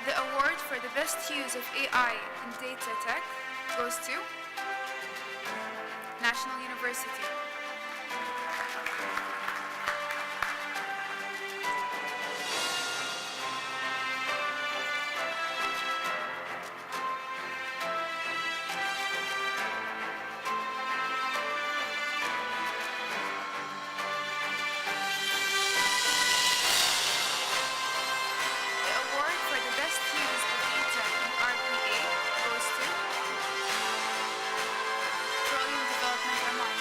The award for the best use of AI in data tech goes to National University. The award for the best use of data in RPA goes to Petroleum Development Oman.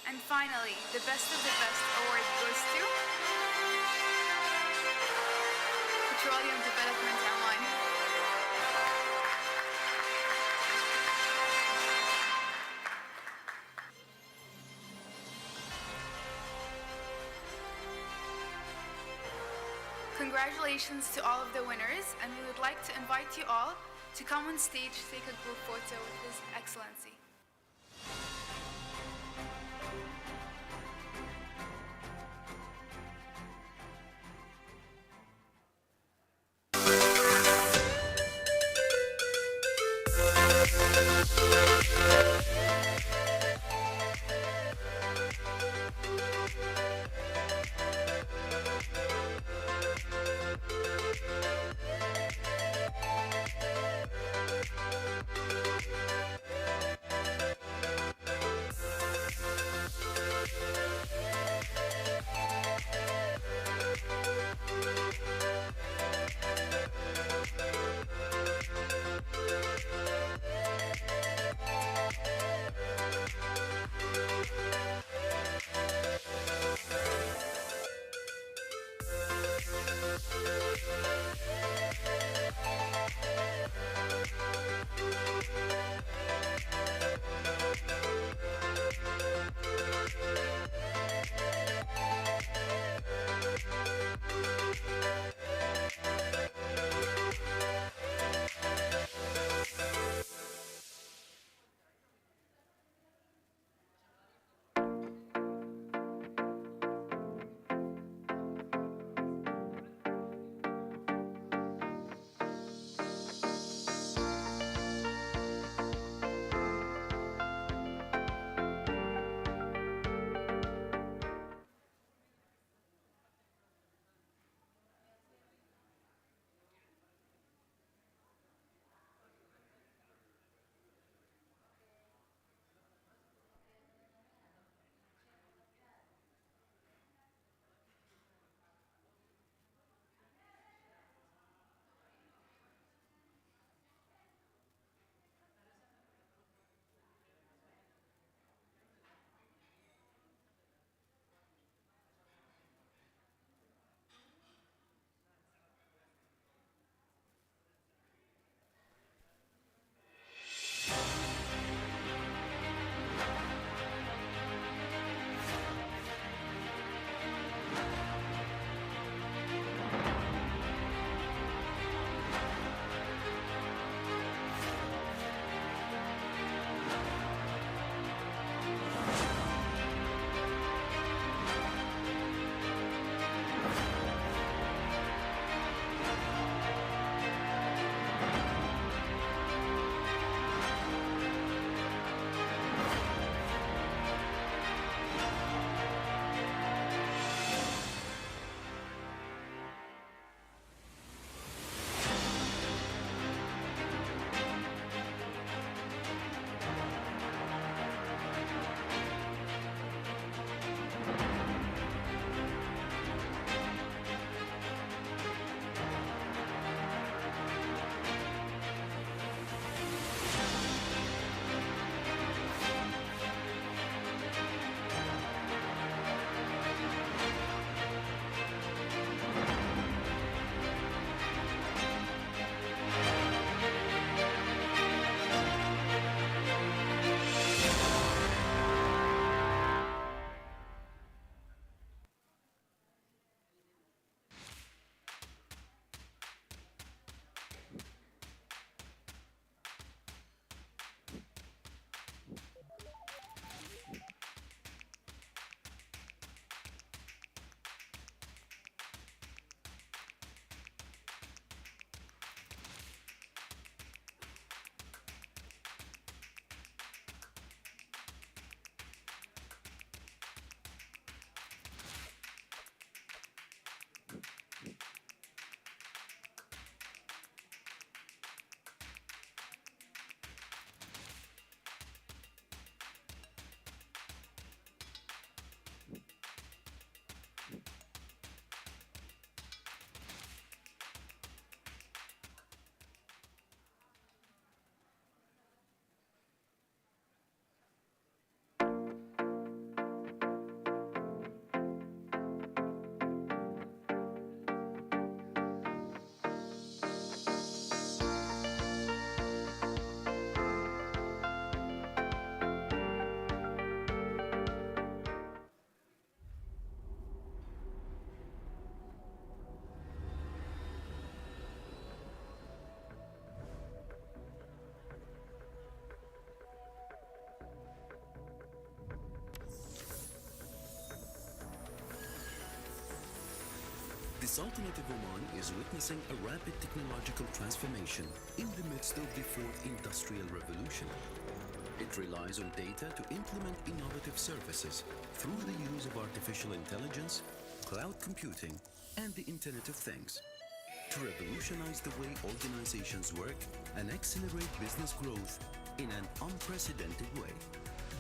And finally, the best of the best award goes to Petroleum Development Oman. Congratulations to all of the winners, and we would like to invite you all to come on stage to take a group photo with His Excellency. Sultanate of Oman is witnessing a rapid technological transformation in the midst of the fourth industrial revolution. It relies on data to implement innovative services through the use of artificial intelligence, cloud computing, and the Internet of Things to revolutionize the way organizations work and accelerate business growth in an unprecedented way.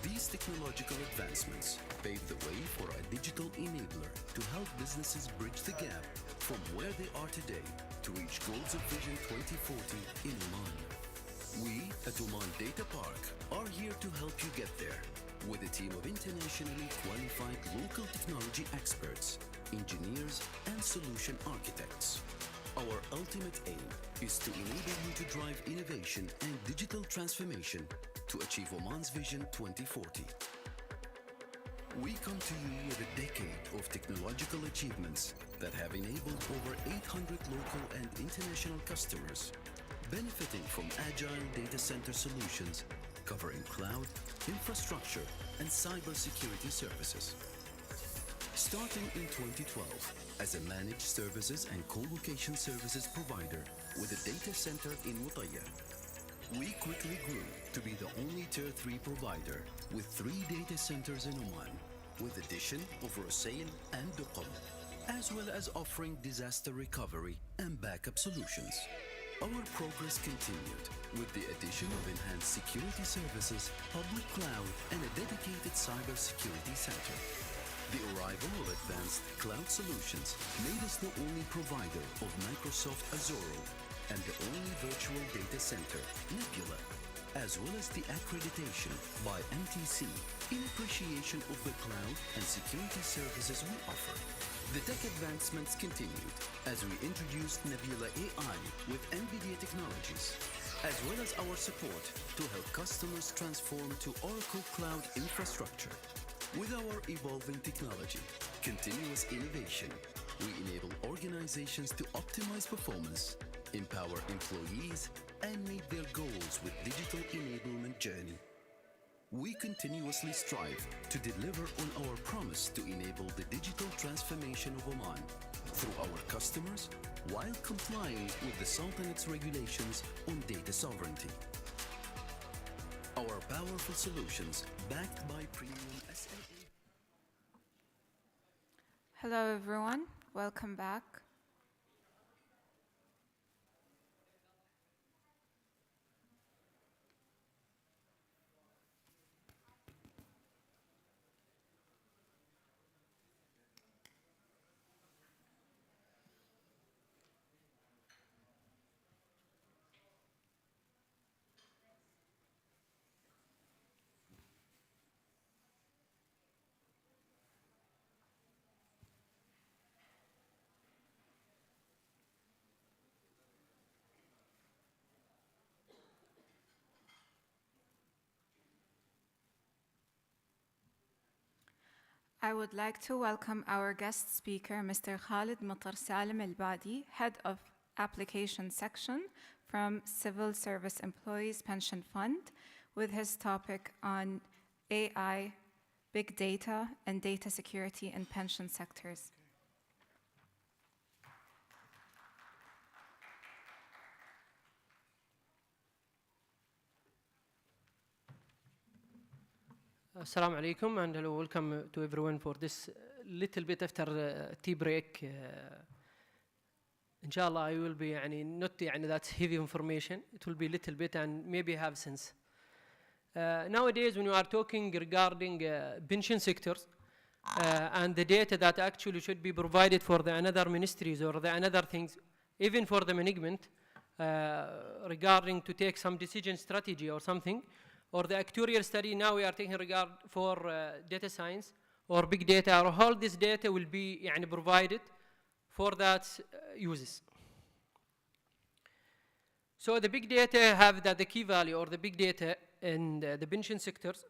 These technological advancements pave the way for a digital enabler to help businesses bridge the gap from where they are today to reach goals of Vision 2040 in Oman. We at Oman Data Park are here to help you get there with a team of internationally qualified local technology experts, engineers, and solution architects. Our ultimate aim is to enable you to drive innovation and digital transformation to achieve Oman's Vision 2040. We come to you with a decade of technological achievements that have enabled over 800 local and international customers, benefiting from agile data center solutions covering cloud, infrastructure, and cybersecurity services. Starting in 2012 as a managed services and co-location services provider with a data center in Mutayya, we quickly grew to be the only Tier 3 provider with 3 data centers in Oman, with addition of Rusail and Duqm, as well as offering disaster recovery and backup solutions. Our progress continued with the addition of enhanced security services, public cloud, and a dedicated cybersecurity center. The arrival of advanced cloud solutions made us the only provider of Microsoft Azure and the only virtual data center, Nebula, as well as the accreditation by MTC in appreciation of the cloud and security services we offer. The tech advancements continued as we introduced Nebula AI with NVIDIA technologies, as well as our support to help customers transform to Oracle Cloud infrastructure. With our evolving technology, continuous innovation, we enable organizations to optimize performance, empower employees, and meet their goals with digital enablement journey. We continuously strive to deliver on our promise to enable the digital transformation of Oman through our customers while complying with the Sultanate's regulations on data sovereignty. Our powerful solutions backed by premium SLA. Hello, everyone. Welcome back. I would like to welcome our guest speaker, Mr. Khalid Matar Salim Al-Badi, Head of Application Section from Civil Service Employees Pension Fund, with his topic on AI, big data, and data security in pension sectors. Assalamu alaikum and hello, welcome to everyone for this little bit after tea break. Inshallah, I will be not that heavy information. It will be little bit and maybe have sense. Nowadays, when you are talking regarding pension sectors and the data that actually should be provided for the another ministries or the another things, even for the management, regarding to take some decision strategy or something, or the actuarial study, now we are taking regard for data science or big data, or all this data will be provided for that uses. So the big data have the key value, or the big data in the pension sectors,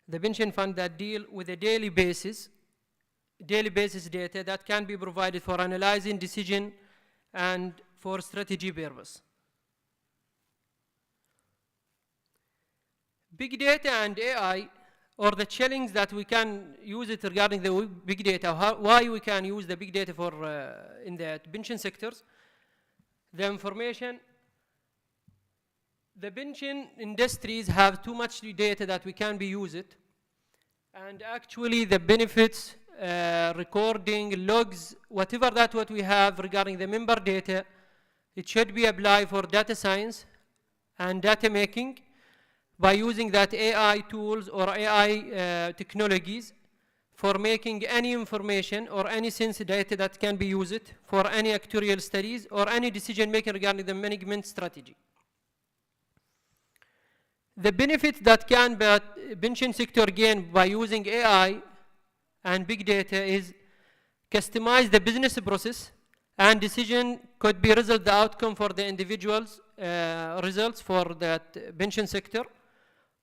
the pension fund that deal with a daily basis data that can be provided for analyzing decision and for strategy purpose. Big data and AI or the challenge that we can use it regarding the big data, why we can use the big data for in the pension sectors. The information, the pension industries have too much data that we can be use it, and actually the benefits, recording, logs, whatever that what we have regarding the member data, it should be applied for data science and data making by using that AI tools or AI technologies for making any information or any sense data that can be used for any actuarial studies or any decision making regarding the management strategy. The benefit that can be pension sector gain by using AI and big data is customize the business process, and decision could be result the outcome for the individuals results for that pension sector.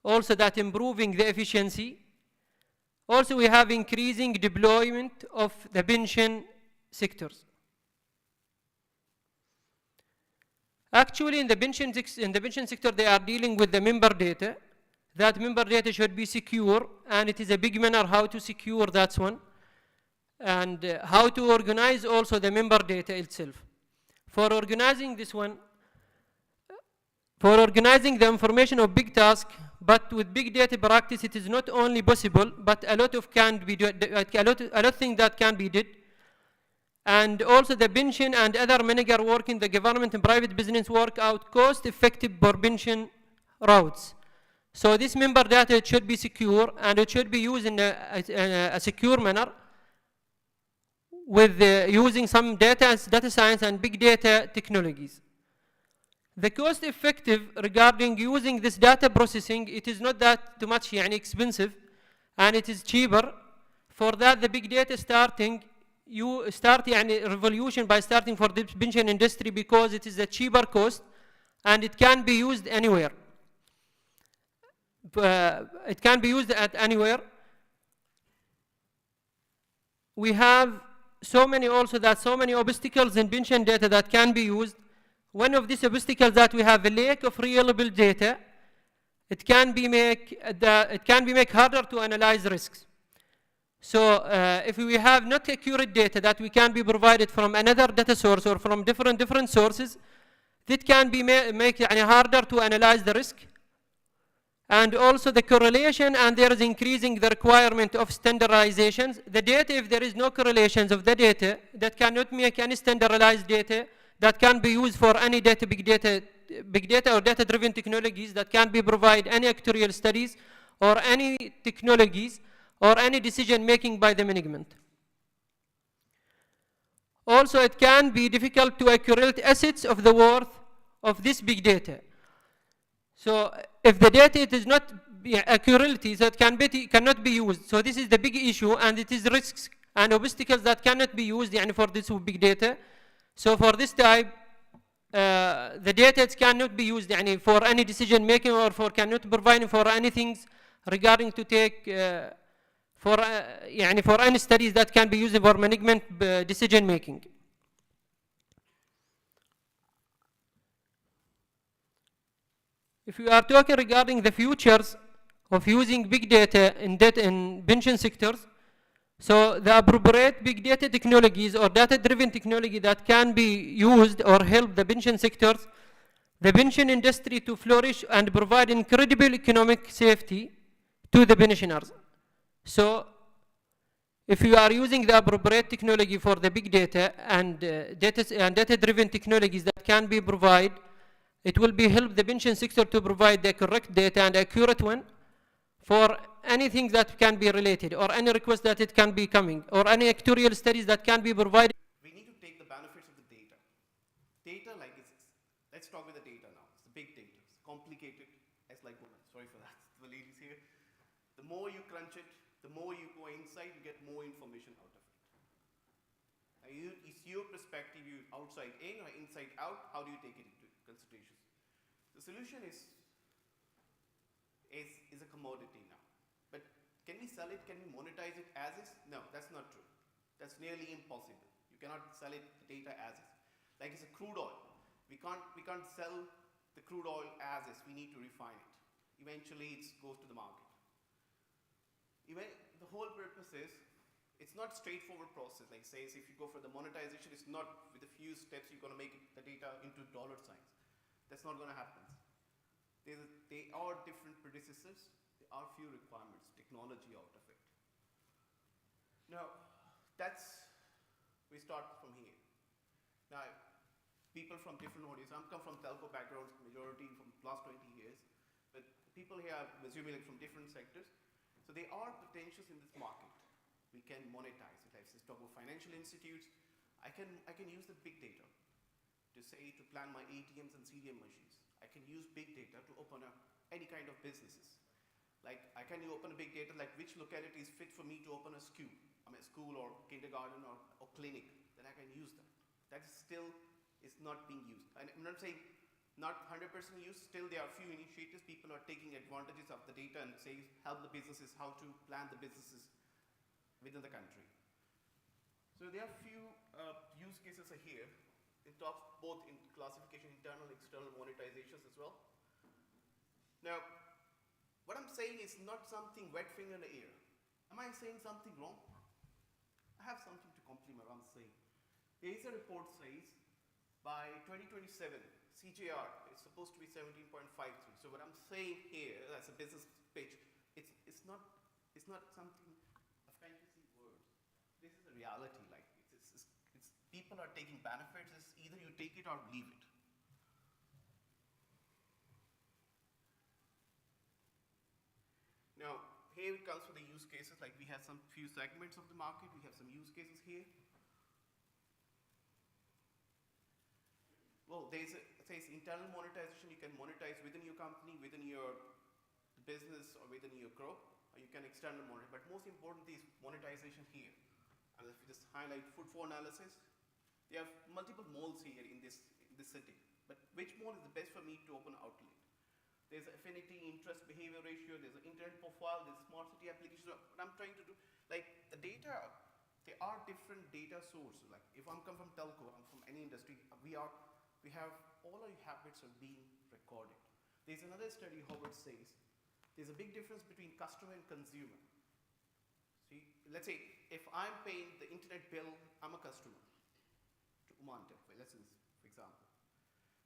Also that improving the efficiency. Also we have increasing deployment of the pension sectors. Actually in the pension sector they are dealing with the member data. That member data should be secure, and it is a big manner how to secure that one, and how to organize also the member data itself. For organizing this one, for organizing the information of big task, but with big data practice, it is not only possible, but a lot of can be a lot of things that can be did. And also the pension and other manager work in the government and private business work out cost-effective for pension routes. So this member data, it should be secure, and it should be used in a secure manner with using some data science and big data technologies. The cost effective regarding using this data processing, it is not that too much expensive, and it is cheaper. For that, the big data starting, you start revolution by starting for the pension industry, because it is a cheaper cost and it can be used anywhere. It can be used at anywhere. We have so many obstacles in pension data that can be used. One of these obstacles that we have a lack of reliable data. It can make harder to analyze risks. So if we have not accurate data that we can be provided from another data source or from different sources, that can be make harder to analyze the risk. And also the correlation, and there is increasing the requirement of standardizations. The data, if there is no correlations of the data, that cannot make any standardized data that can be used for any big data or data-driven technologies that can be provide any actuarial studies or any technologies or any decision making by the management. Also, it can be difficult to accurate assets of the worth of this big data. So if the data it is not accurate, so it cannot be used. So this is the big issue, and it is risks and obstacles that cannot be used for this big data. So for this type, the data cannot be used for any decision making, or cannot provide for anything regarding to take for any studies that can be used for management decision making. If we are talking regarding the futures of using big data in pension sectors, so the appropriate big data technologies or data-driven technology that can be used or help the pension sectors, the pension industry to flourish and provide incredible economic safety to the pensioners. So if you are using the appropriate technology for the big data and data-driven technologies that can be provided, it will be help the pension sector to provide the correct data and accurate one for anything that can be related, or any request that it can be coming, or any actuarial studies that can be provided. We need to take the benefits of the data. Data, let's talk with the data now. It's the big data. It's complicated. It's like, sorry for that, the ladies here. The more you crunch it, the more you go inside, you get more information out of it. It's your perspective, you outside in or inside out, how do you take it into consideration? The solution is a commodity now. But can we sell it? Can we monetize it as is? No, that's not true. That's nearly impossible. You cannot sell it, the data as is. Like it's a crude oil. We can't sell the crude oil as is. We need to refine it. Eventually it goes to the market. Even the whole purpose is, it's not straightforward process. Like says, if you go for the monetization, it's not with a few steps you're going to make the data into dollar signs. That's not going to happen. They are different predecessors. There are few requirements, technology out of it. Now, we start from here. Now, people from different audiences, I come from telco backgrounds, majority from last 20 years, but people here are assuming like from different sectors. So there are potentials in this market. We can monetize it. Like, let's talk about financial institutes. I can use the big data to plan my ATMs and CDM machines. I can use big data to open up any kind of businesses. Like, I can open a big data, like which locality is fit for me to open a school. School or kindergarten or clinic, then I can use that. That still is not being used. And I'm not saying not 100% used, still there are few initiatives, people are taking advantages of the data and help the businesses how to plan the businesses within the country. So there are few use cases here. It talks both in classification, internal, external monetizations as well. Now, what I'm saying is not something wet finger in the air. Am I saying something wrong? I have something to complement what I'm saying. There is a report says by 2027, CJR is supposed to be 17.53. So what I'm saying here as a business pitch, it's not something a fantasy word. This is a reality. Like it's people are taking benefits. It's either you take it or leave it. Now, here it comes for the use cases, like we have some few segments of the market, we have some use cases here. Well, it says internal monetization, you can monetize within your company, within your business, or within your group, or you can external monetize. But most important is monetization here. And if you just highlight footfall analysis, they have multiple malls here in this city. But which mall is the best for me to open an outlet? There's affinity, interest, behavior ratio, there's an internet profile, there's smart city application. So what I'm trying to do, like the data, there are different data sources. Like if I'm come from telco, I'm from any industry, we have all our habits are being recorded. There's another study, Howard says, there's a big difference between customer and consumer. See, let's say if I'm paying the internet bill, I'm a customer to Oman Telco, let's say, for example.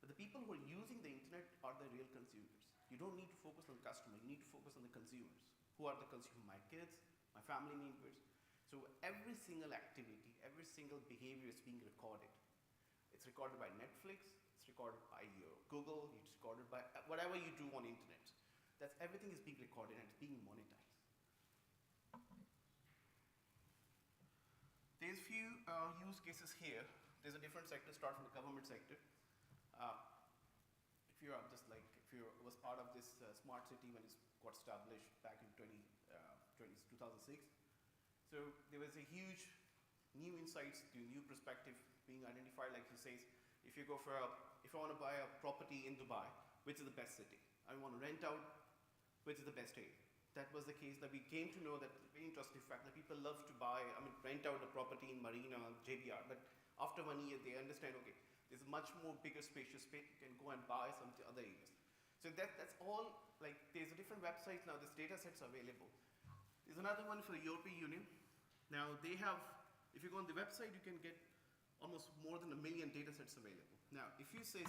But the people who are using the internet are the real consumers. You don't need to focus on the customer, you need to focus on the consumers. Who are the consumers? My kids, my family members. So every single activity, every single behavior is being recorded. It's recorded by Netflix, it's recorded by your Google, it's recorded by whatever you do on internet. Everything is being recorded and it's being monetized. There's few use cases here. There's a different sector, start from the government sector. If you was part of this smart city when it got established back in 2006, so there was a huge new insights, new perspective being identified. Like he says, if I want to buy a property in Dubai, which is the best city? I want to rent out, which is the best area? That was the case that we came to know that very interesting fact that people love to rent out a property in Marina, JBR, but after 1 year they understand, okay, there's much more bigger spacious space, you can go and buy some other areas. So that's all, like there's a different websites now, this data sets available. There's another one for the European Union. Now they have, if you go on the website, you can get almost more than 1 million data sets available. Now, if you say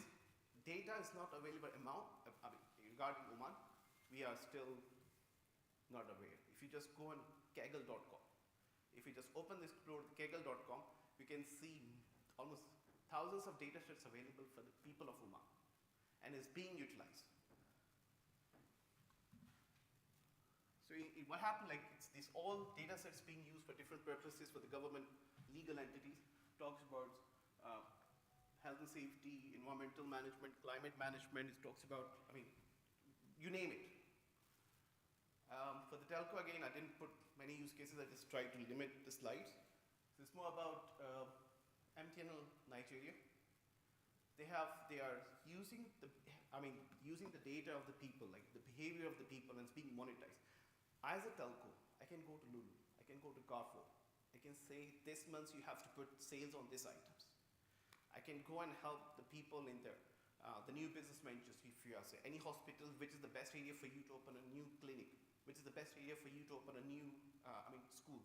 data is not available regarding Oman, we are still not aware. If you just go on kaggle.com, if you just open this kaggle.com, you can see almost thousands of data sets available for the people of Oman and is being utilized. So what happened, like these all data sets being used for different purposes for the government, legal entities, talks about health and safety, environmental management, climate management, it talks about, you name it. For the telco, again, I didn't put many use cases, I just tried to limit the slides. So it's more about MTNL Nigeria. They are using the data of the people, like the behavior of the people, and it's being monetized. As a telco, I can go to Lulu, I can go to Carrefour, I can say this month you have to put sales on these items. I can go and help the people in the new business ventures. If you say any hospital, which is the best area for you to open a new clinic, which is the best area for you to open a new, school.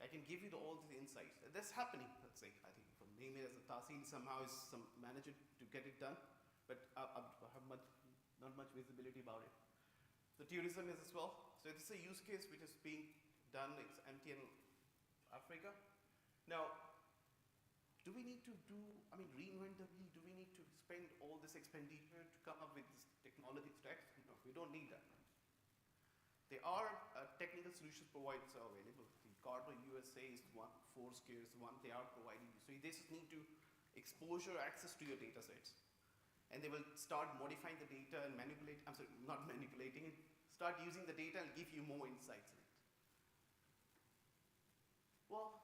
I can give you all these insights. That's happening, let's say. I think from name it as a Tahsil somehow is some manager to get it done, but I have not much visibility about it. The tourism is as well. So it's a use case which is being done. It's MTN Africa. Now, do we need to reinvent the wheel? Do we need to spend all this expenditure to come up with this technology stacks? No, we don't need that. There are technical solutions providers are available. The Carter USA is one, Foursquare is one, they are providing you. So they just need to exposure access to your data sets. And they will start modifying the data and not manipulating it, start using the data and give you more insights in it. Well,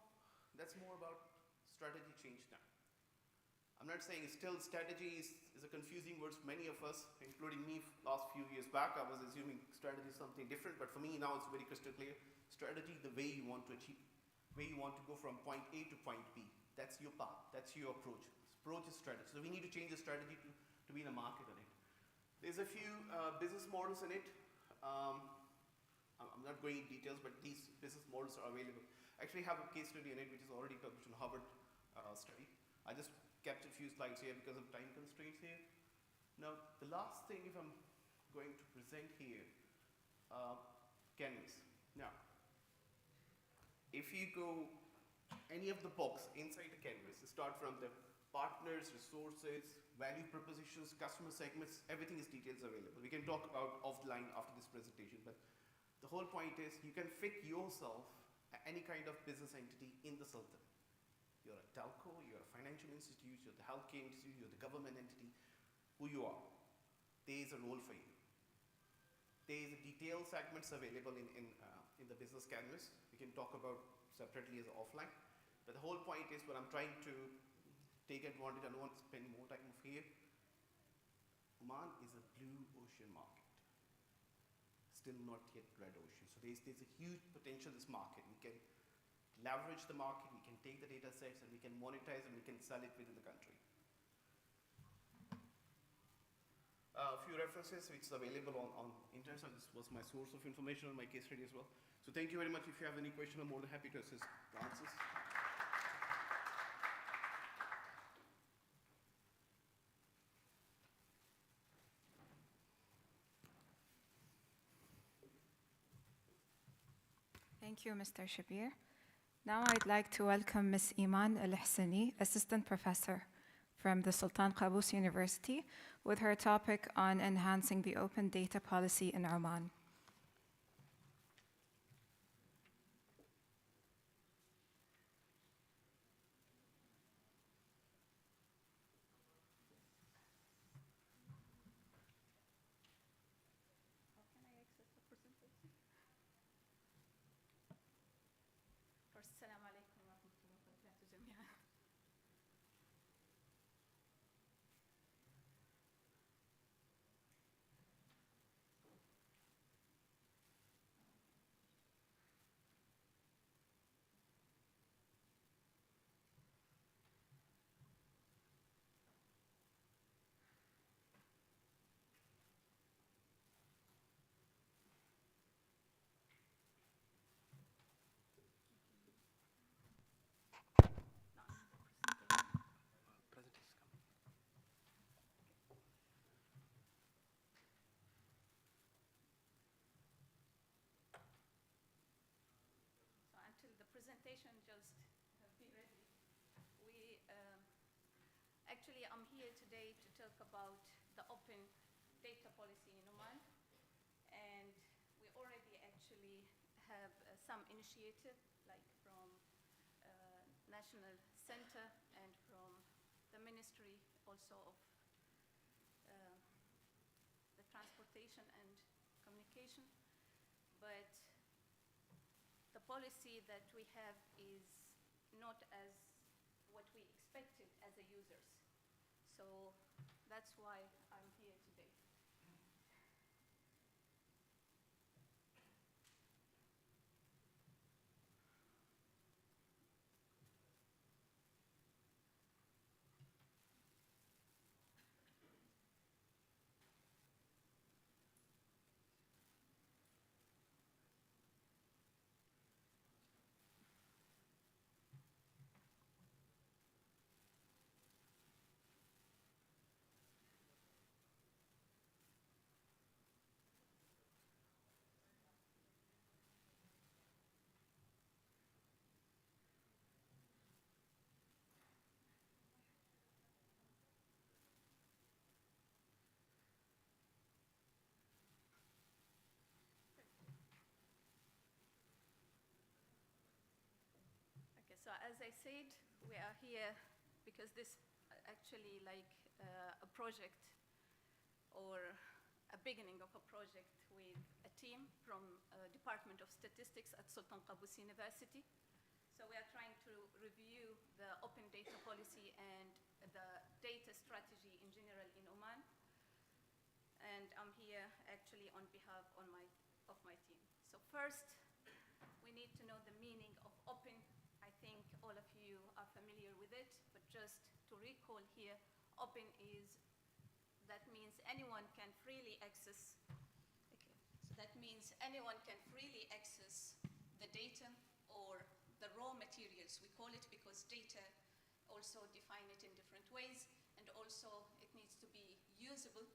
that's more about strategy change now. I'm not saying strategy is a confusing word for many of us, including me last few years back. I was assuming strategy is something different, but for me now it's very crystal clear. Strategy, the way you want to achieve, where you want to go from point A to point B. That's your path, that's your approach. Approach is strategy. So we need to change the strategy to be in a market on it. There's a few business models in it. I'm not going into details, but these business models are available. I actually have a case study in it which is already published in Harvard study. I just kept a few slides here because of time constraints here. Now, the last thing if I'm going to present here, Canvas. Now, if you go any of the box inside the Canvas, start from the partners, resources, value propositions, customer segments, everything is details available. We can talk about offline after this presentation, but the whole point is you can fit yourself at any kind of business entity in the Sultan. You're a telco, you're a financial institute, you're the healthcare institute, you're the government entity, who you are. There is a role for you. There is a detailed segments available in the business canvas. We can talk about separately as offline. But the whole point is what I'm trying to take advantage, I don't want to spend more time here. Oman is a blue ocean market. Still not yet red ocean. So there's a huge potential in this market. We can leverage the market, we can take the data sets and we can monetize and we can sell it within the country. A few references which is available on internet. So this was my source of information on my case study as well. So thank you very much. If you have any question, I'm more than happy to assist the answers. Thank you, Mr. Shabir. Now I'd like to welcome Ms. Iman Al-Hsani, Assistant Professor from the Sultan Qaboos University, with her topic on enhancing the open data policy in Oman. السلام عليكم ورحمة الله وبركاته جميعا. Until the presentation just be ready, actually I'm here today to talk about the open data policy in Oman, and we already actually have some initiative like from National Center and from the Ministry also of the Transportation and Communication, but the policy that we have is not as what we expected as a users. So that's why I'm here today. I said, we are here because this actually like a project or a beginning of a project with a team from Department of Statistics at Sultan Qaboos University. So we are trying to review the open data policy and the data strategy in general in Oman. And I'm here actually on behalf of my team. So first, we need to know the meaning of open. I think all of you are familiar with it, but just to recall here, open that means anyone can freely access. Okay. So that means anyone can freely access the data or the raw materials. We call it because data also define it in different ways, and also it needs to be usable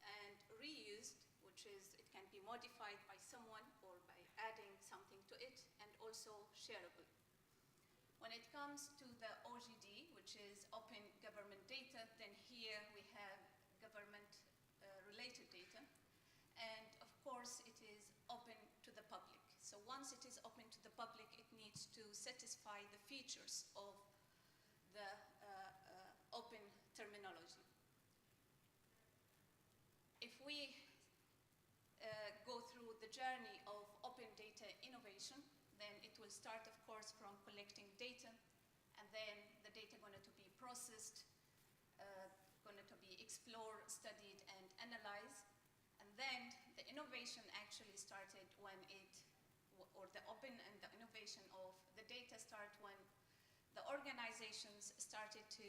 and reused, which is it can be modified by someone or by adding something to it, and also shareable. When it comes to the OGD, which is open government data, then here we have government-related data. And of course, it is open to the public. So once it is open to the public, it needs to satisfy the features of the open terminology. If we go through the journey of open data innovation, then it will start, of course, from collecting data, and then the data going to be processed, going to be explored, studied, and analyzed. And then the innovation actually started when or the open and the innovation of the data start when the organizations started to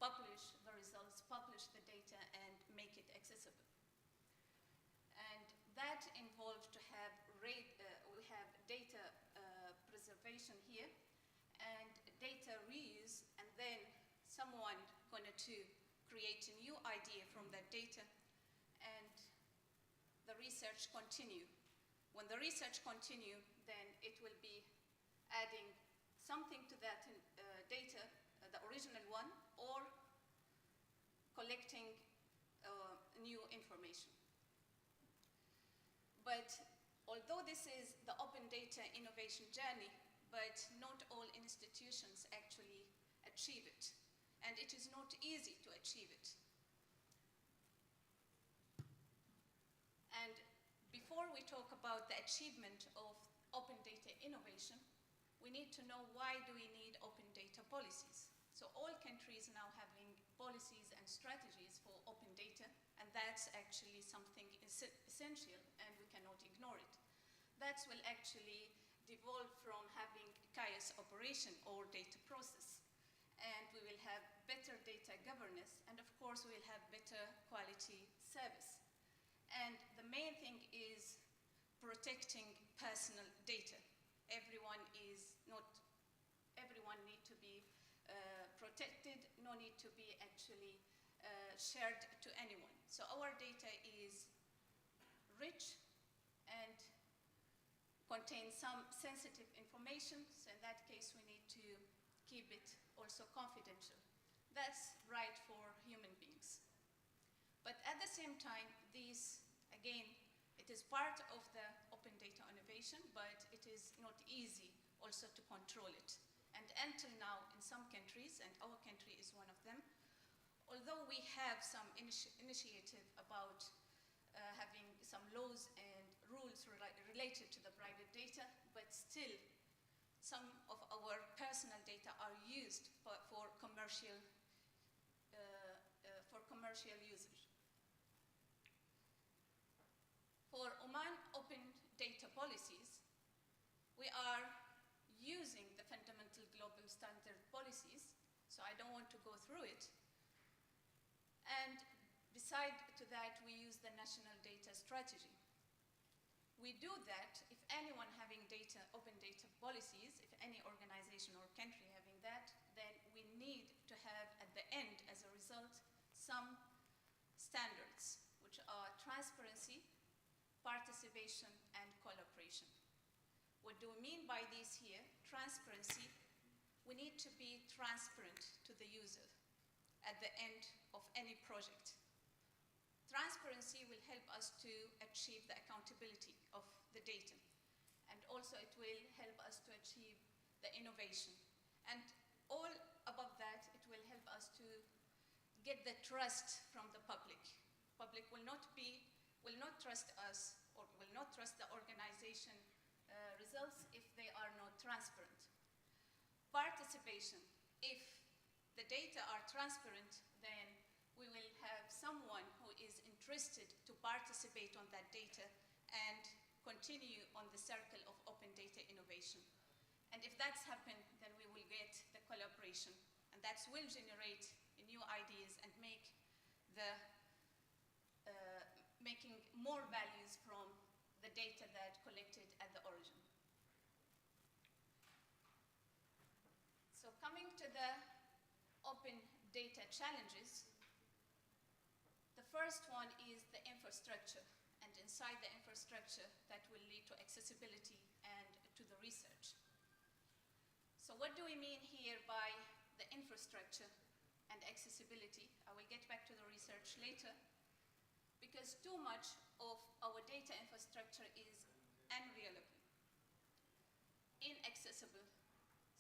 publish the results, publish the data, and make it accessible. And that involved to have we have data preservation here and data reuse, and then someone going to create a new idea from that data, and the research continue. When the research continue, then it will be adding something to that data, the original one, or collecting new information. But although this is the open data innovation journey, but not all institutions actually achieve it. And it is not easy to achieve it. And before we talk about the achievement of open data innovation, we need to know why do we need open data policies. So all countries now having policies and strategies for open data, and that's actually something essential, and we cannot ignore it. That will actually devolve from having chaos operation or data process, and we will have better data governance, and of course we will have better quality service. And the main thing is protecting personal data. Everyone need to be protected, no need to be actually shared to anyone. So our data is rich and contains some sensitive information, so in that case we need to keep it also confidential. That's right for human beings. But at the same time, this, again, it is part of the open data innovation, but it is not easy also to control it. And until now, in some countries, and our country is one of them, although we have some initiative about having some laws and rules related to the private data, but still some of our personal data are used for commercial usage. For Oman open data policies, we are using the fundamental global standard policies, so I don't want to go through it. And beside to that, we use the national data strategy. We do that if anyone having data, open data policies, if any organization or country having that, then we need to have at the end, as a result, some standards, which are transparency, participation, and collaboration. What do we mean by this here? Transparency, we need to be transparent to the user at the end of any project. Transparency will help us to achieve the accountability of the data. And also it will help us to achieve the innovation. And all above that, it will help us to get the trust from the public. Public will not trust us or will not trust the organization results if they are not transparent. Participation. If the data are transparent, then we will have someone who is interested to participate on that data and continue on the circle of open data innovation. And if that's happened, then we will get the collaboration, and that will generate new ideas and make making more values from the data that collected at the origin. So coming to the open data challenges, the first one is the infrastructure, and inside the infrastructure that will lead to accessibility and to the research. So what do we mean here by the infrastructure and accessibility? I will get back to the research later, because too much of our data infrastructure is unreliable, inaccessible,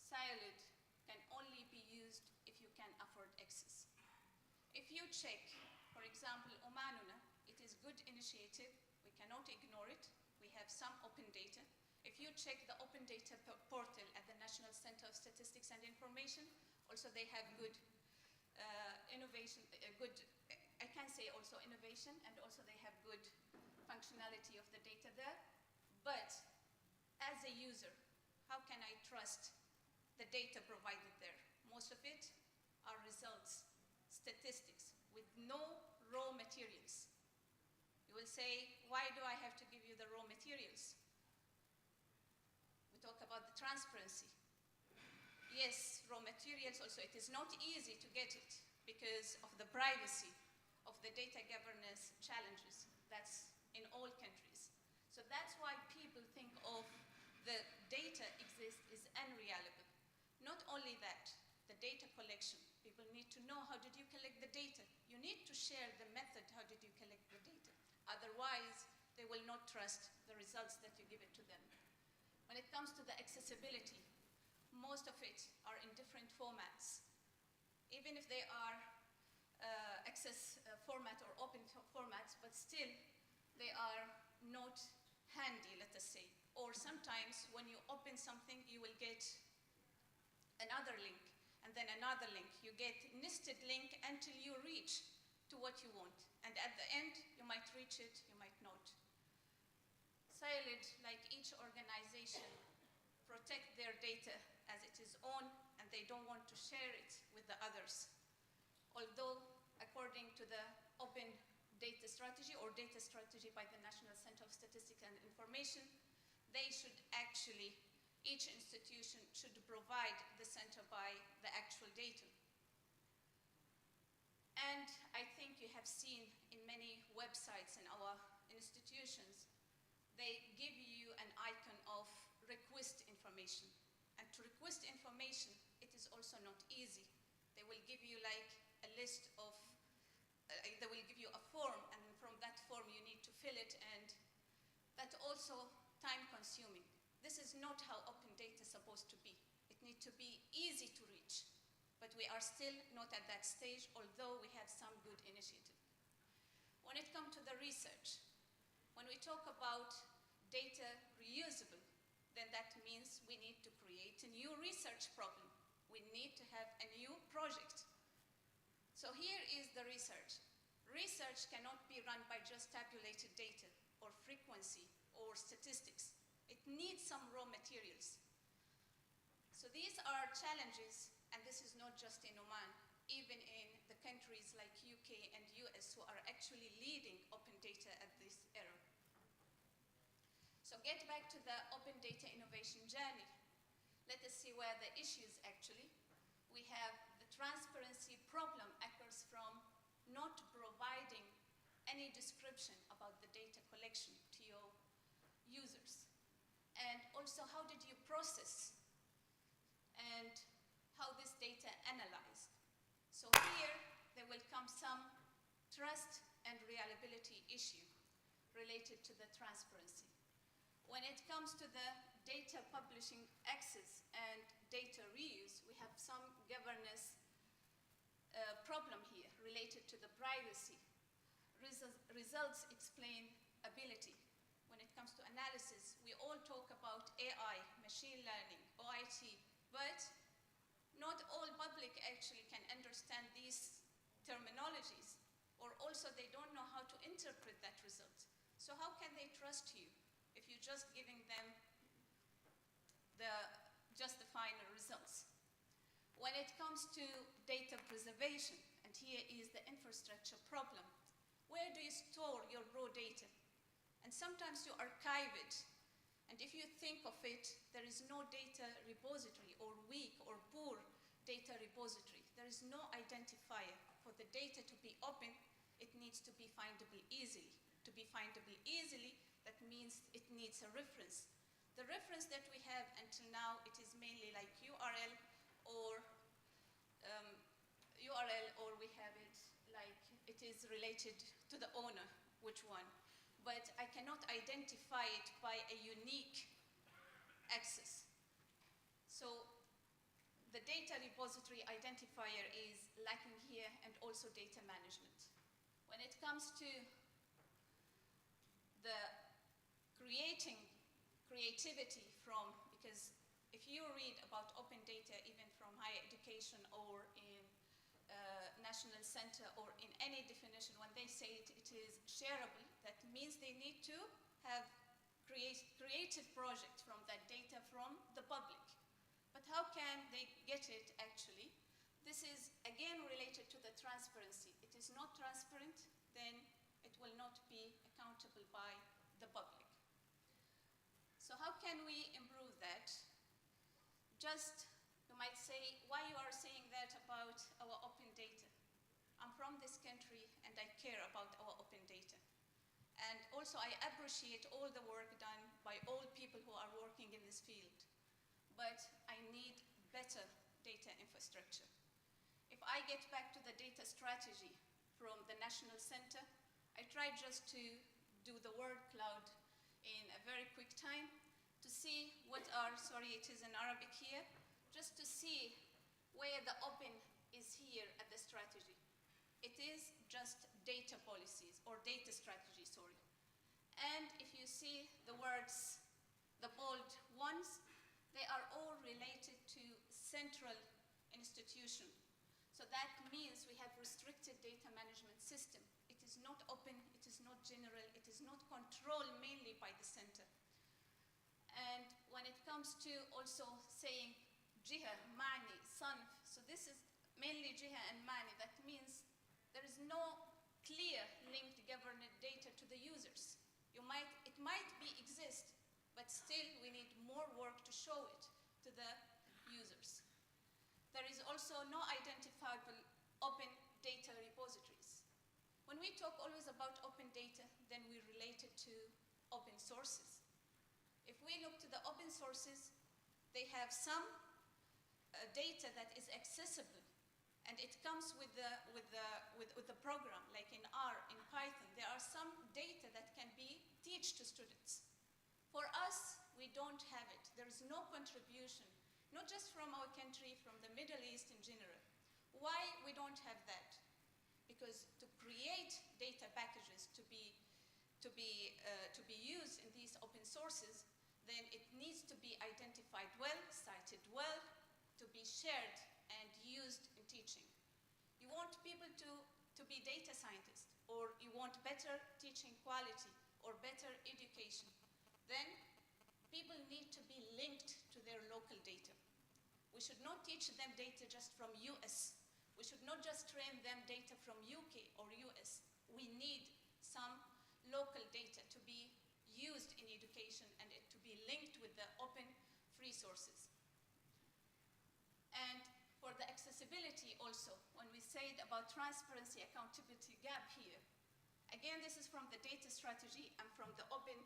siloed, can only be used if you can afford access. If you check, for example, Omanuna, it is good initiative, we cannot ignore it, we have some open data. If you check the open data portal at the National Center of Statistics and Information, also they have good innovation, I can say also innovation, and also they have good functionality of the data there. But as a user, how can I trust the data provided there? Most of it are results, statistics, with no raw materials. You will say, why do I have to give you the raw materials? We talk about the transparency. Yes, raw materials also, it is not easy to get it because of the privacy of the data governance challenges. That's in all countries. So that's why people think of the data exists is unreliable. Not only that, the data collection. People need to know, how did you collect the data? You need to share the method, how did you collect the data? Otherwise, they will not trust the results that you give it to them. When it comes to the accessibility, most of it are in different formats. Even if they are access format or open formats, but still they are not handy, let us say. Or sometimes when you open something, you will get another link, and then another link. You get nested link until you reach to what you want. And at the end, you might reach it, you might not. Siloed, like each organization, protect their data as it is own, and they don't want to share it with the others. Although, according to the open data strategy or data strategy by the National Center of Statistics and Information, they should actually, each institution should provide the center by the actual data. And I think you have seen in many websites in our institutions, they give you an icon of request information. And to request information, it is also not easy. They will give you like a list of, they will give you a form, and from that form you need to fill it, and that's also time consuming. This is not how open data is supposed to be. It needs to be easy to reach, but we are still not at that stage, although we have some good initiative. When it comes to the research, when we talk about data reusable, then that means we need to create a new research problem. We need to have a new project. So here is the research. Research cannot be run by just tabulated data or frequency or statistics. It needs some raw materials. So these are challenges, and this is not just in Oman, even in the countries like UK and US who are actually leading open data at this era. So get back to the open data innovation journey. Let us see where the issues actually. We have the transparency problem occurs from not providing any description about the data collection to your users. And also, how did you process and how this data analyzed? So here, there will come some trust and reliability issue related to the transparency. When it comes to the data publishing access and data reuse, we have some governance problem here related to the privacy. Results explain ability. When it comes to analysis, we all talk about AI, machine learning, OIT, but not all public actually can understand these terminologies, or also they don't know how to interpret that result. So how can they trust you if you're just giving them just the final results? When it comes to data preservation, and here is the infrastructure problem, where do you store your raw data? And sometimes you archive it, and if you think of it, there is no data repository, or weak or poor data repository. There is no identifier. For the data to be open, it needs to be findable easily. To be findable easily, that means it needs a reference. The reference that we have until now, it is mainly like URL, or we have it like it is related to the owner, which one. But I cannot identify it by a unique access. So the data repository identifier is lacking here, and also data management. When it comes to the creativity from, because if you read about open data, even from higher education or in national center or in any definition, when they say it is shareable, that means they need to have creative projects from that data from the public. But how can they get it actually? This is again related to the transparency. It is not transparent, then it will not be accountable by the public. So how can we improve that? Just, you might say, why you are saying that about our open data? I'm from this country and I care about our open data. And also I appreciate all the work done by all people who are working in this field. But I need better data infrastructure. If I get back to the data strategy from the National Center, I tried just to do the word cloud in a very quick time to see what are, sorry, it is in Arabic here, just to see where the open is here at the strategy. It is just data policies, or data strategy, sorry. And if you see the words, the bold ones, they are all related to central institution. So that means we have restricted data management system. It is not open, it is not general, it is not controlled mainly by the center. And when it comes to also saying jiha, mani, sanf, so this is mainly jiha and mani, that means there is no clear linked governed data to the users. It might exist, but still we need more work to show it to the users. There is also no identifiable open data repositories. When we talk always about open data, then we relate it to open sources. If we look to the open sources, they have some data that is accessible, and it comes with the program, like in R, in Python. There are some data that can be taught to students. For us, we don't have it. There is no contribution, not just from our country, from the Middle East in general. Why we don't have that? Because to create data packages to be used in these open sources, then it needs to be identified well, cited well, to be shared and used in teaching. You want people to be data scientists, or you want better teaching quality or better education, then people need to be linked to their local data. We should not teach them data just from US. We should not just train them data from UK or US. We need some local data to be used in education and it to be linked with the open free sources. And for the accessibility also, when we said about transparency, accountability gap here, again, this is from the data strategy and from the open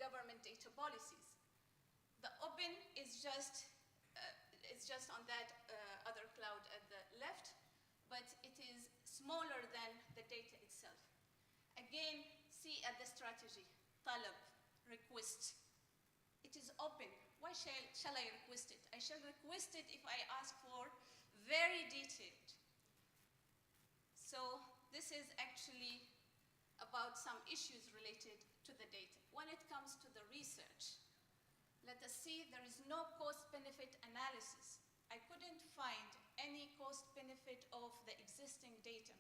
government data policies. The open is just on that other cloud at the left, but it is smaller than the data itself. Again, see at the strategy, talab, request. It It is open. Why shall I request it? I shall request it if I ask for very detailed. So this is actually about some issues related to the data. When it comes to the research, let us see there is no cost-benefit analysis. I couldn't find any cost-benefit of the existing data.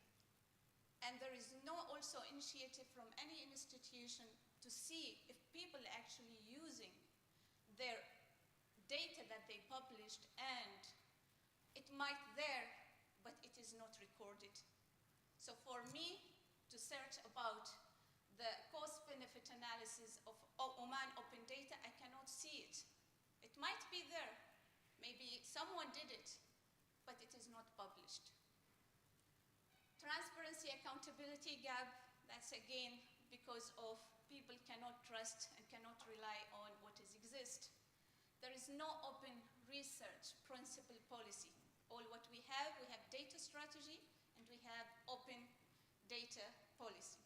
And there is no also initiative from any institution to see if people actually using their data that they published, and it might there, but it is not recorded. So for me to search about the cost-benefit analysis of Oman Open Data, I cannot see it. It might be there. Maybe someone did it, but it is not published. Transparency, accountability gap, that's again because of people cannot trust and cannot rely on what is exist. There is no open research principle policy. All what we have data strategy and we have open data policy.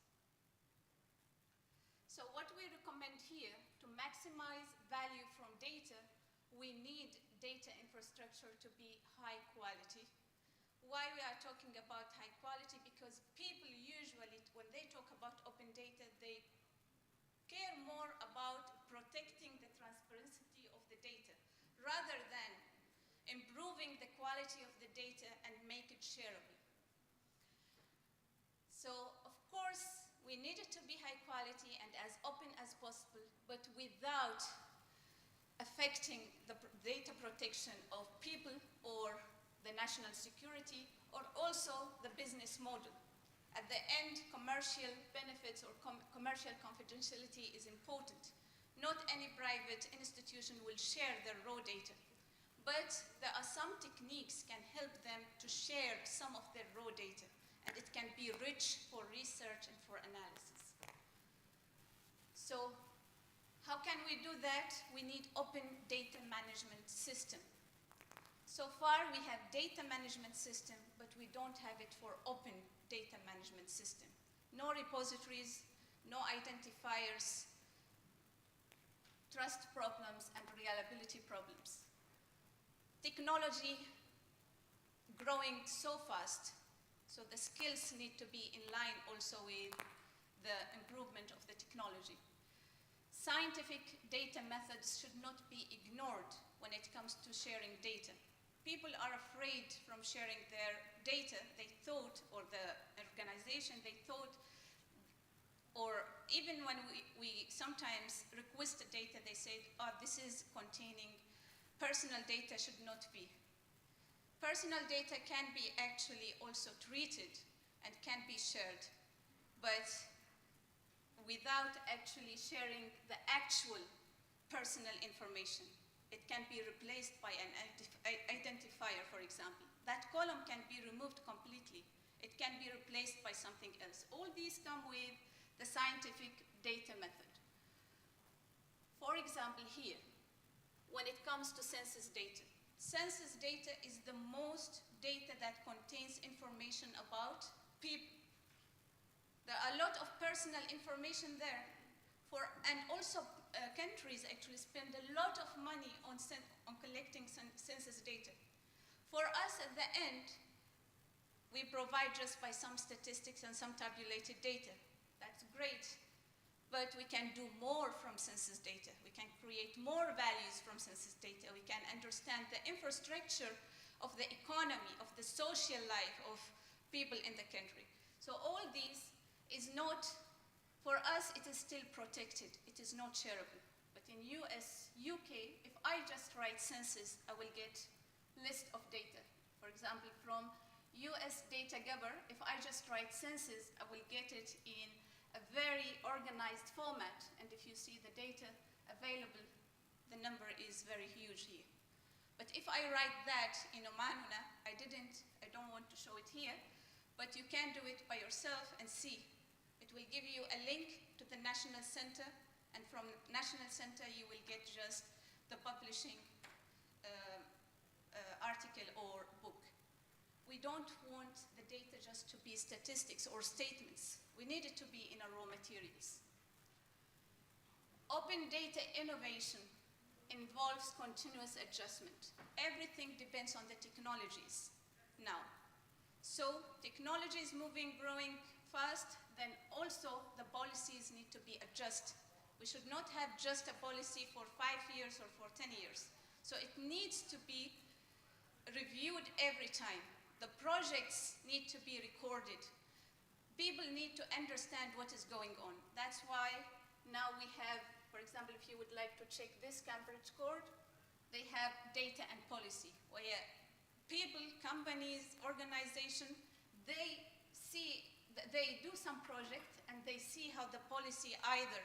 So what we recommend here, to maximize value from data, we need data infrastructure to be high quality. Why we are talking about high quality? Because people usually, when they talk about open data, they care more about protecting the transparency of the data rather than improving the quality of the data and make it shareable. So, of course, we need it to be high quality and as open as possible, but without affecting the data protection of people or the national security or also the business model. At the end, commercial benefits or commercial confidentiality is important. Not any private institution will share their raw data, but there are some techniques can help them to share some of their raw data, and it can be rich for research and for analysis. So how can we do that? We need open data management system. So far we have data management system, but we don't have it for open data management system. No repositories, no identifiers, trust problems and reliability problems. Technology growing so fast, so the skills need to be in line also with the improvement of the technology. Scientific data methods should not be ignored when it comes to sharing data. People are afraid from sharing their data, they thought, or the organization, they thought, or even when we sometimes request the data, they say, oh, this is containing personal data, should not be. Personal data can be actually also treated and can be shared, but without actually sharing the actual personal information. It can be replaced by an identifier, for example. That column can be removed completely. It can be replaced by something else. All these come with the scientific data method. For example, here, when it comes to census data is the most data that contains information about people. There are a lot of personal information there, and also countries actually spend a lot of money on collecting census data. For us, at the end, we provide just by some statistics and some tabulated data. That's great, but we can do more from census data. We can create more values from census data. We can understand the infrastructure of the economy, of the social life of people in the country. So all these is not, for us, it is still protected. It is not shareable. But in US, UK, if I just write census, I will get list of data. For example, from US Data Gather, if I just write census, I will get it in a very organized format. And if you see the data available, the number is very huge here. But if I write that in Omanuna, I don't want to show it here, but you can do it by yourself and see. It will give you a link to the National Center, and from National Center you will get just the publishing article or book. We don't want the data just to be statistics or statements. We need it to be in our raw materials. Open data innovation involves continuous adjustment. Everything depends on the technologies now. So technology is moving, growing fast, then also the policies need to be adjusted. We should not have just a policy for 5 years or for 10 years. So it needs to be reviewed every time. The projects need to be recorded. People need to understand what is going on. That's why now we have, for example, if you would like to check this Cambridge Court, they have data and policy, where people, companies, organizations, they do some project and they see how the policy either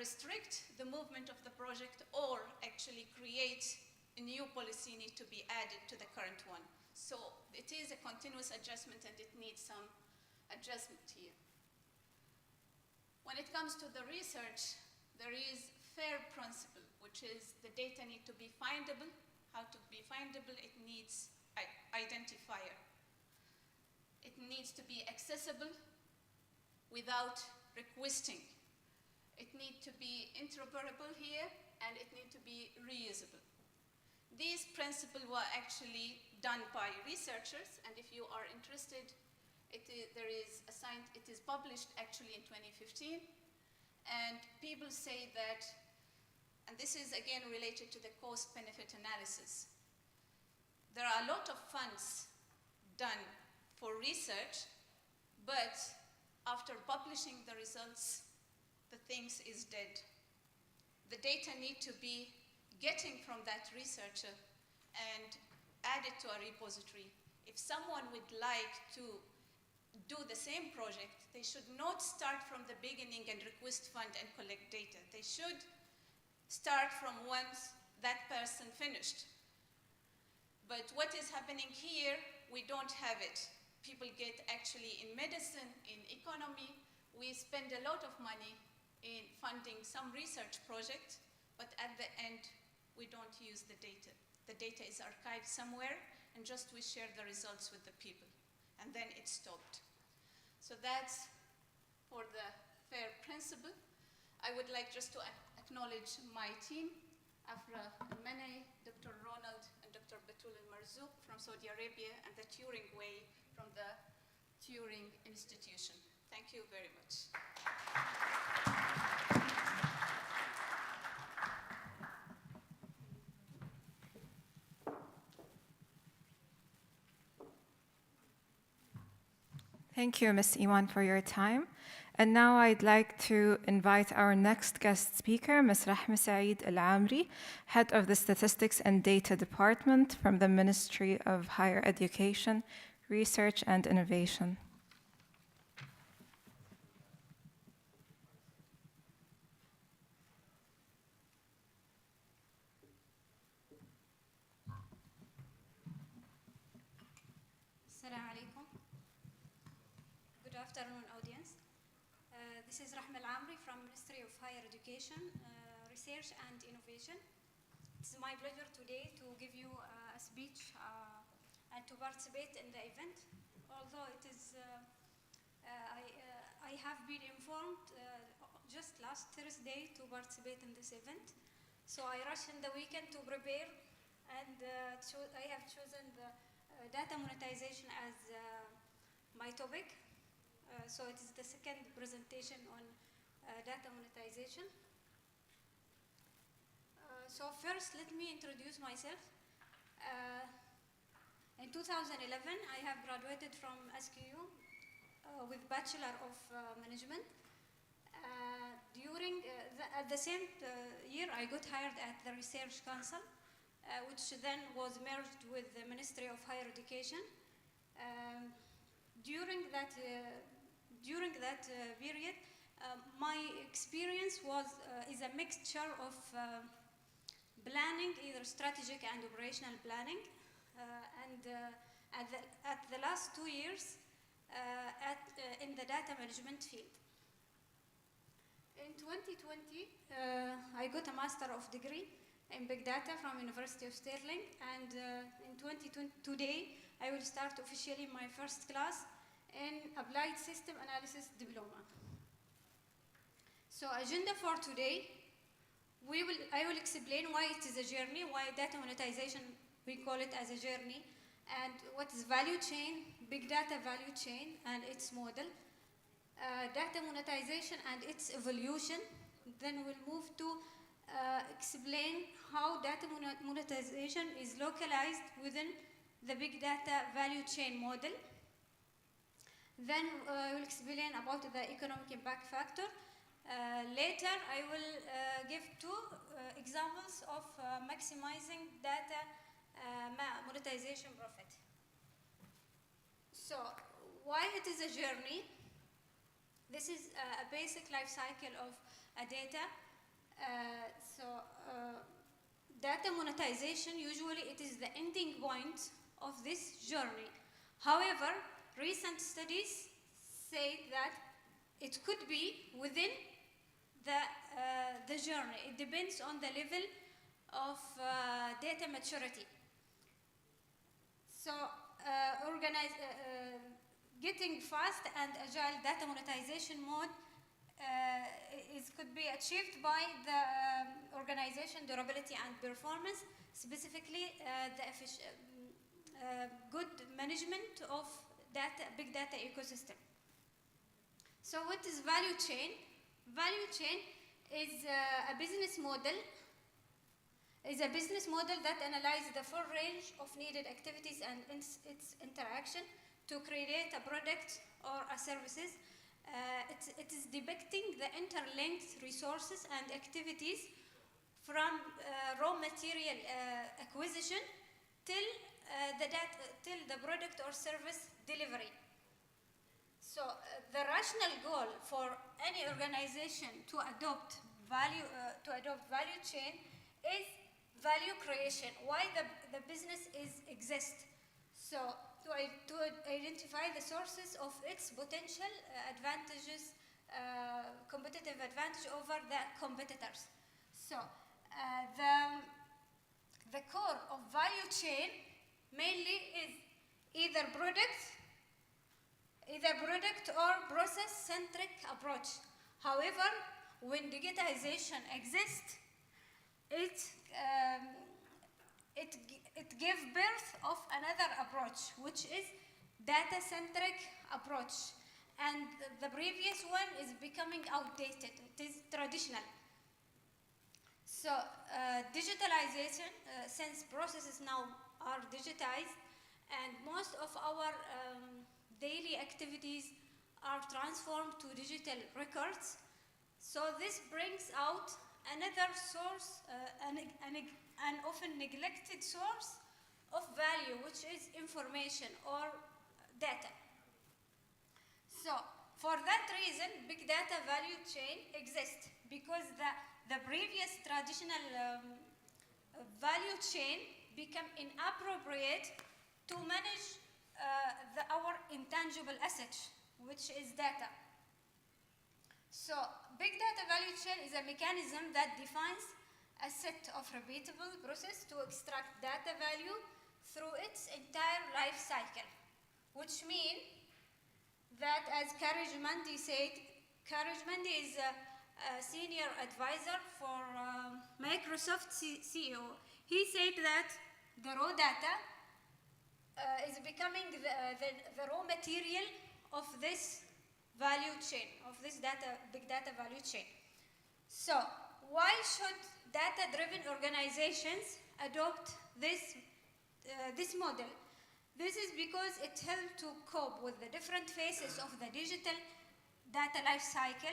restrict the movement of the project or actually create a new policy need to be added to the current one. So it is a continuous adjustment and it needs some adjustment here. When it comes to the research, there is FAIR principle, which is the data need to be findable. How to be findable? It needs identifier. It needs to be accessible without requesting. It needs to be interoperable here, and it needs to be reusable. These principles were actually done by researchers, and if you are interested, it is published actually in 2015, and people say that, and this is again related to the cost-benefit analysis. There are a lot of funds done for research, but after publishing the results, the things is dead. The data need to be getting from that researcher and added to a repository. If someone would like to do the same project, they should not start from the beginning and request fund and collect data. They should start from once that person finished. But what is happening here, we don't have it. People get actually in medicine, in economy, we spend a lot of money in funding some research project, but at the end, we don't use the data. The data is archived somewhere, and just we share the results with the people, and then it stopped. So that's for the FAIR principle. I would like just to acknowledge my team, Afra Al-Manai, Dr. Ronald, and Dr. Batul Al-Marzouk from Saudi Arabia, and the Turing Way from the Turing Institution. Thank you very much. Thank you, Ms. Iwan, for your time. And now I'd like to invite our next guest speaker, Ms. Rahma Saeed Al-Amri, Head of the Statistics and Data Department from the Ministry of Higher Education, Research and Innovation. Assalamu alaikum. Good afternoon, audience. This is Rahma Al-Amri from Ministry of Higher Education, Research and Innovation. It's my pleasure today to give you a speech and to participate in the event. Although it is, I have been informed just last Thursday to participate in this event. So I rushed in the weekend to prepare, and I have chosen the data monetization as my topic. So it is the second presentation on data monetization. So first, let me introduce myself. In 2011, I have graduated from SQU with Bachelor of Management. At the same year, I got hired at the Research Council, which then was merged with the Ministry of Higher Education. During that period, my experience is a mixture of planning, either strategic and operational planning, at the last 2 years in the data management field. In 2020, I got a Master of Degree in Big Data from University of Stirling, and in 2020, today, I will start officially my first class in Applied System Analysis Diploma. So agenda for today, I will explain why it is a journey, why data monetization, we call it as a journey, and what is value chain, big data value chain and its model, data monetization and its evolution. Then we'll move to explain how data monetization is localized within the big data value chain model. Then we'll explain about the economic impact factor. Later, I will give two examples of maximizing data monetization profit. So, why it is a journey? This is a basic life cycle of a data. Data monetization, usually it is the ending point of this journey. However, recent studies say that it could be within the journey. It depends on the level of data maturity. So, getting fast and agile data monetization mode could be achieved by the organization durability and performance, specifically good management of big data ecosystem. So what is value chain? Value chain is a business model that analyzes the full range of needed activities and its interaction to create a product or a services. It is depicting the interlinked resources and activities from raw material acquisition till the product or service delivery. So the rational goal for any organization to adopt value chain is value creation. Why the business exists. So to identify the sources of its potential advantages, competitive advantage over the competitors. So the core of value chain mainly is either product or process-centric approach. However, when digitization exists, it gives birth of another approach, which is data-centric approach. And the previous one is becoming outdated. It is traditional. So digitalization, since processes now are digitized and most of our daily activities are transformed to digital records, so this brings out another source, an often neglected source of value, which is information or data. So, for that reason, big data value chain exists, because the previous traditional value chain become inappropriate to manage our intangible asset, which is data. So, big data value chain is a mechanism that defines a set of repeatable processes to extract data value through its entire life cycle, which means that, as Courage Mandi said, Courage Mandi is a senior advisor for Microsoft CEO. He said that the raw data is becoming the raw material of this value chain, of this big data value chain. So, why should data-driven organizations adopt this model? This is because it helps to cope with the different phases of the digital data life cycle,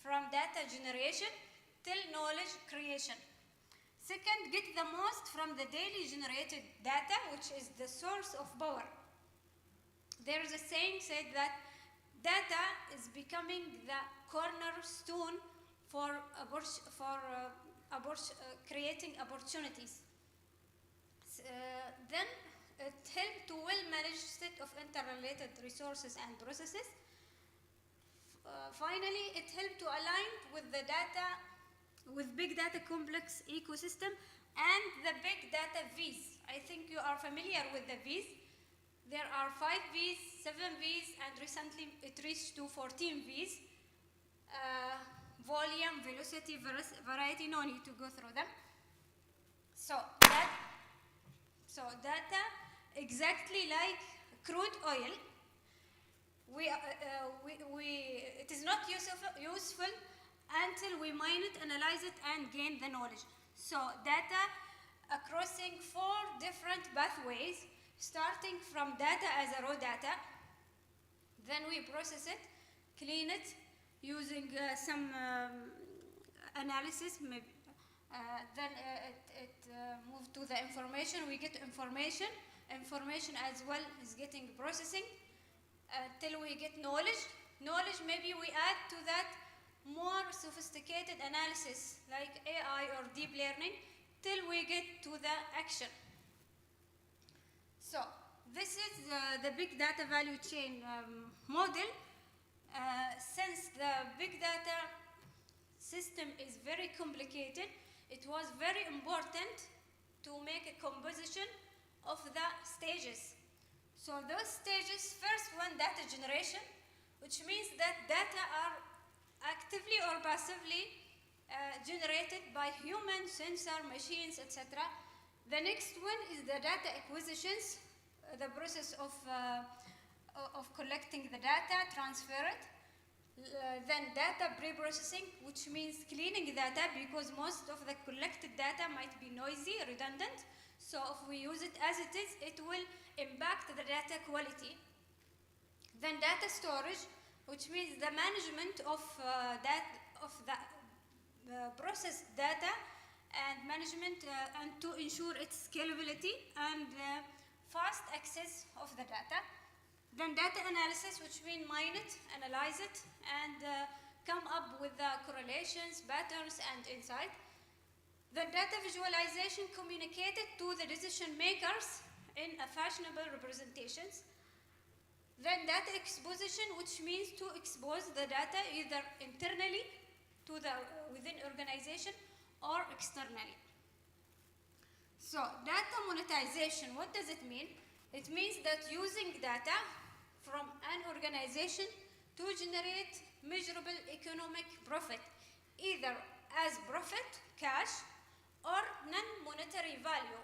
from data generation till knowledge creation. Second, get the most from the daily generated data, which is the source of power. There is a saying said that data is becoming the cornerstone for creating opportunities. Then it helps to well-manage set of interrelated resources and processes. Finally, it helps to align with the data, with big data complex ecosystem and the big data Vs. I think you are familiar with the Vs. There are 5 Vs, 7 Vs, and recently it reached to 14 Vs. Volume, velocity, velocity, variety, no need to go through them. So data, exactly like crude oil, it is not useful until we mine it, analyze it, and gain the knowledge. So data crossing 4 different pathways, starting from data as a raw data, then we process it, clean it, using some analysis, maybe. Then it moves to the information. We get information. Information as well is getting processing till we get knowledge. Knowledge, maybe we add to that more sophisticated analysis like AI or deep learning till we get to the action. So this is the big data value chain model. Since the big data system is very complicated, it was very important to make a composition of the stages. So those stages, first one, data generation, which means that data are actively or passively generated by human sensor machines, etc. The next one is the data acquisitions, the process of collecting the data, transfer it. Then data pre-processing, which means cleaning data, because most of the collected data might be noisy, redundant. So if we use it as it is, it will impact the data quality. Then data storage, which means the management of the processed data and management and to ensure its scalability and fast access of the data. Then data analysis, which means mine it, analyze it, and come up with the correlations, patterns, and insight. Then data visualization, communicated to the decision makers in a fashionable representations. Then data exposition, which means to expose the data either internally to the within organization or externally. So data monetization, what does it mean? It means that using data from an organization to generate measurable economic profit, either as profit, cash, or non-monetary value.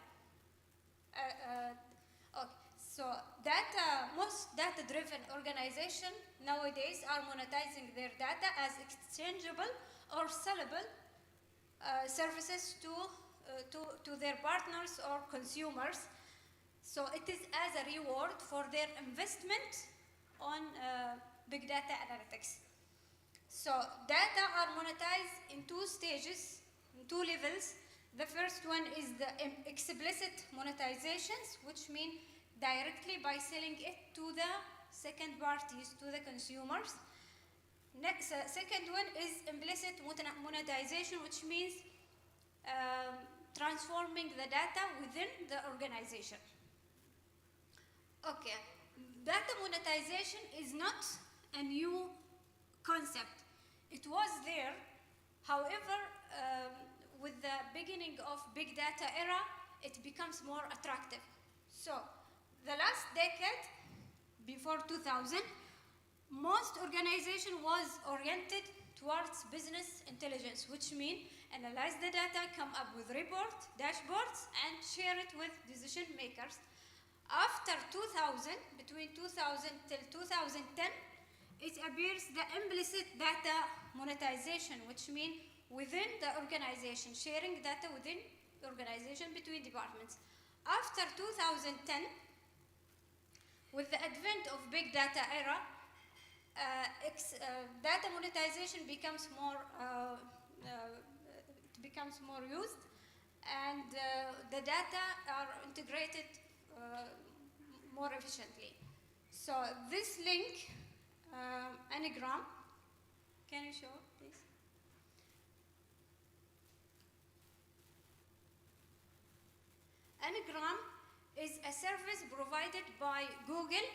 Okay. So most data-driven organizations nowadays are monetizing their data as exchangeable or sellable services to their partners or consumers. So it is as a reward for their investment on big data analytics. So data are monetized in 2 stages, in 2 levels. The first one is the explicit monetizations, which mean directly by selling it to the second parties, to the consumers. Next, second one is implicit monetization, which means transforming the data within the organization. Okay, data monetization is not a new concept. It was there, however, with the beginning of big data era, it becomes more attractive. So, the last decade, before 2000, most organization was oriented towards business intelligence, which means analyze the data, come up with reports, dashboards, and share it with decision makers. After 2000, between 2000 till 2010, it appears the implicit data monetization, which means within the organization, sharing data within the organization between departments. After 2010, with the advent of big data era, data monetization becomes more used, and the data are integrated more efficiently. So this link, anagram, can you show, please? Anagram is a service provided by Google.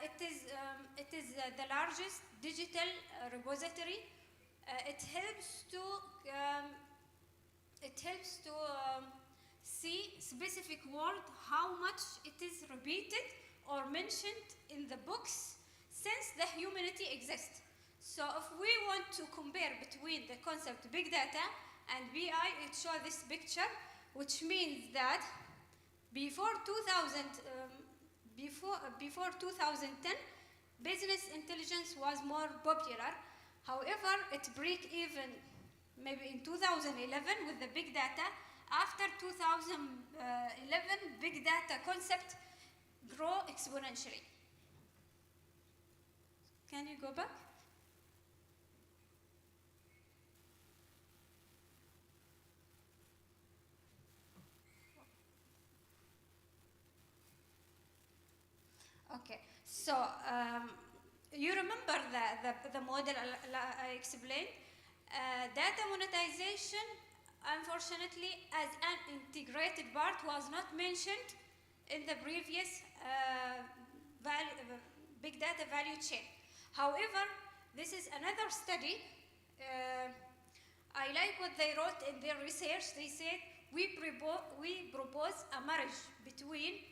It is the largest digital repository. It helps to see specific word, how much it is repeated or mentioned in the books since the humanity exists. So if we want to compare between the concept big data and BI, it shows this picture, which means that before 2010, business intelligence was more popular. However, it break even maybe in 2011 with the big data. After 2011, big data concept grow exponentially. Can you go back? Okay, so you remember the model I explained? Data monetization, unfortunately, as an integrated part was not mentioned in the previous big data value chain. However, this is another study. I like what they wrote in their research. They said, we propose a marriage between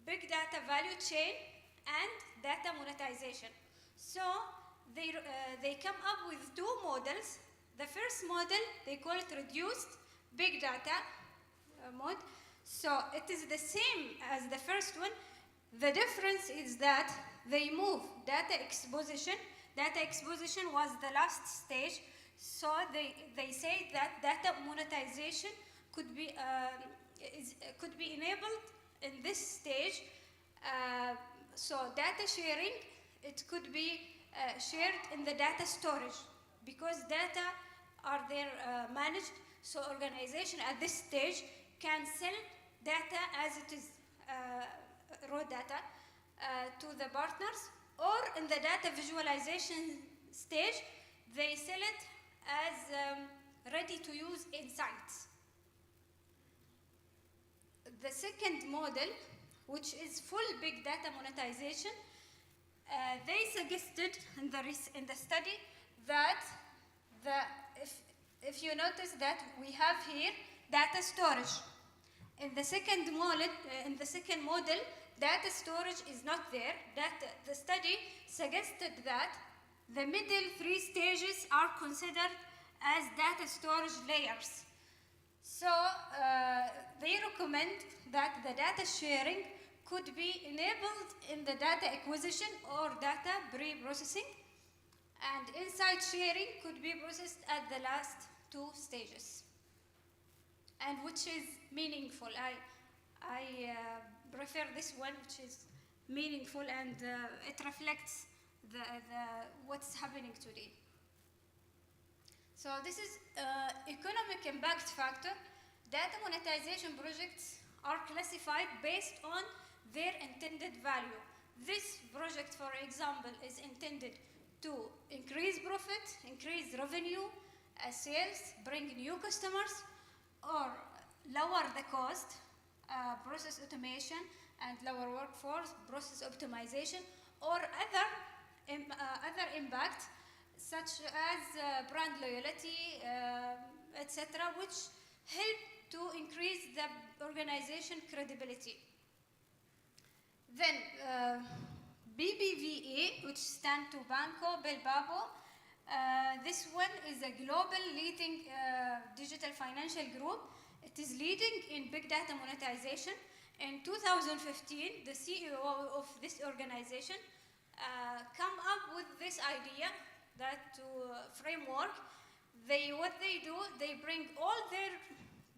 big data value chain and data monetization. So they come up with two models. The first model, they call it reduced big data mode. So it is the same as the first one. The difference is that they move data exposition. Data exposition was the last stage. So they say that data monetization could be enabled in this stage. So data sharing, it could be shared in the data storage because data are there managed. So organization at this stage can sell data as it is raw data to the partners, or in the data visualization stage, they sell it as ready-to-use insights. The second model, which is full big data monetization, they suggested in the study that if you notice that we have here data storage. In the second model, data storage is not there. The study suggested that the middle three stages are considered as data storage layers. So they recommend that the data sharing could be enabled in the data acquisition or data pre-processing, and insight sharing could be processed at the last two stages, and which is meaningful. I prefer this one, which is meaningful, and it reflects what's happening today. So this is economic impact factor. Data monetization projects are classified based on their intended value. This project, for example, is intended to increase profit, increase revenue, sales, bring new customers, or lower the cost, process automation and lower workforce, process optimization, or other impact such as brand loyalty, etc., which help to increase the organization credibility. Then BBVA, which stands to Banco Bilbao, this one is a global leading digital financial group. It is leading in big data monetization. In 2015, the CEO of this organization come up with this idea, that framework. What they do, they bring all their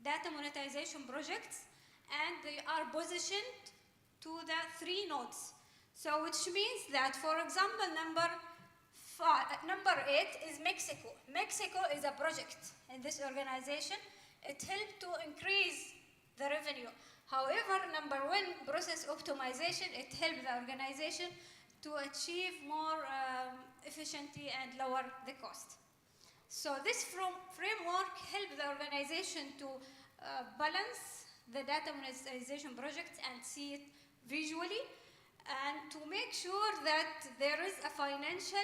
data monetization projects and they are positioned to the 3 nodes. So which means that, for example, number 8 is Mexico. Mexico is a project in this organization. It helped to increase the revenue. However, number 1, process optimization, it helped the organization to achieve more efficiency and lower the cost. So this framework helped the organization to balance the data monetization projects and see it visually, and to make sure that there is a financial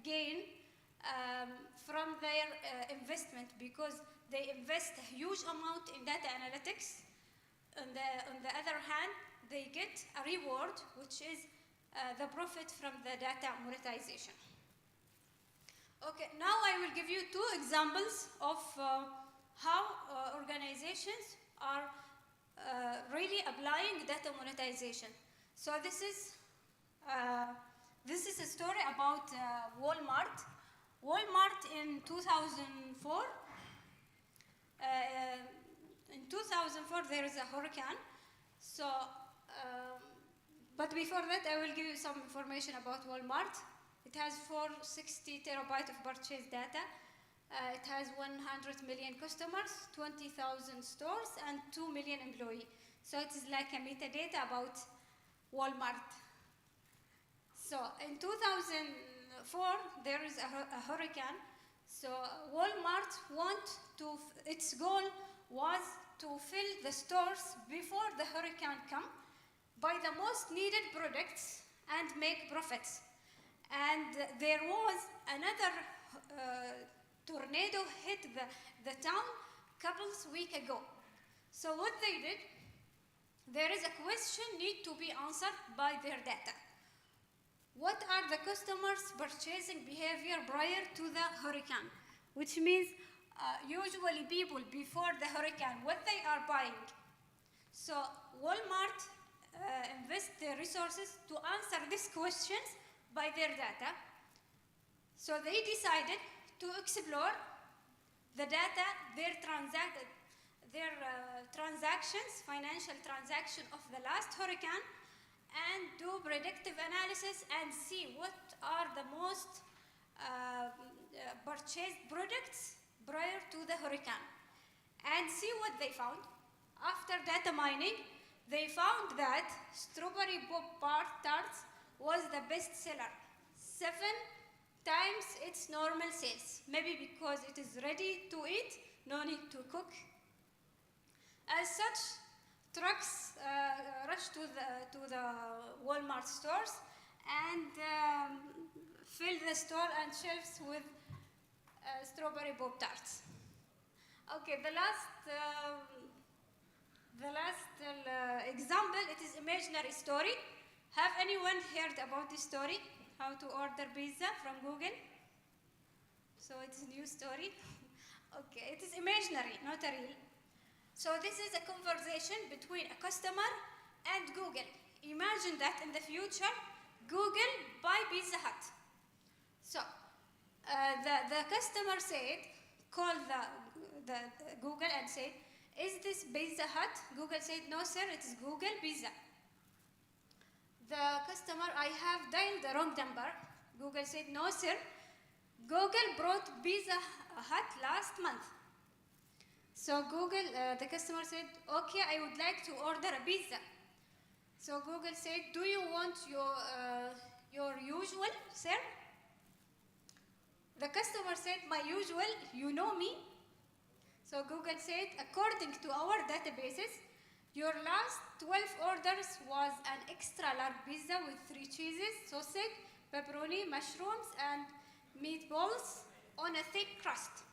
gain from their investment, because they invest a huge amount in data analytics. On the other hand, they get a reward, which is the profit from the data monetization. Okay, now I will give you two examples of how organizations are really applying data monetization. So this is a story about Walmart. Walmart in 2004. In 2004 there is a hurricane. So, but before that I will give you some information about Walmart. It has 460 terabytes of purchase data. It has 100 million customers, 20,000 stores, and 2 million employees. So it is like a metadata about Walmart. So in 2004, there is a hurricane. So Walmart its goal was to fill the stores before the hurricane come by the most needed products and make profits. And there was another tornado hit the town couple weeks ago. So what they did, there is a question need to be answered by their data. What are the customers' purchasing behavior prior to the hurricane? Which means usually people before the hurricane, what they are buying. So Walmart invest their resources to answer these questions by their data. So they decided to explore the data, their transactions, financial transaction of the last hurricane, and do predictive analysis and see what are the most purchased products prior to the hurricane. And see what they found. After data mining, they found that strawberry pop tarts was the best seller, 7 times its normal sales. Maybe because it is ready to eat, no need to cook. As such, trucks rush to the Walmart stores and fill the store and shelves with strawberry pop tarts. Okay, the last example, it is imaginary story. Have anyone heard about this story? How to order pizza from Google? So it's a new story. Okay, it is imaginary, not a real. So this is a conversation between a customer and Google. Imagine that in the future, Google buy Pizza Hut. So the customer said, call the Google and said, is this Pizza Hut? Google said, no sir, it is Google Pizza. The customer, I have dialed the wrong number. Google said, no sir, Google brought Pizza Hut last month. So Google, the customer said, okay, I would like to order a pizza. So Google said, do you want your usual, sir? The customer said, my usual, you know me. So Google said, according to our databases, your last 12 orders was an extra large pizza with 3 cheeses, sausage, pepperoni, mushrooms, and meatballs on a thick crust,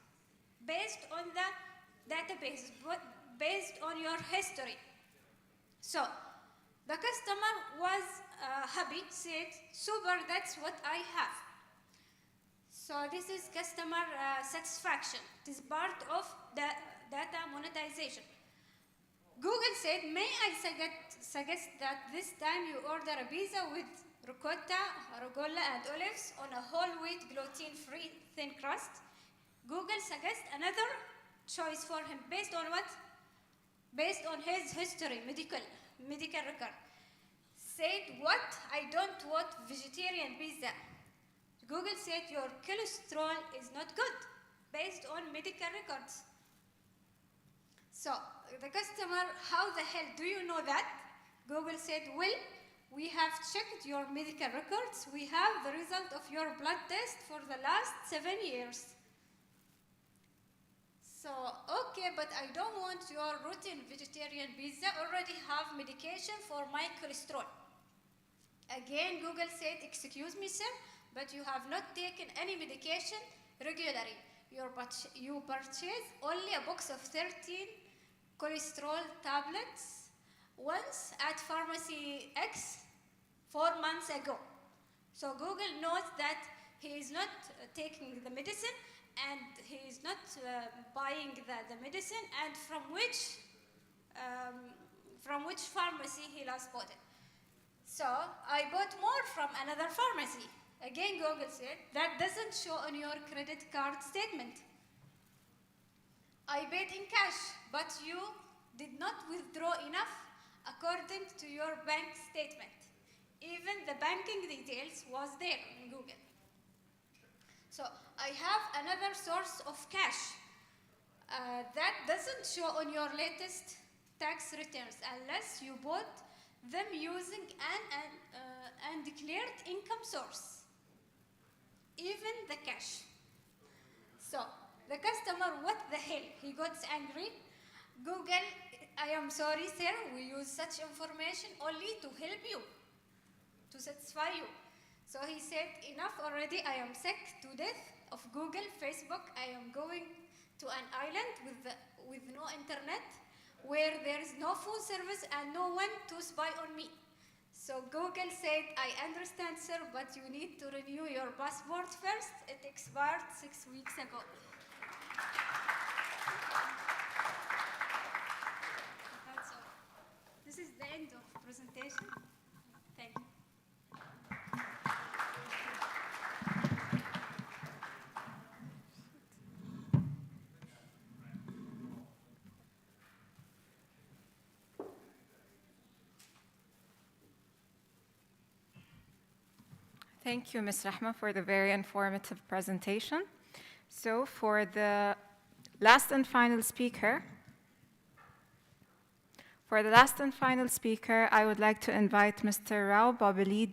based on the database, based on your history. So the customer was happy, said, super, that's what I have. So this is customer satisfaction. It is part of the data monetization. Google said, may I suggest that this time you order a pizza with ricotta, arugula, and olives on a whole wheat gluten-free thin crust. Google suggests another choice for him based on what? Based on his history, medical record. Said, what? I don't want vegetarian pizza. Google said your cholesterol is not good based on medical records. So the customer, how the hell do you know that? Google said, well, we have checked your medical records. We have the result of your blood test for the last 7 years. So, okay, but I don't want your routine vegetarian pizza. Already have medication for my cholesterol. Again, Google said, excuse me, sir, but you have not taken any medication regularly. You purchase only a box of 13 cholesterol tablets once at Pharmacy X 4 months ago. So Google knows that he is not taking the medicine, and he is not buying the medicine, and from which pharmacy he last bought it. So I bought more from another pharmacy. Again, Google said, that doesn't show on your credit card statement. I paid in cash, but you did not withdraw enough according to your bank statement. Even the banking details was there in Google. So I have another source of cash that doesn't show on your latest tax returns unless you bought them using an undeclared income source, even the cash. So the customer, what the hell? He got angry. Google, I am sorry, sir, we use such information only to help you, to satisfy you. So he said, enough already, I am sick to death of Google, Facebook. I am going to an island with no internet, where there is no phone service and no one to spy on me. So Google said, I understand, sir, but you need to renew your passport first. It expired 6 weeks ago. That's all. This is the end of presentation. Thank you. Thank you, Ms. Rahma, for the very informative presentation. So for the last and final speaker, I would like to invite Mr. Rao Babali,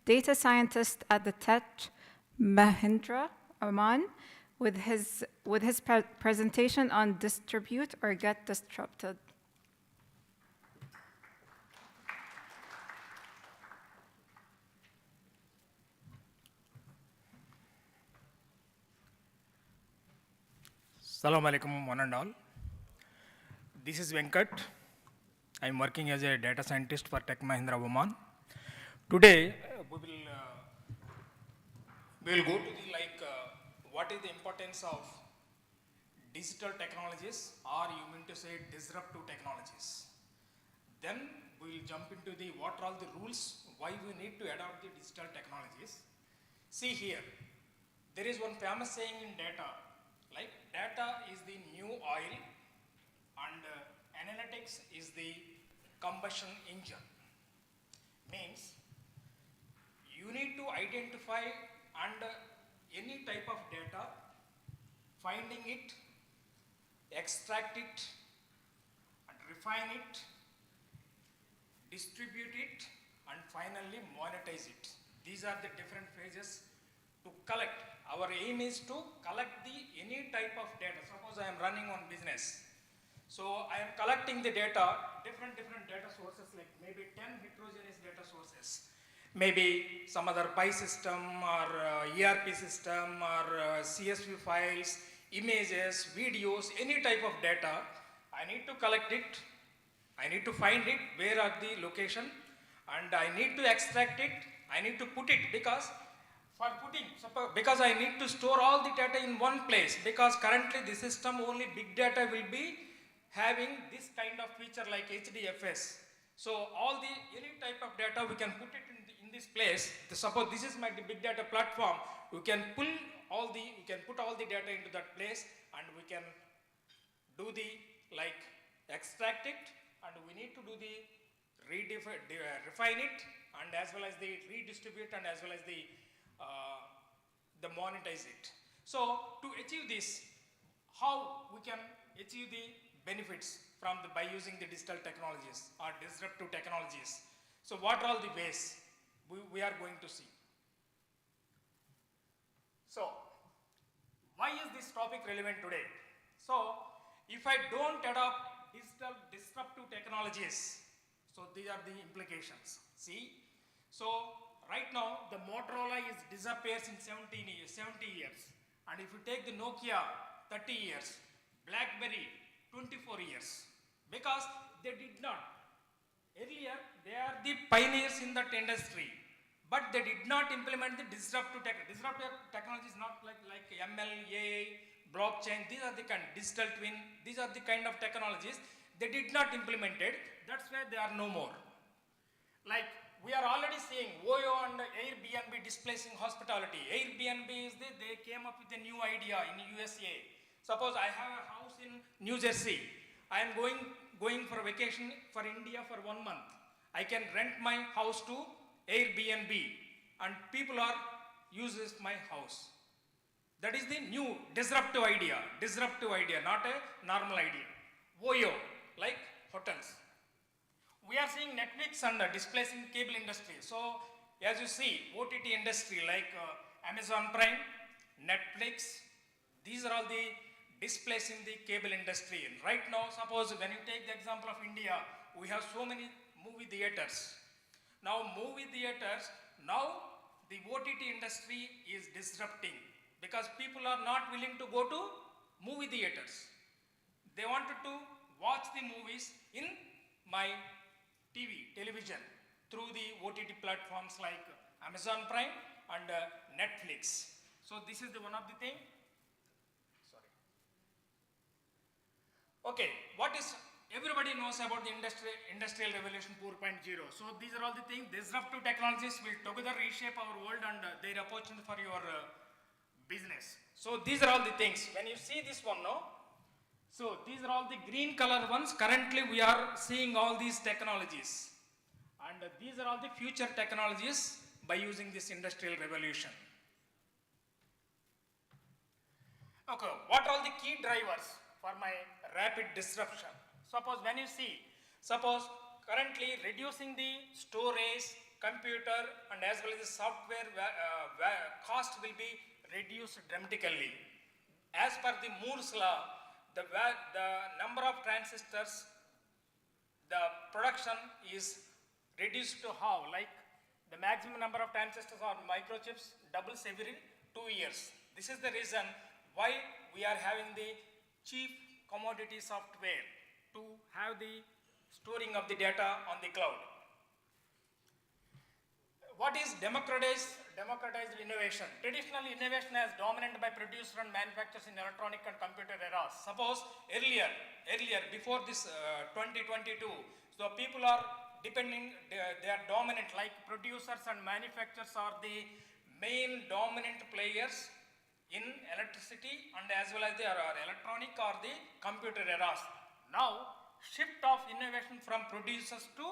data scientist at the Taj Mahindra, Oman, with his presentation on distribute or get disrupted. Assalamu alaikum, one and all. This is Venkat. I'm working as a data scientist for Tech Mahindra Oman. Today, we will go to the what is the importance of digital technologies, or you mean to say disruptive technologies. Then we will jump into the what are all the rules, why we need to adopt the digital technologies. See here, there is one famous saying in data, like data is the new oil and analytics is the combustion engine. Means you need to identify and any type of data, finding it, extract it, and refine it, distribute it, and finally monetize it. These are the different phases to collect. Our aim is to collect any type of data. Suppose I am running on business. So I am collecting the data, different data sources, like maybe 10 heterogeneous data sources. Maybe some other PI system or ERP system or CSV files, images, videos, any type of data. I need to collect it. I need to find it, where are the location, and I need to extract it. I need to put it because I need to store all the data in one place, because currently the system only big data will be having this kind of feature like HDFS. So any type of data we can put it in this place. Suppose this is my big data platform, we can put all the data into that place, and we can do extract it, and we need to do the refine it, and as well as the redistribute, and as well as the monetize it. So to achieve this, how we can achieve the benefits by using the digital technologies or disruptive technologies. So what are all the ways we are going to see? So why is this topic relevant today? So if I don't adopt digital disruptive technologies, so these are the implications. See, so right now the Motorola disappears in 70 years, and if you take the Nokia, 30 years, BlackBerry, 24 years, because they did not. Earlier, they are the pioneers in that industry, but they did not implement the disruptive technology. Disruptive technology is not like ML, AI, blockchain. These are the kind digital twin. These are the kind of technologies they did not implement it. That's why they are no more. Like we are already seeing OYO and Airbnb displacing hospitality. Airbnb is they came up with a new idea in USA. Suppose I have a house in New Jersey. I am going for a vacation for India for 1 month. I can rent my house to Airbnb and people are uses my house. That is the new disruptive idea, not a normal idea. OYO, like hotels. We are seeing Netflix and displacing cable industry. So as you see, OTT industry like Amazon Prime, Netflix, these are all the displacing the cable industry. And right now, suppose when you take the example of India, we have so many movie theaters. Now movie theaters, now the OTT industry is disrupting because people are not willing to go to movie theaters. They wanted to watch the movies in my television through the OTT platforms like Amazon Prime and Netflix. So this is the one of the thing. Sorry. Okay, what is everybody knows about the industrial revolution 4.0. So these are all the things. Disruptive technologies will together reshape our world and their opportunity for your business. So these are all the things. When you see this one, no? So these are all the green color ones. Currently we are seeing all these technologies. And these are all the future technologies by using this industrial revolution. Okay, what are all the key drivers for my rapid disruption? Suppose when you see, suppose currently reducing the storage, computer and as well as the software cost will be reduced dramatically. As per the Moore's law, the number of transistors, the production is reduced to how? Like the maximum number of transistors or microchips doubles every 2 years. This is the reason why we are having the cheap commodity software to have the storing of the data on the cloud. What is democratized innovation? Traditional innovation is dominated by producers and manufacturers in electronic and computer eras. Suppose earlier before this 2022, so people are depending, they are dominant, like producers and manufacturers are the main dominant players in electricity and as well as they are electronic or the computer eras. Now, shift of innovation from producers to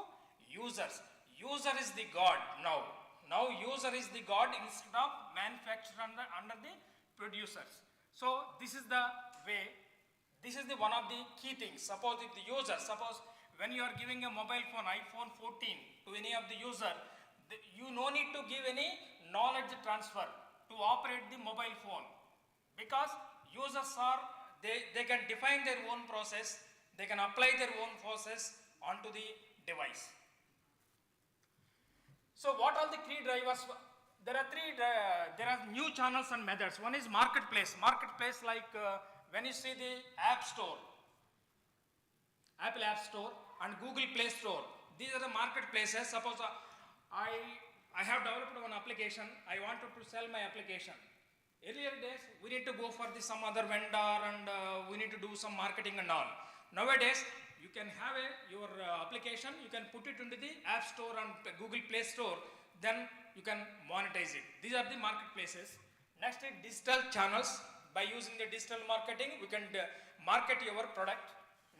users. User is the god now. Now user is the god instead of manufacturer under the producers. So this is the way, this is the one of the key things. Suppose if the user, suppose when you are giving a mobile phone, iPhone 14 to any of the user, you no need to give any knowledge transfer to operate the mobile phone because users are, they can define their own process, they can apply their own process onto the device. So what are the key drivers? There are new channels and methods. One is marketplace. Marketplace like when you see the App Store, Apple App Store and Google Play Store. These are the marketplaces. Suppose I have developed one application. I wanted to sell my application. Earlier days, we need to go for some other vendor and we need to do some marketing and all. Nowadays, you can have your application, you can put it into the App Store and Google Play Store, then you can monetize it. These are the marketplaces. Next is digital channels. By using the digital marketing, we can market your product.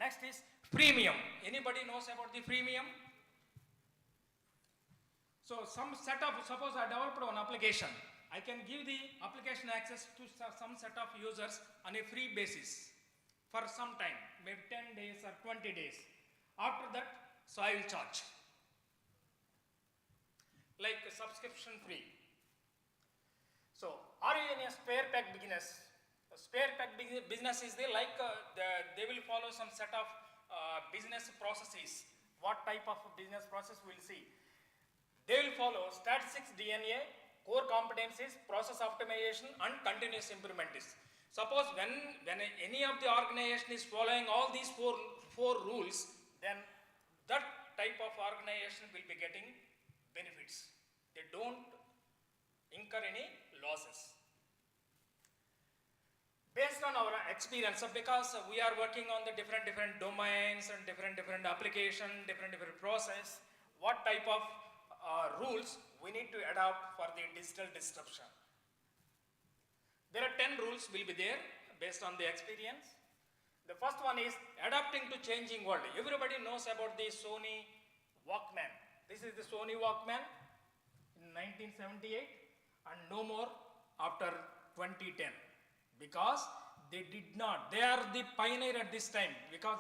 Next is freemium. Anybody knows about the freemium? So some setup, suppose I developed one application. I can give the application access to some set of users on a free basis for some time, maybe 10 days or 20 days. After that, so I will charge. Like a subscription free. So, are you in a spare pack business? A spare pack business is they will follow some set of business processes. What type of business process we'll see? They will follow statistics DNA, core competencies, process optimization and continuous improvement. Suppose when any of the organization is following all these four rules, then that type of organization will be getting benefits. they don't incur any losses. Based on our experience, because we are working on the different domains and different application, different process, what type of rules we need to adopt for the digital disruption. There are 10 rules will be there based on the experience. The first one is adapting to changing world. Everybody knows about the Sony Walkman. This is the Sony Walkman in 1978 and no more after 2010. Because they did not, they are the pioneer at this time, because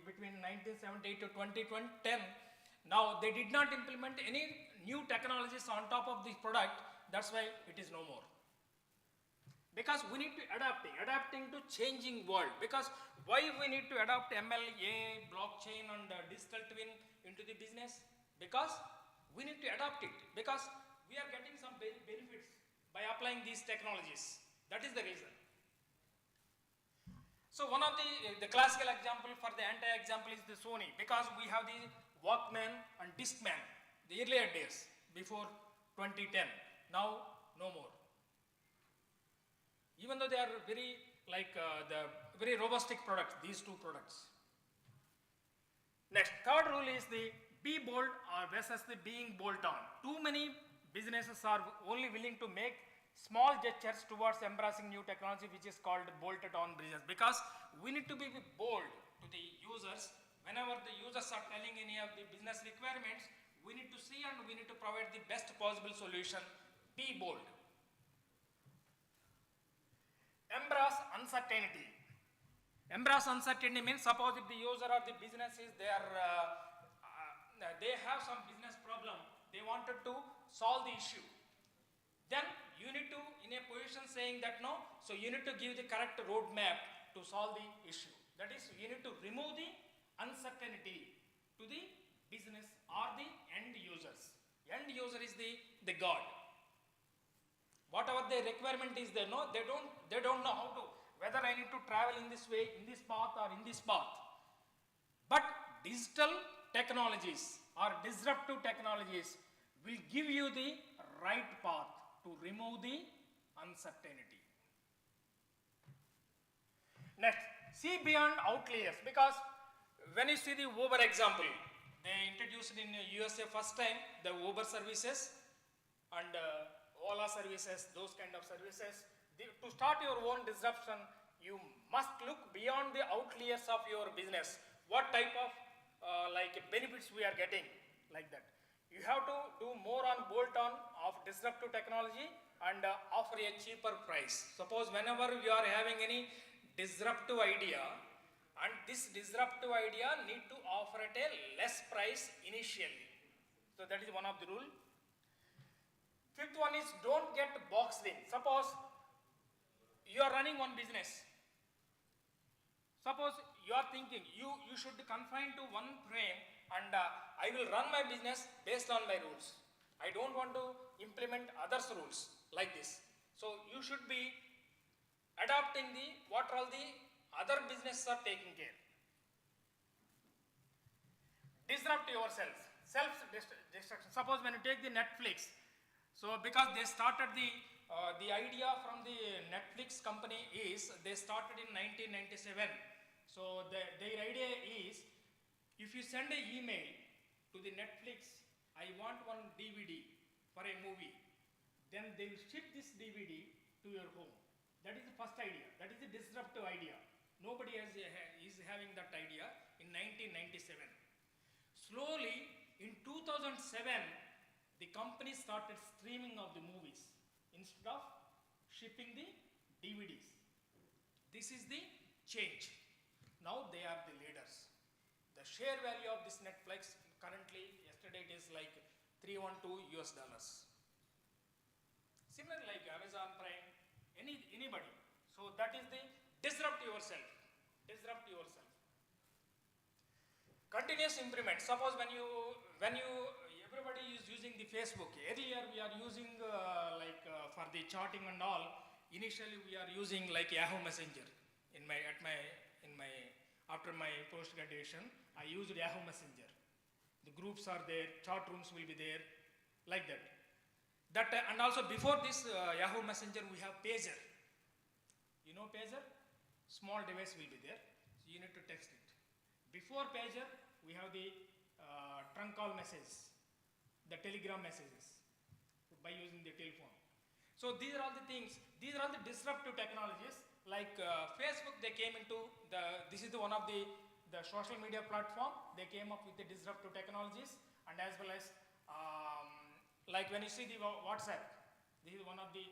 between 1978 to 2010, now they did not implement any new technologies on top of this product, that's why it is no more. Because we need to adapting to changing world. Because why we need to adopt MLA, blockchain and digital twin into the business? Because we need to adopt it, because we are getting some benefits by applying these technologies. That is the reason. So one of the classical example for the anti-example is the Sony, because we have the Walkman and Discman, the earlier days before 2010. Now no more. Even though they are very the very robust products, these two products. Next, third rule is the be bold versus the being bolt on. Too many businesses are only willing to make small gestures towards embracing new technology, which is called bolted on business. Because we need to be bold to the users. Whenever the users are telling any of the business requirements, we need to see and we need to provide the best possible solution. Be bold. Embrace uncertainty. Embrace uncertainty means, suppose if the user or the business is they have some business problem, they wanted to solve the issue. Then you need to, in a position saying that no, so you need to give the correct roadmap to solve the issue. That is, you need to remove the uncertainty to the business or the end users. End user is the God. Whatever the requirement is there, no, they don't know how to, whether I need to travel in this way, in this path or in this path. But digital technologies or disruptive technologies will give you the right path to remove the uncertainty. Next, see beyond outliers, because when you see the Uber example, they introduced in USA first time the Uber services and Ola services, those kind of services. To start your own disruption, you must look beyond the outliers of your business. What type of benefits we are getting, like that. You have to do more on bolt-on of disruptive technology and offer a cheaper price. Suppose whenever you are having any disruptive idea, and this disruptive idea need to offer at a less price initially. So that is one of the rule. Fifth one is don't get boxed in. Suppose you are running one business. Suppose you are thinking you should confine to one frame and I will run my business based on my rules. I don't want to implement others' rules like this. So you should be adapting what all the other businesses are taking care. Disrupt yourself. Self-destruction. Suppose when you take the Netflix, so because they started the idea from the Netflix company is they started in 1997. So their idea is, if you send an email to the Netflix, I want one DVD for a movie, then they will ship this DVD to your home. That is the first idea. That is the disruptive idea. Nobody is having that idea in 1997. Slowly, in 2007, the company started streaming of the movies instead of shipping the DVDs. This is the change. Now they are the leaders. The share value of this Netflix currently, yesterday it is like $312 US. Similar like Amazon Prime, anybody. So that is the disrupt yourself. Disrupt yourself. Continuous improvement. Suppose when you everybody is using the Facebook. Earlier we are using for the chatting and all. Initially we are using like Yahoo Messenger. After my post graduation, I used Yahoo Messenger. The groups are there, chat rooms will be there, like that. That and also before this Yahoo Messenger, we have pager. You know pager? Small device will be there, so you need to text it. Before pager, we have the trunk call messages, the telegram messages by using the telephone. So these are all the things, these are all the disruptive technologies. Like Facebook, they came into this is one of the social media platform. They came up with the disruptive technologies, and as well as like when you see the WhatsApp, this is one of the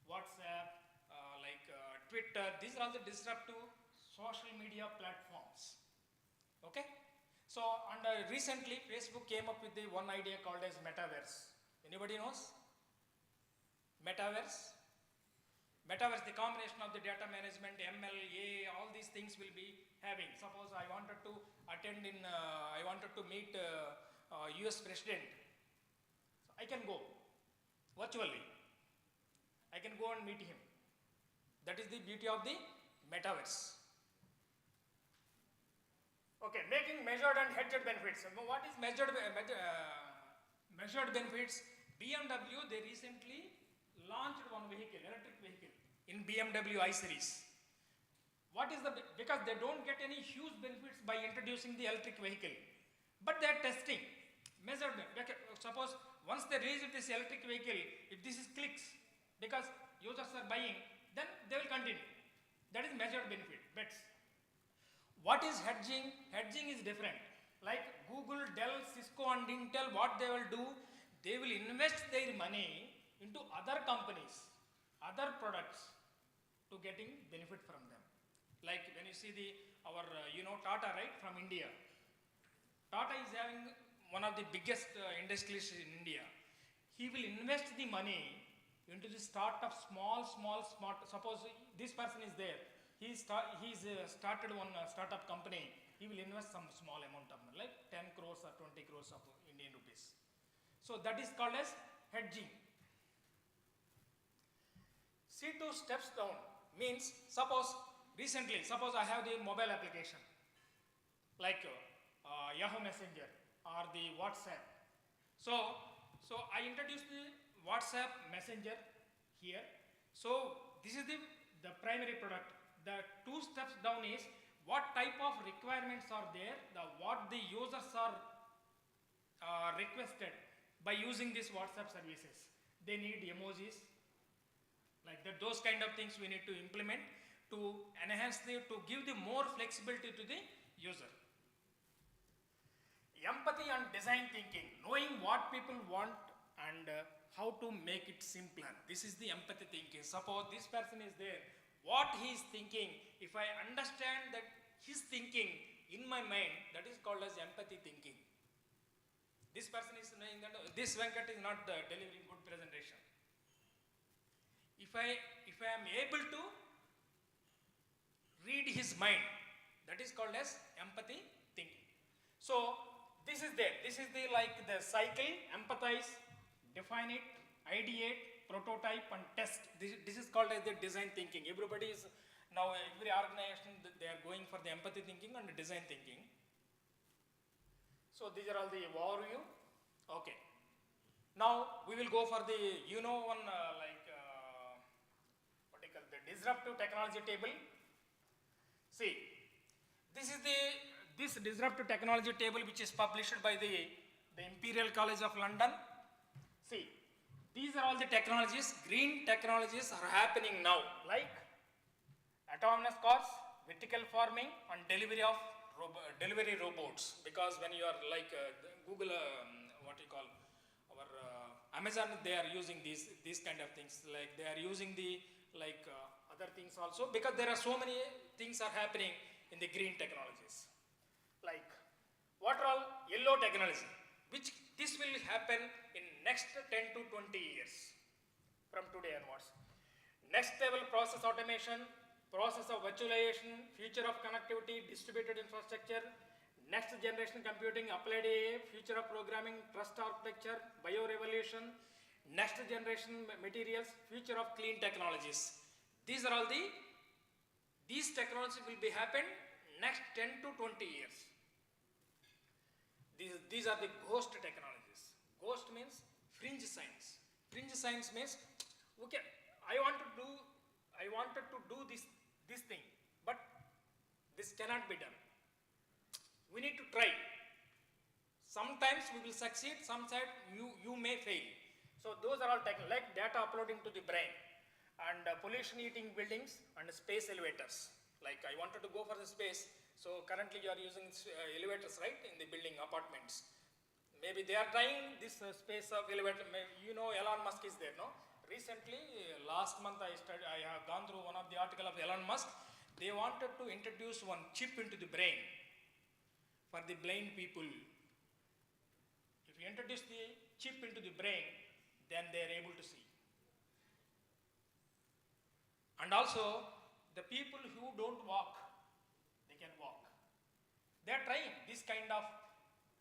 WhatsApp, Twitter. These are all the disruptive social media platforms. Okay. So and recently Facebook came up with the one idea called as metaverse. Anybody knows? Metaverse? Metaverse, the combination of the data management, ML, AI, all these things will be having. Suppose I wanted to attend in, I wanted to meet US President. So I can go virtually. I can go and meet him. That is the beauty of the metaverse. Okay, making measured and hedged benefits. What is measured benefits? BMW, they recently launched one vehicle, electric vehicle, in BMW i-Series. What is because they don't get any huge benefits by introducing the electric vehicle, but they are testing, measurement. Suppose once they release this electric vehicle, if this is clicks, because users are buying, then they will continue. That is measured benefit, bets. What is hedging? Hedging is different. Like Google, Dell, Cisco and Intel, what they will do, they will invest their money into other companies, other products to getting benefit from them. Like when you see our Tata, right, from India. Tata is having one of the biggest industries in India. He will invest the money into the startup, small. Suppose this person is there. He's started one startup company. He will invest some small amount of money, like 10 crores or 20 crores of Indian rupees. So that is called as hedging. C2 steps down means suppose I have the mobile application like Yahoo Messenger or the WhatsApp. So I introduce the WhatsApp Messenger here. So this is the primary product. The 2 steps down is what type of requirements are there, what the users are requested by using these WhatsApp services. They need emojis, like that. Those kind of things we need to implement to enhance to give the more flexibility to the user. Empathy and design thinking, knowing what people want and how to make it simpler. This is the empathy thinking. Suppose this person is there, what he is thinking, if I understand that his thinking in my mind, that is called as empathy thinking. This person is knowing that this Venkat is not delivering good presentation. If I am able to read his mind, that is called as empathy thinking. So this is there. This is the cycle: empathize, define it, ideate, prototype, and test. This is called as the design thinking. Everybody is now, every organization, they are going for the empathy thinking and the design thinking. So these are all the overview. Okay. Now we will go for the one what do you call the disruptive technology table. See, this is this disruptive technology table which is published by the Imperial College of London. See, these are all the technologies. Green technologies are happening now, like autonomous cars, vertical farming, and delivery of delivery robots. Because when you are like Google, what you call our Amazon, they are using these kind of things. Like they are using the other things also, because there are so many things are happening in the green technologies. Like what are all yellow technology, which this will happen in next 10 to 20 years from today onwards. Next level process automation, process of virtualization, future of connectivity, distributed infrastructure, next generation computing, applied AI, future of programming, trust architecture, bio-revolution, next generation materials, future of clean technologies. These are all these technologies will be happen next 10 to 20 years. These are the ghost technologies. Ghost means fringe science. Fringe science means, okay, I wanted to do this thing, but this cannot be done. We need to try. Sometimes we will succeed, sometimes you may fail. So those are all like data uploading to the brain, and pollution eating buildings and space elevators. Like I wanted to go for the space, so currently you are using elevators, right, in the building apartments. Maybe they are trying this space of elevator. You know, Elon Musk is there, no? Recently, last month I have gone through one of the article of Elon Musk. They wanted to introduce one chip into the brain for the blind people. If you introduce the chip into the brain, then they are able to see. And also, the people who don't walk, they can walk. They are trying this kind of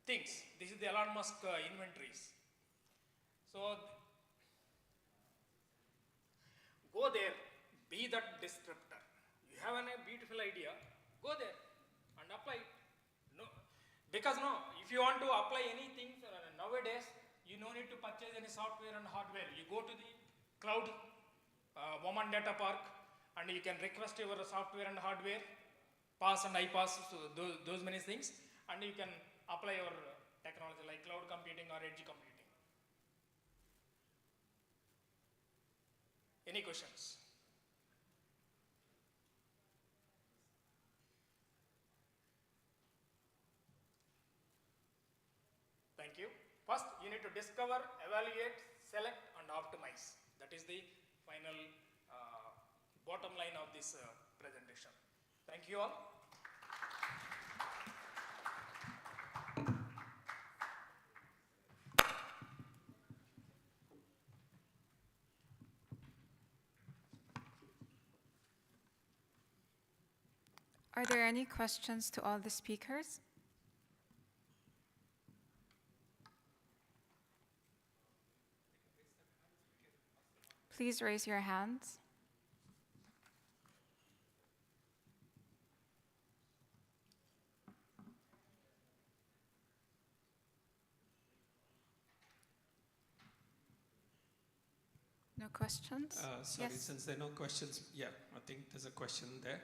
things. This is the Elon Musk inventories. So, go there, be that disruptor. You have a beautiful idea, go there and apply it. No, because if you want to apply anything nowadays, you no need to purchase any software and hardware. You go to the cloud, Woman Data Park, and you can request your software and hardware, pass and iPass, so those many things, and you can apply your technology like cloud computing or edge computing. Any questions? Thank you. First, you need to discover, evaluate, select, and optimize. That is the final bottom line of this presentation. Thank you all. Are there any questions to all the speakers? Please raise your hands. No questions? Sorry, yes. Since there are no questions, yeah, I think there's a question there.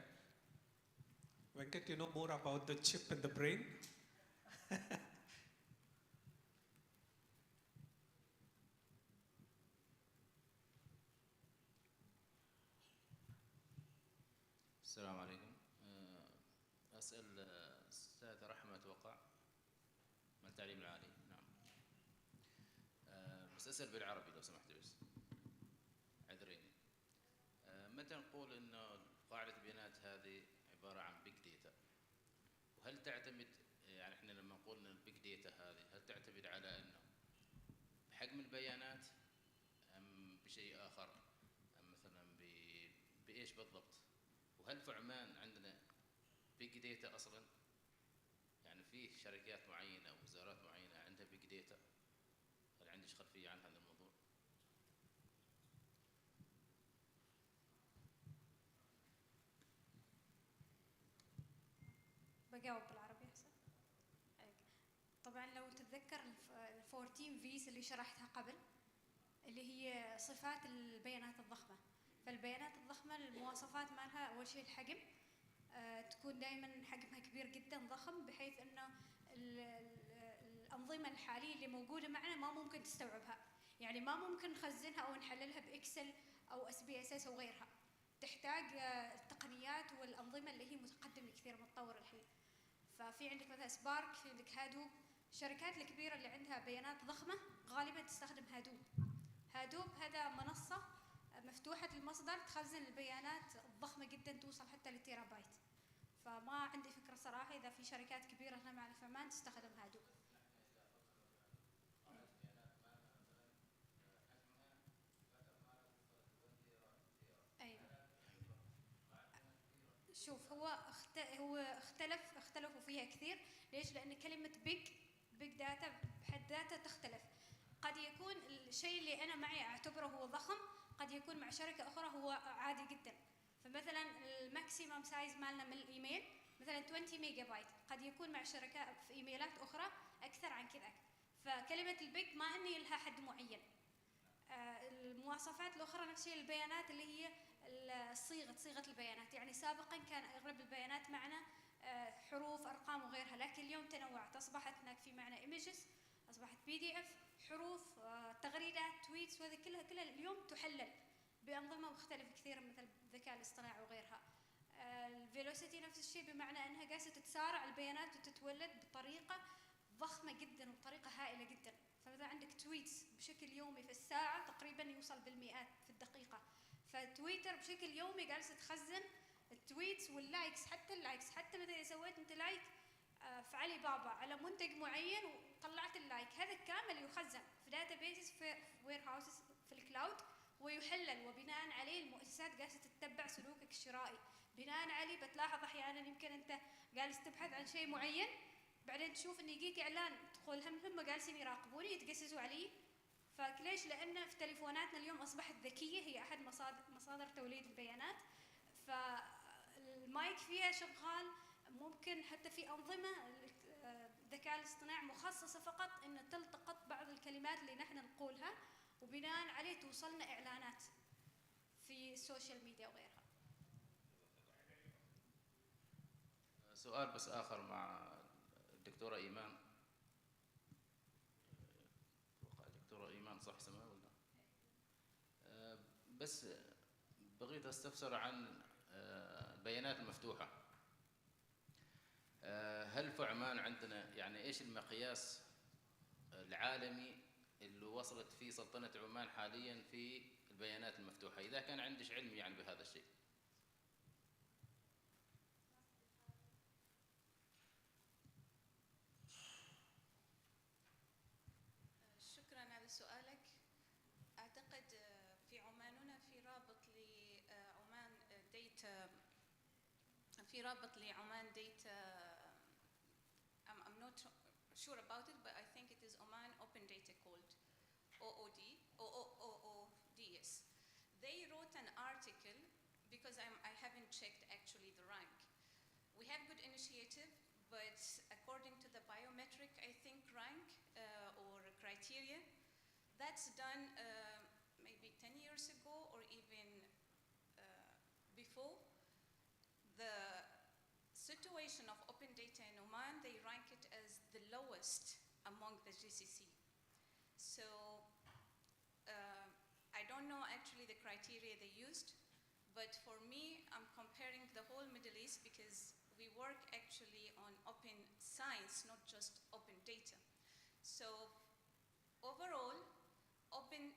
Venkat, you know more about the chip in the brain? السلام عليكم. أسأل الأستاذة رحمة أتوقع من التعليم العالي. نعم. بس أسأل بالعربي لو سمحت بس. عذريني. متى نقول إنه قاعدة البيانات هذه عبارة عن بيج داتا؟ وهل تعتمد يعني إحنا لما نقول إن البيج داتا هذه هل تعتمد على إنه بحجم البيانات أم بشيء آخر؟ أم مثلا بإيش بالضبط؟ وهل في عمان عندنا بيج داتا اصلا؟ يعني في شركات معينه او وزارات معينه عندها بيج داتا؟ هل عندك خلفيه عن هذا الموضوع؟ بجاوب بالعربي احسن. طبعا لو تتذكر ال 14 فيز اللي شرحتها قبل، اللي هي صفات البيانات الضخمه. فالبيانات الضخمة المواصفات مالها أول شيء الحجم، تكون دائما حجمها كبير جدا ضخم بحيث أنه الأنظمة الحالية اللي موجودة معنا ما ممكن تستوعبها، يعني ما ممكن نخزنها أو نحللها بإكسل أو SPSS أو غيرها، تحتاج التقنيات والأنظمة اللي هي متقدمة كثير متطورة الحين. ففي عندك مثلا سبارك، في عندك هادوب، الشركات الكبيرة اللي عندها بيانات ضخمة غالبا تستخدم هادوب. هادوب هذا منصة مفتوحة المصدر تخزن البيانات الضخمة جدا توصل حتى للتيرا بايت. فما عندي فكرة صراحة إذا في شركات كبيرة هنا معنا في عمان تستخدم هادوب. أيوة. شوف هو اختلفوا فيها كثير. ليش؟ لأن كلمة بيج داتا بحد ذاتها تختلف. قد يكون الشيء اللي أنا معي أعتبره هو ضخم قد يكون مع شركة أخرى هو عادي جدا. فمثلا الماكسيمم سايز مالنا من الإيميل مثلا 20 ميجا بايت، قد يكون مع شركات في إيميلات أخرى أكثر عن كذا. فكلمة البيج ما أني لها حد معين. المواصفات الأخرى نفس الشيء البيانات اللي هي صيغة البيانات. يعني سابقا كان أغلب البيانات معنا حروف أرقام وغيرها، لكن اليوم تنوعت، أصبحت هناك في معنا images، أصبحت PDF، حروف، تغريدات، تويتس، وهذه كلها اليوم تحلل بأنظمة مختلفة كثيرة مثل الذكاء الاصطناعي وغيرها. الفيلوسيتي نفس الشيء، بمعنى أنها قاسة تتسارع البيانات وتتولد بطريقة ضخمة جدا وبطريقة هائلة جدا. فمثلا عندك تويتس بشكل يومي في الساعة تقريبا يوصل بالمئات في الدقيقة. فتويتر بشكل يومي جالسة تخزن التويتس واللايكس، حتى اللايكس، حتى مثلا سويت انت لايك في علي بابا على منتج معين وطلعت اللايك، هذا كامل يخزن في داتا بيسز، في وير هاوسز، في الكلاود، ويحلل، وبناء عليه المؤسسات جالسة تتبع سلوكك الشرائي. بناء عليه بتلاحظ احيانا يمكن انت جالس تبحث عن شيء معين، بعدين تشوف ان يجيك اعلان تقول هم جالسين يراقبوني يتجسسوا علي. فليش؟ لان في تليفوناتنا اليوم اصبحت ذكيه، هي احد مصادر توليد البيانات، فالمايك فيها شغال. ممكن حتى في انظمه الذكاء الاصطناعي مخصصه فقط ان تلتقط بعض الكلمات اللي نحن نقولها، وبناء عليه توصلنا اعلانات في السوشيال ميديا وغيرها. سؤال بس آخر مع الدكتورة إيمان. دكتورة إيمان صح اسمها ولا؟ بس بغيت أستفسر عن البيانات المفتوحة. هل في عمان عندنا يعني إيش المقياس العالمي اللي وصلت فيه سلطنة عمان حاليا في البيانات المفتوحة؟ إذا كان عندش علم يعني بهذا الشيء. شكرا على سؤالك. أعتقد في عمان هنا في رابط لعمان ديتا، في رابط لعمان ديتا. I'm not sure about it, but I think it is Oman Open Data called OODs. They wrote an article because I haven't checked actually the rank. We have good initiative, but according to the biometric, I think, rank or criteria, that's done maybe 10 years ago or even before. The situation of open data in Oman, they rank it as the lowest among the GCC. So I don't know actually the criteria they used, but for me, I'm comparing the whole Middle East because we work actually on open science, not just open data. So overall, open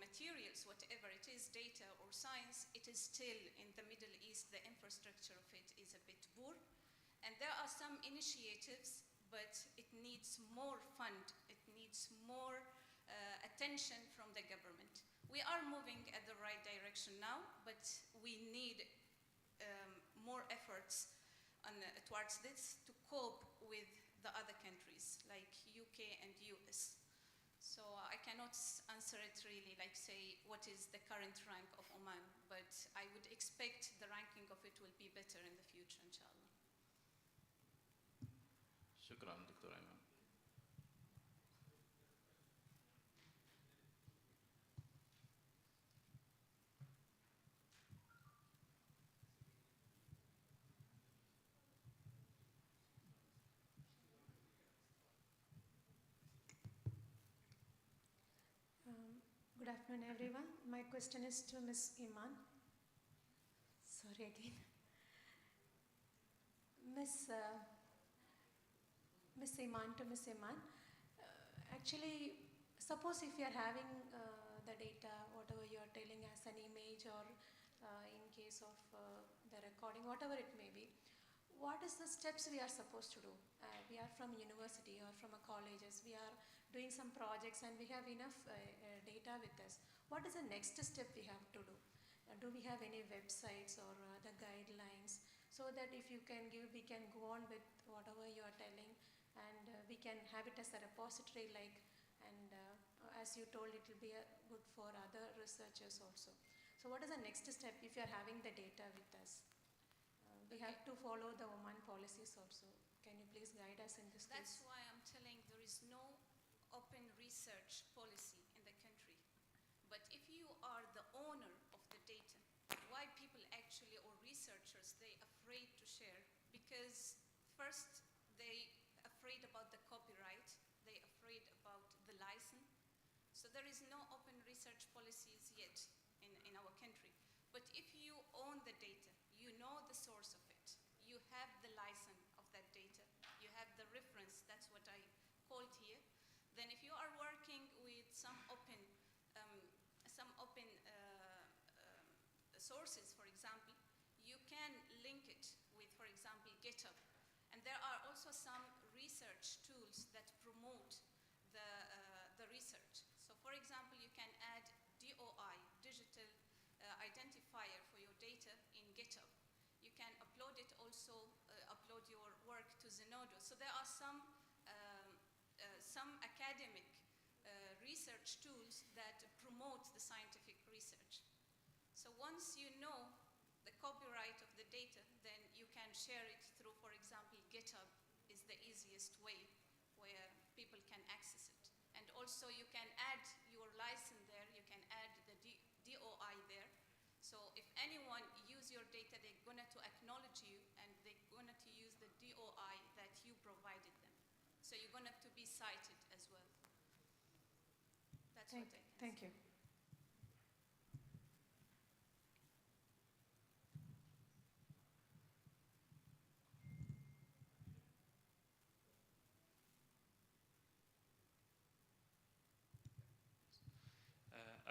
materials, whatever it is, data or science, it is still in the Middle East, the infrastructure of it is a bit poor. And there are some initiatives, but it needs more fund, it needs more attention from the government. We are moving at the right direction now, but we need more efforts towards this to cope with the other countries like UK and US. So I cannot answer it really, like say what is the current rank of Oman, but I would expect the ranking of it will be better in the future, inshallah. شكرا دكتور إيمان. Good afternoon, everyone. My question is to Ms. Iman. Sorry again. Ms. Iman, actually, suppose if you are having the data, whatever you are telling as an image or in case of the recording, whatever it may be, what is the steps we are supposed to do? We are from university or from a colleges, we are doing some projects and we have enough data with us. What is the next step we have to do? Do we have any websites or the guidelines so that if you can give, we can go on with whatever you are telling and we can have it as a repository like, and as you told, it will be good for other researchers also. So what is the next step if you are having the data with us? We have to follow the Oman policies also. Can you please guide us in this case? That's why I'm telling there is no open research policy in the country. But if you are the owner of the data, why people actually, or researchers, they afraid to share? Because first, they afraid about the copyright, they afraid about the license. So there is no open research policies yet in our country. But if you own the data, you know the source of it, you have the license of that data, you have the reference, that's what I called here, then if you are working with some open sources, for example, you can link it with, for example, GitHub. And there are also some research tools that promote the research. So for example, you can add DOI, digital identifier for your data in GitHub. You can upload it also, upload your work to Zenodo. So there are some academic research tools that promote the scientific research. So once you know the copyright of the data, then you can share it through, for example, GitHub is the easiest way where people can access it. And also you can add your license there, you can add the DOI there. So if anyone use your data, they're going to acknowledge you and they're going to use the DOI that you provided them. So you're going to be cited as well. That's what I can say. Thank you.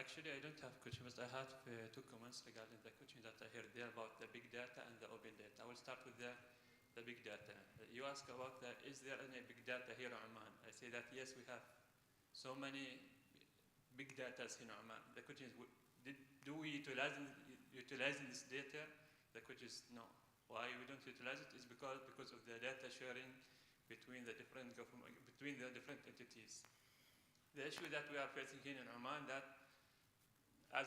Actually, I don't have questions. I have two comments regarding the question that I heard there about the big data and the open data. I will start with the big data. You ask about is there any big data here in Oman? I say that yes, we have so many big data in Oman. The question is, do we utilize this data? The question is no. Why we don't utilize it is because of the data sharing between the different entities. The issue that we are facing here in Oman that, as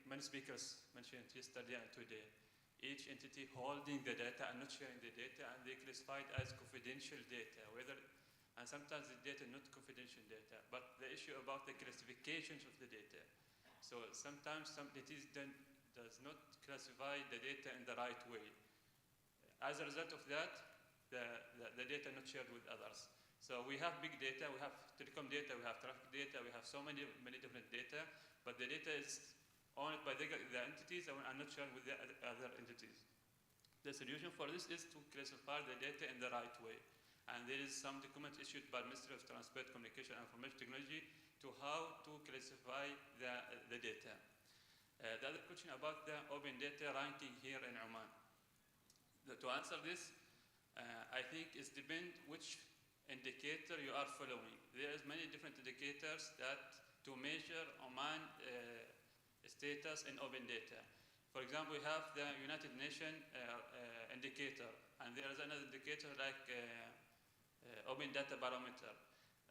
many speakers mentioned yesterday and today, each entity holding the data and not sharing the data, and they classify it as confidential data, and sometimes the data not confidential data, but the issue about the classifications of the data. So sometimes some entities does not classify the data in the right way. As a result of that, the data not shared with others. So we have big data, we have telecom data, we have traffic data, we have so many different data, but the data is owned by the entities and not shared with the other entities. The solution for this is to classify the data in the right way. And there is some document issued by Ministry of Transport, Communication and Information Technology to how to classify the data. The other question about the open data ranking here in Oman. To answer this, I think it depends which indicator you are following. There is many different indicators to measure Oman status in open data. For example, we have the United Nations indicator, and there is another indicator like Open Data Barometer.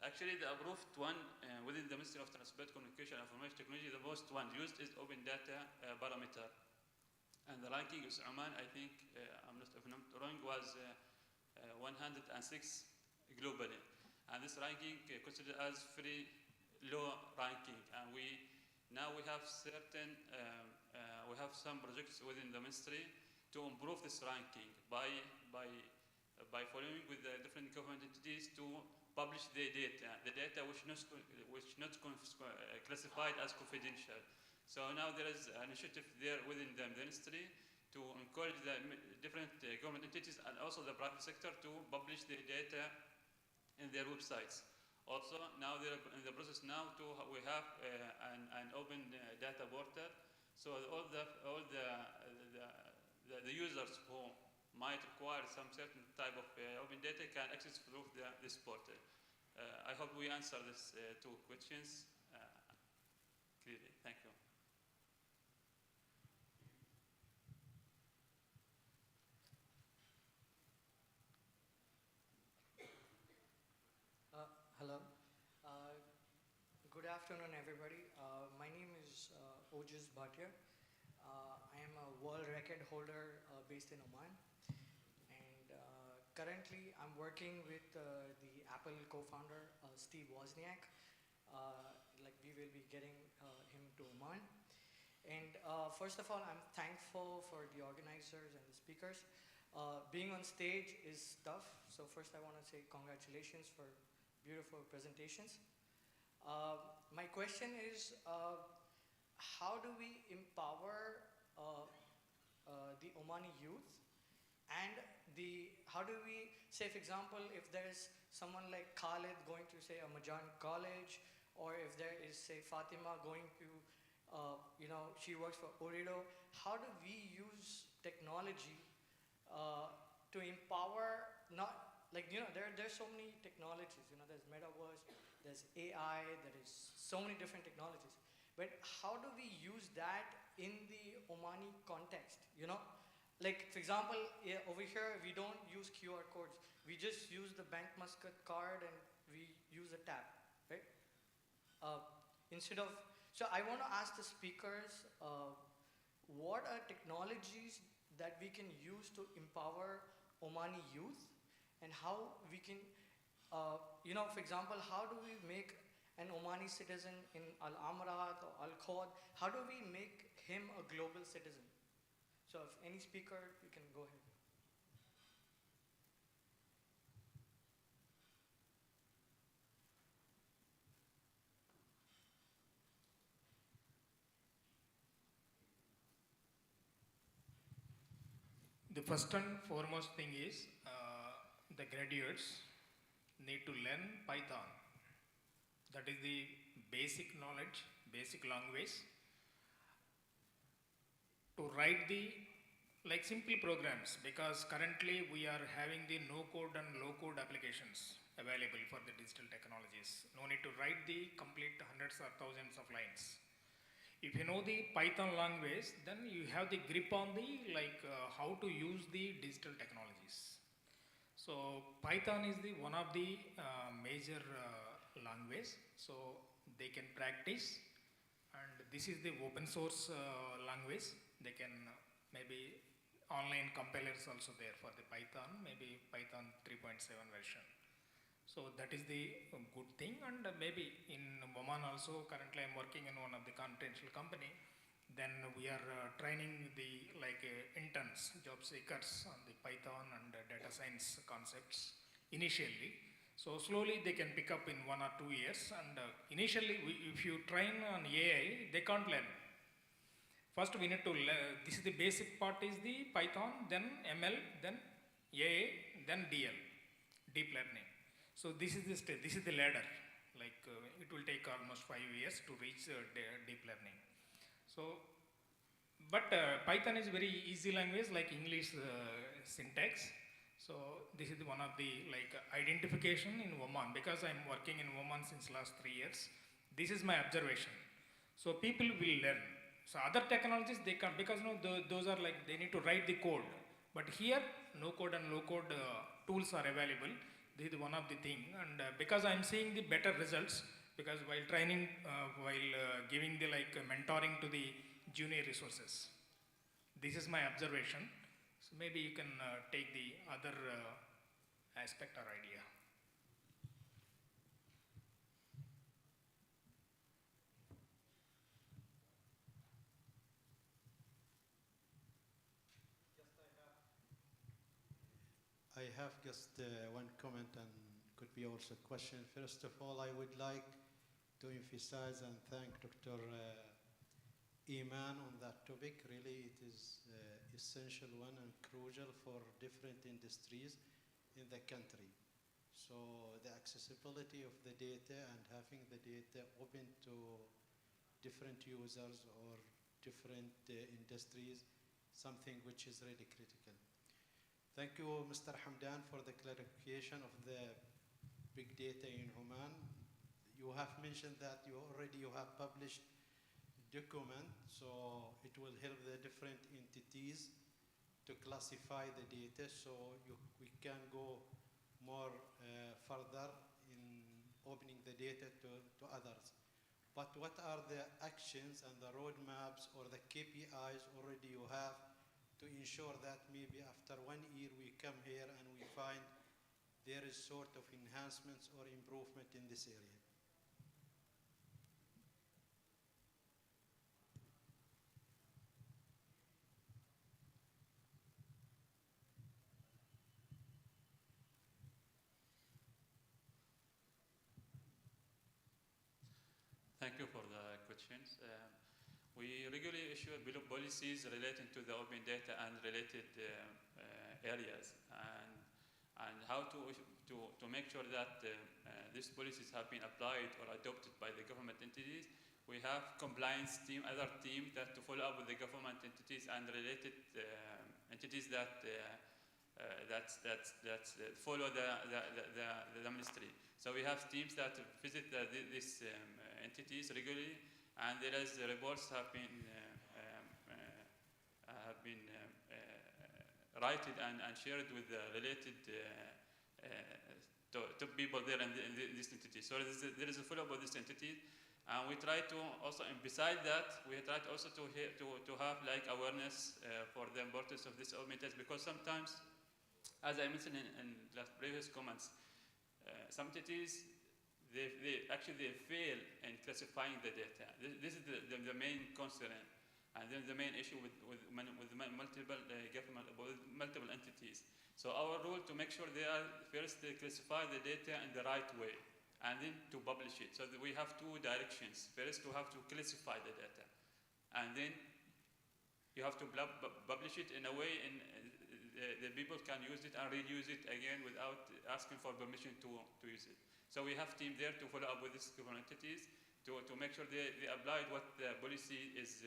Actually, the approved one within the Ministry of Transport, Communication and Information Technology, the most one used is Open Data Barometer. And the ranking is Oman, I think, if I'm not wrong, was 106 globally. And this ranking considered as very low ranking. And now we have some projects within the ministry to improve this ranking by following with the different government entities to publish the data which not classified as confidential. So now there is an initiative there within the ministry to encourage the different government entities and also the private sector to publish the data in their websites. Also, now they're in the process now we have an open data portal, so all the users who might require some certain type of open data can access through this portal. I hope we answer these two questions clearly. Thank you. Hello. Good afternoon, everybody. My name is Ojus Bhatia. I am a world record holder based in Oman. And currently, I'm working with the Apple co-founder, Steve Wozniak. like we will be getting him to Oman. And first of all, I'm thankful for the organizers and the speakers. Being on stage is tough, so first I want to say congratulations for beautiful presentations. My question is, how do we empower the Omani youth, and how do we, say for example, if there is someone like Khalid going to say a Majan college, or if there is say Fatima going to she works for Orido. How do we use technology to empower, not like, there's so many technologies, there's metaverse, there's AI, there is so many different technologies. But how do we use that in the Omani context, Like, for example, over here, we don't use QR codes. We just use the Bank Muscat card and we use a tap, right? Instead of, so I want to ask the speakers, what are technologies that we can use to empower Omani youth, and how we can, for example, how do we make an Omani citizen in Al Amrat or Al Khawd, how do we make him a global citizen? So if any speaker, you can go ahead. The first and foremost thing is the graduates need to learn Python. That is the basic knowledge, basic language to write the simple programs, because currently we are having the no code and low code applications available for the digital technologies. No need to write the complete hundreds or thousands of lines. If you know the Python language, then you have the grip on the how to use the digital technologies. So Python is the one of the major language, so they can practice, and this is the open source language. They can maybe online compilers also there for the Python, maybe Python 3.7 version. So that is the good thing, and maybe in Oman also, currently I'm working in one of the confidential company. Then we are training the interns, job seekers on the Python and data science concepts initially. So slowly they can pick up in 1 or 2 years, and initially if you train on AI, they can't learn. First we need to learn, this is the basic part is the Python, then ML, then AI, then DL, deep learning. So this is the step, this is the ladder. It will take almost 5 years to reach deep learning. So, but Python is very easy language, like English syntax. So this is one of the identification in Oman, because I'm working in Oman since last 3 years. This is my observation. So people will learn. So other technologies they can't, because those are they need to write the code. But here, no code and low code tools are available. This is one of the thing, and because I'm seeing the better results, because while training, while giving the mentoring to the junior resources, this is my observation. So maybe you can take the other aspect or idea. I have just one comment and could be also a question. First of all, I would like to emphasize and thank Dr. Iman on that topic. Really, it is essential one and crucial for different industries in the country. So the accessibility of the data and having the data open to different users or different industries, something which is really critical. Thank you, Mr. Hamdan, for the clarification of the big data in Oman. You have mentioned that you have published document, so it will help the different entities to classify the data, so we can go more further in opening the data to others. But what are the actions and the roadmaps or the KPIs already you have to ensure that maybe after 1 year we come here and we find there is sort of enhancements or improvement in this area? Thank you for the questions. We regularly issue policies relating to the open data and related areas, and how to make sure that these policies have been applied or adopted by the government entities. We have compliance team, other team that to follow up with the government entities and related entities that follow the ministry. So we have teams that visit these entities regularly, and there is reports have been written and shared with the related to people there in this entity. So there is a follow-up of this entity, and we try to also, and beside that, we try to also to have like awareness for the importance of this open data, because sometimes, as I mentioned in the previous comments, some entities they actually fail in classifying the data. This is the main concern. And then the main issue with multiple government, with multiple entities. So our role to make sure they are first they classify the data in the right way, and then to publish it. So that we have two directions. First, you have to classify the data, and then you have to publish it in a way the people can use it and reuse it again without asking for permission to use it. So we have team there to follow up with these government entities to make sure they applied what the policy is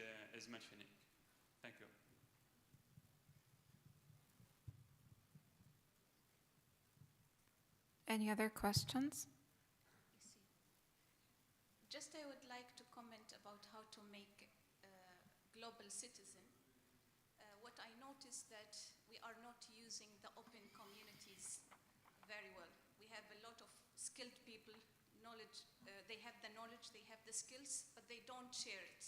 mentioning. Thank you. Any other questions? Just I would like to comment about how to make global citizen. What I noticed that we are not using the open communities very well. We have a lot of skilled people, knowledge, they have the knowledge, they have the skills, but they don't share it.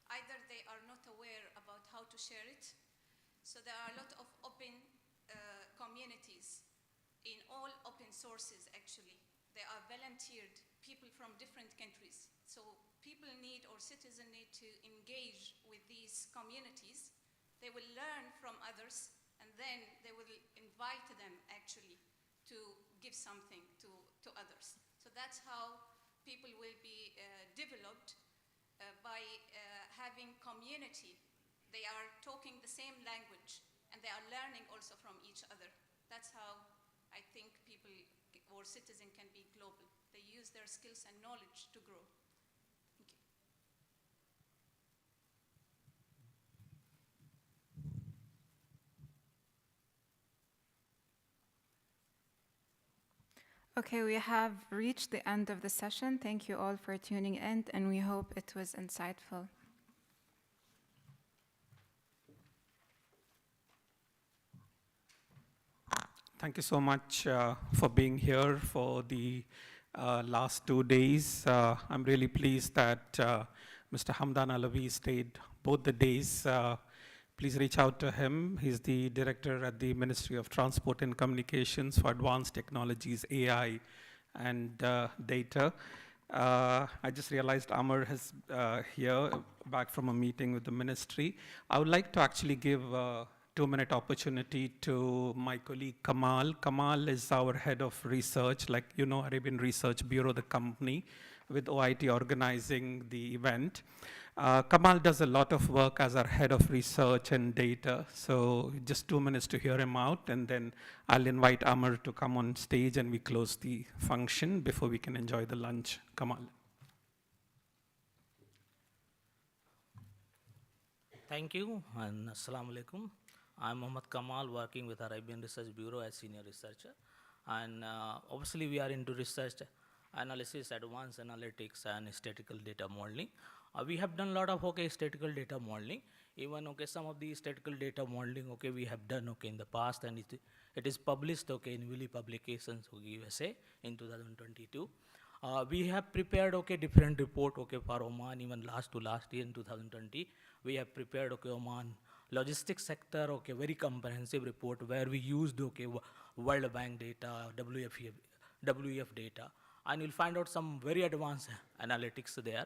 Either they are not aware about how to share it. So there are a lot of open communities in all open sources actually. They are volunteered people from different countries. So people need, or citizens need, to engage with these communities. They will learn from others, and then they will invite them actually to give something to others. So that's how people will be developed by having community. They are talking the same language, and they are learning also from each other. That's how I think people or citizens can be global. They use their skills and knowledge to grow. Thank you. Okay, we have reached the end of the session. Thank you all for tuning in, and we hope it was insightful. Thank you so much for being here for the last 2 days. I'm really pleased that Mr. Hamdan Alawi stayed both the days. Please reach out to him. He's the director at the Ministry of Transport and Communications for Advanced Technologies, AI, and Data. I just realized Amar is here, back from a meeting with the ministry. I would like to actually give a 2-minute opportunity to my colleague Kamal. Kamal is our head of research, like you know, Arabian Research Bureau, the company, with OIT organizing the event. Kamal does a lot of work as our head of research and data. So just 2 minutes to hear him out, and then I'll invite Amar to come on stage and we close the function before we can enjoy the lunch. Kamal. Thank you, and Assalamu alaikum. I'm Mohammad Kamal, working with Arabian Research Bureau as senior researcher. And obviously we are into research analysis, advanced analytics, and statistical data modeling. We have done a lot of statistical data modeling. Even some of the statistical data modeling we have done in the past, and it is published in Willy publications USA in 2022. We have prepared different report for Oman, even last year in 2020. We have prepared Oman logistics sector very comprehensive report where we used World Bank data, WEF data, and you'll find out some very advanced analytics there.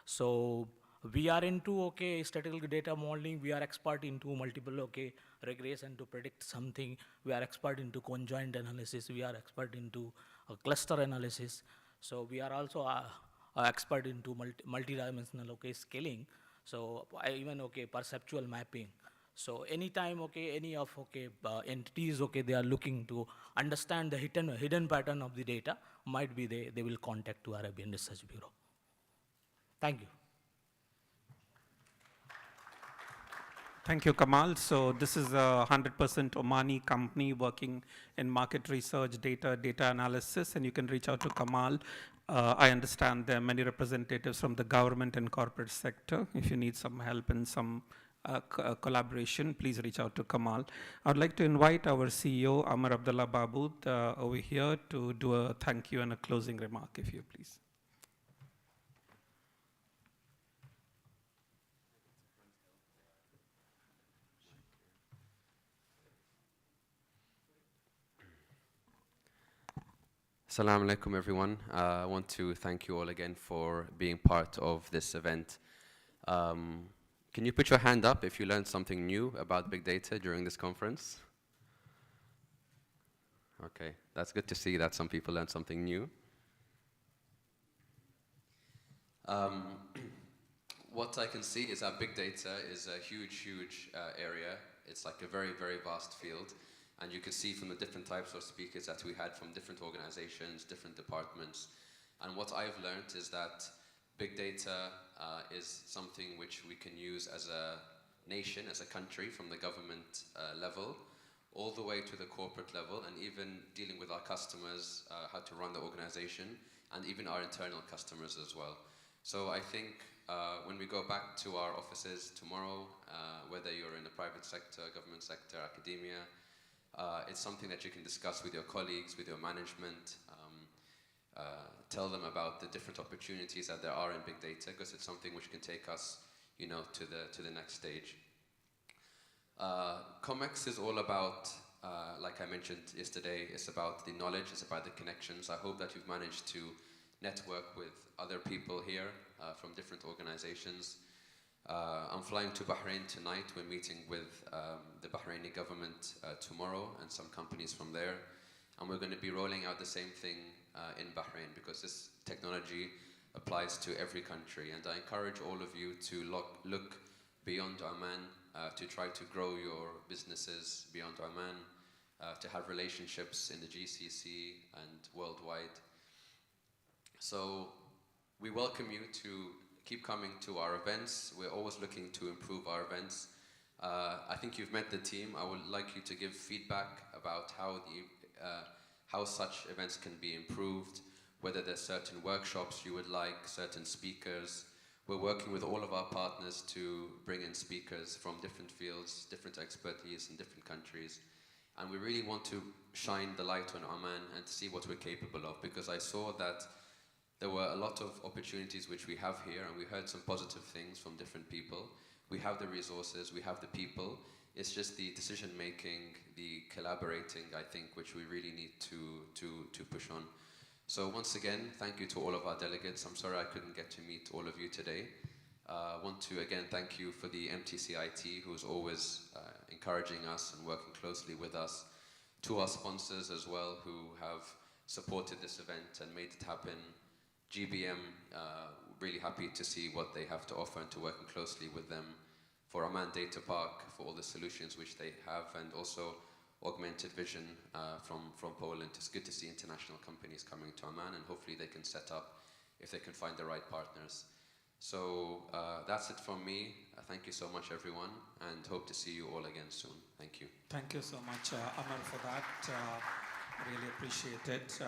So we are into statistical data modeling. We are expert into multiple regression to predict something. We are expert into conjoint analysis. We are expert into cluster analysis. So we are also expert into multi-dimensional, okay, scaling. So even, okay, perceptual mapping. So anytime, okay, any of, okay, entities, okay, they are looking to understand the hidden pattern of the data, might be they will contact to Arabian Research Bureau. Thank you. Thank you, Kamal. So this is a 100% Omani company working in market research, data analysis, and you can reach out to Kamal. I understand there are many representatives from the government and corporate sector. If you need some help and some collaboration, please reach out to Kamal. I would like to invite our CEO, Amar Abdullah Babood, over here to do a thank you and a closing remark, if you please. Assalamu alaikum, everyone. I want to thank you all again for being part of this event. Can you put your hand up if you learned something new about big data during this conference? Okay, that's good to see that some people learned something new. What I can see is that big data is a huge area. It's like a very, very vast field. And you can see from the different types of speakers that we had from different organizations, different departments. And what I've learned is that big data is something which we can use as a nation, as a country, from the government level, all the way to the corporate level, and even dealing with our customers, how to run the organization, and even our internal customers as well. So I think when we go back to our offices tomorrow, whether you're in the private sector, government sector, academia, it's something that you can discuss with your colleagues, with your management, tell them about the different opportunities that there are in big data, because it's something which can take us, you know, to the next stage. COMEX is all about, like I mentioned yesterday, it's about the knowledge, it's about the connections. I hope that you've managed to network with other people here from different organizations. I'm flying to Bahrain tonight. We're meeting with the Bahraini government tomorrow and some companies from there. And we're going to be rolling out the same thing in Bahrain, because this technology applies to every country. And I encourage all of you to look beyond Oman, to try to grow your businesses beyond Oman, to have relationships in the GCC and worldwide. So we welcome you to keep coming to our events. We're always looking to improve our events. I think you've met the team. I would like you to give feedback about how such events can be improved, whether there's certain workshops you would like, certain speakers. We're working with all of our partners to bring in speakers from different fields, different expertise in different countries. And we really want to shine the light on Oman and see what we're capable of, because I saw that there were a lot of opportunities which we have here, and we heard some positive things from different people. We have the resources, we have the people. It's just the decision making, the collaborating, I think, which we really need to push on. So once again, thank you to all of our delegates. I'm sorry I couldn't get to meet all of you today. I want to again thank you for the MTCIT, who's always encouraging us and working closely with us. To our sponsors as well, who have supported this event and made it happen. GBM, really happy to see what they have to offer and to working closely with them. For Oman Data Park, for all the solutions which they have, and also Augmented Vision from Poland. It's good to see international companies coming to Oman, and hopefully they can set up if they can find the right partners. So that's it from me. Thank you so much, everyone, and hope to see you all again soon. Thank you. Thank you so much, Amar, for that. Really appreciate it.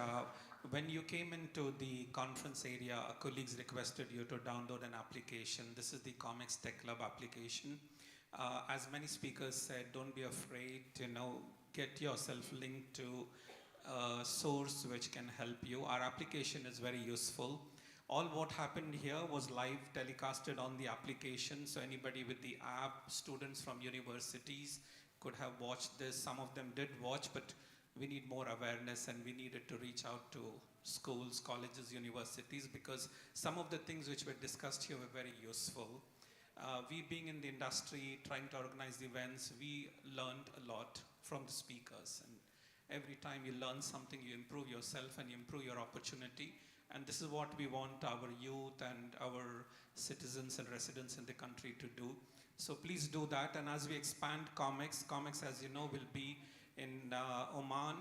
When you came into the conference area, colleagues requested you to download an application. This is the COMEX Tech Club application. As many speakers said, don't be afraid, get yourself linked to a source which can help you. Our application is very useful. All what happened here was live telecasted on the application, so anybody with the app, students from universities could have watched this. Some of them did watch, but we need more awareness, and we needed to reach out to schools, colleges, universities, because some of the things which were discussed here were very useful. We being in the industry, trying to organize the events, we learned a lot from the speakers. And every time you learn something, you improve yourself and you improve your opportunity. And this is what we want our youth and our citizens and residents in the country to do. So please do that. And as we expand COMEX, as you know, will be in Oman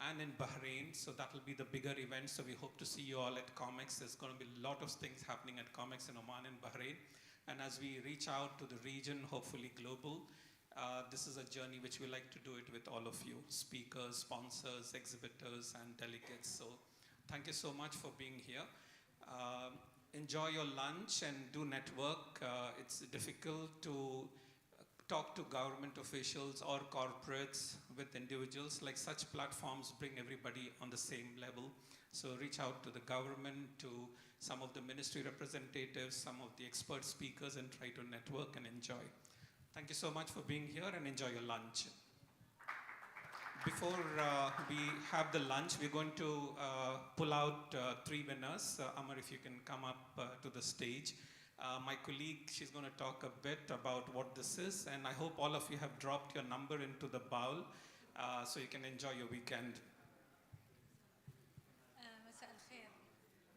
and in Bahrain. So that will be the bigger event. So we hope to see you all at COMEX. There's going to be a lot of things happening at COMEX in Oman and Bahrain. And as we reach out to the region, hopefully global, this is a journey which we like to do it with all of you, speakers, sponsors, exhibitors, and delegates. So thank you so much for being here. Enjoy your lunch and do network. It's difficult to talk to government officials or corporates with individuals. Like such platforms bring everybody on the same level. So reach out to the government, to some of the ministry representatives, some of the expert speakers, and try to network and enjoy. Thank you so much for being here, and enjoy your lunch. Before we have the lunch, we're going to pull out 3 winners. Amar, if you can come up to the stage. My colleague, she's going to talk a bit about what this is, and I hope all of you have dropped your number into the bowl so you can enjoy your weekend. مساء الخير،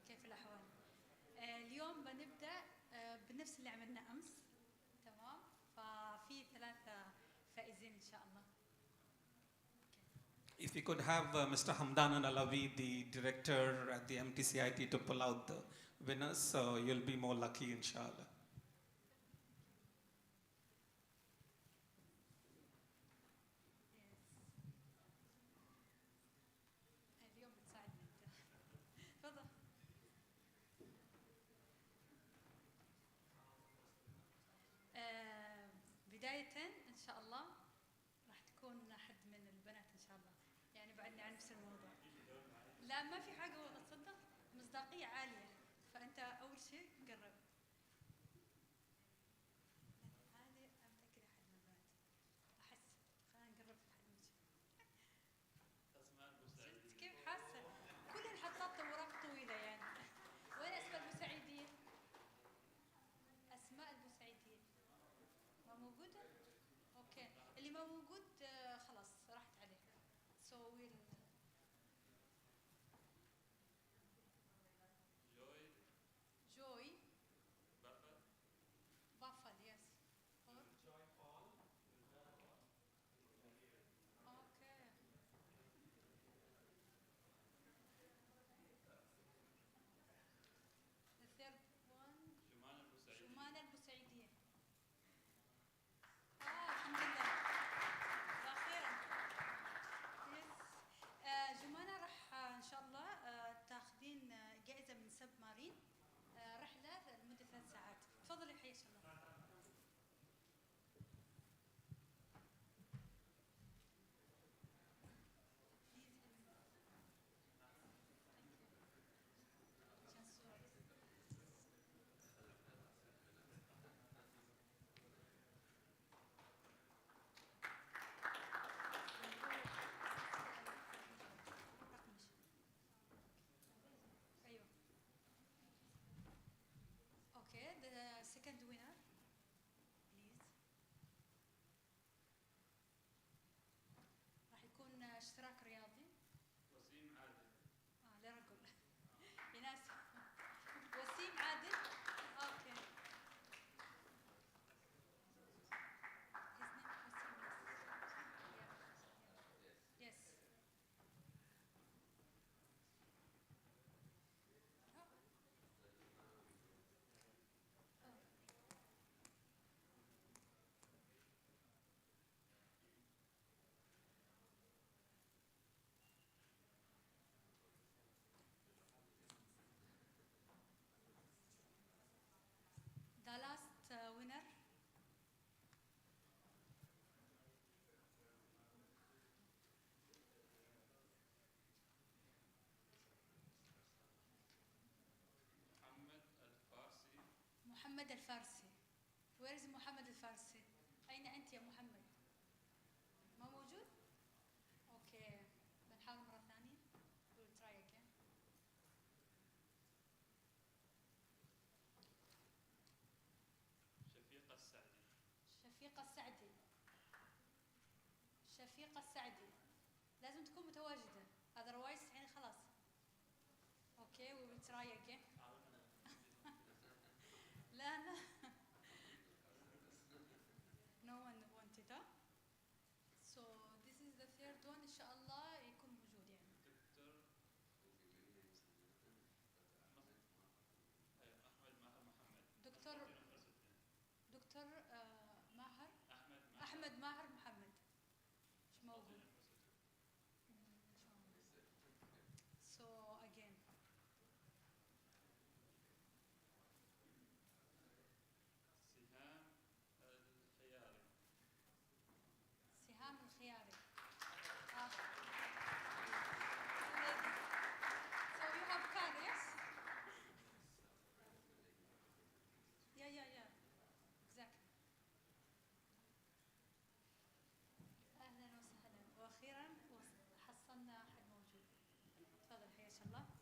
كيف الأحوال؟ اليوم بنبدأ بنفس اللي عملنا أمس، تمام؟ ففي 3 فائزين إن شاء الله. If we could have Mr. Hamdan Alawi, the director at the MTCIT, to pull out the winners, so you'll be more lucky, inshallah. اليوم بتساعدني أنت. تفضل. بداية إن شاء الله راح تكون حد من البنات إن شاء الله، يعني بعدني عن نفس الموضوع. لا ما في حاجة والله، تصدق مصداقية عالية، فأنت أول شيء قرب. هذه أنا متأكدة حد من البنات، أحس. خلينا نقرب في حد من شفت كيف حاسة؟ كل الحطات أوراق طويلة يعني. وين أسماء البوسعيدية؟ أسماء البوسعيدية ما موجودة؟ أوكي، اللي ما موجود خلاص راحت عليه. So we'll Joy. Buffalo, yes. Or? Joy Paul. Okay. The third one. جمانة البوسعيدية. الحمد لله. أخيرا. Yes. جمانة راح إن شاء الله تاخذين جائزة من سب مارين. رحلة لمدة 3 ساعات. تفضلي حياك الله. Okay, the second winner, please. راح يكون اشتراك رياضي. وسيم عادل. لرجل. يناسب. وسيم عادل. اوكي. His name Wasim. Yes. The last winner. محمد الفارسي. Where is محمد الفارسي? أين أنت يا محمد؟ ما موجود؟ أوكي، بنحاول مرة ثانية. We'll try again. شفيقة السعدي. شفيقة السعدي. شفيقة السعدي. لازم تكون متواجدة. otherwise يعني خلاص. Okay, we will try again. لا لا. No one wanted it. So this is the third one. إن شاء الله يكون موجود يعني. دكتور ماهر أحمد ماهر محمد مش موجود. So again. سهام الخياري. So you have card, yes? Yeah. Exactly. أهلا وسهلا. وأخيرا حصلنا أحد موجود. تفضل حياك الله.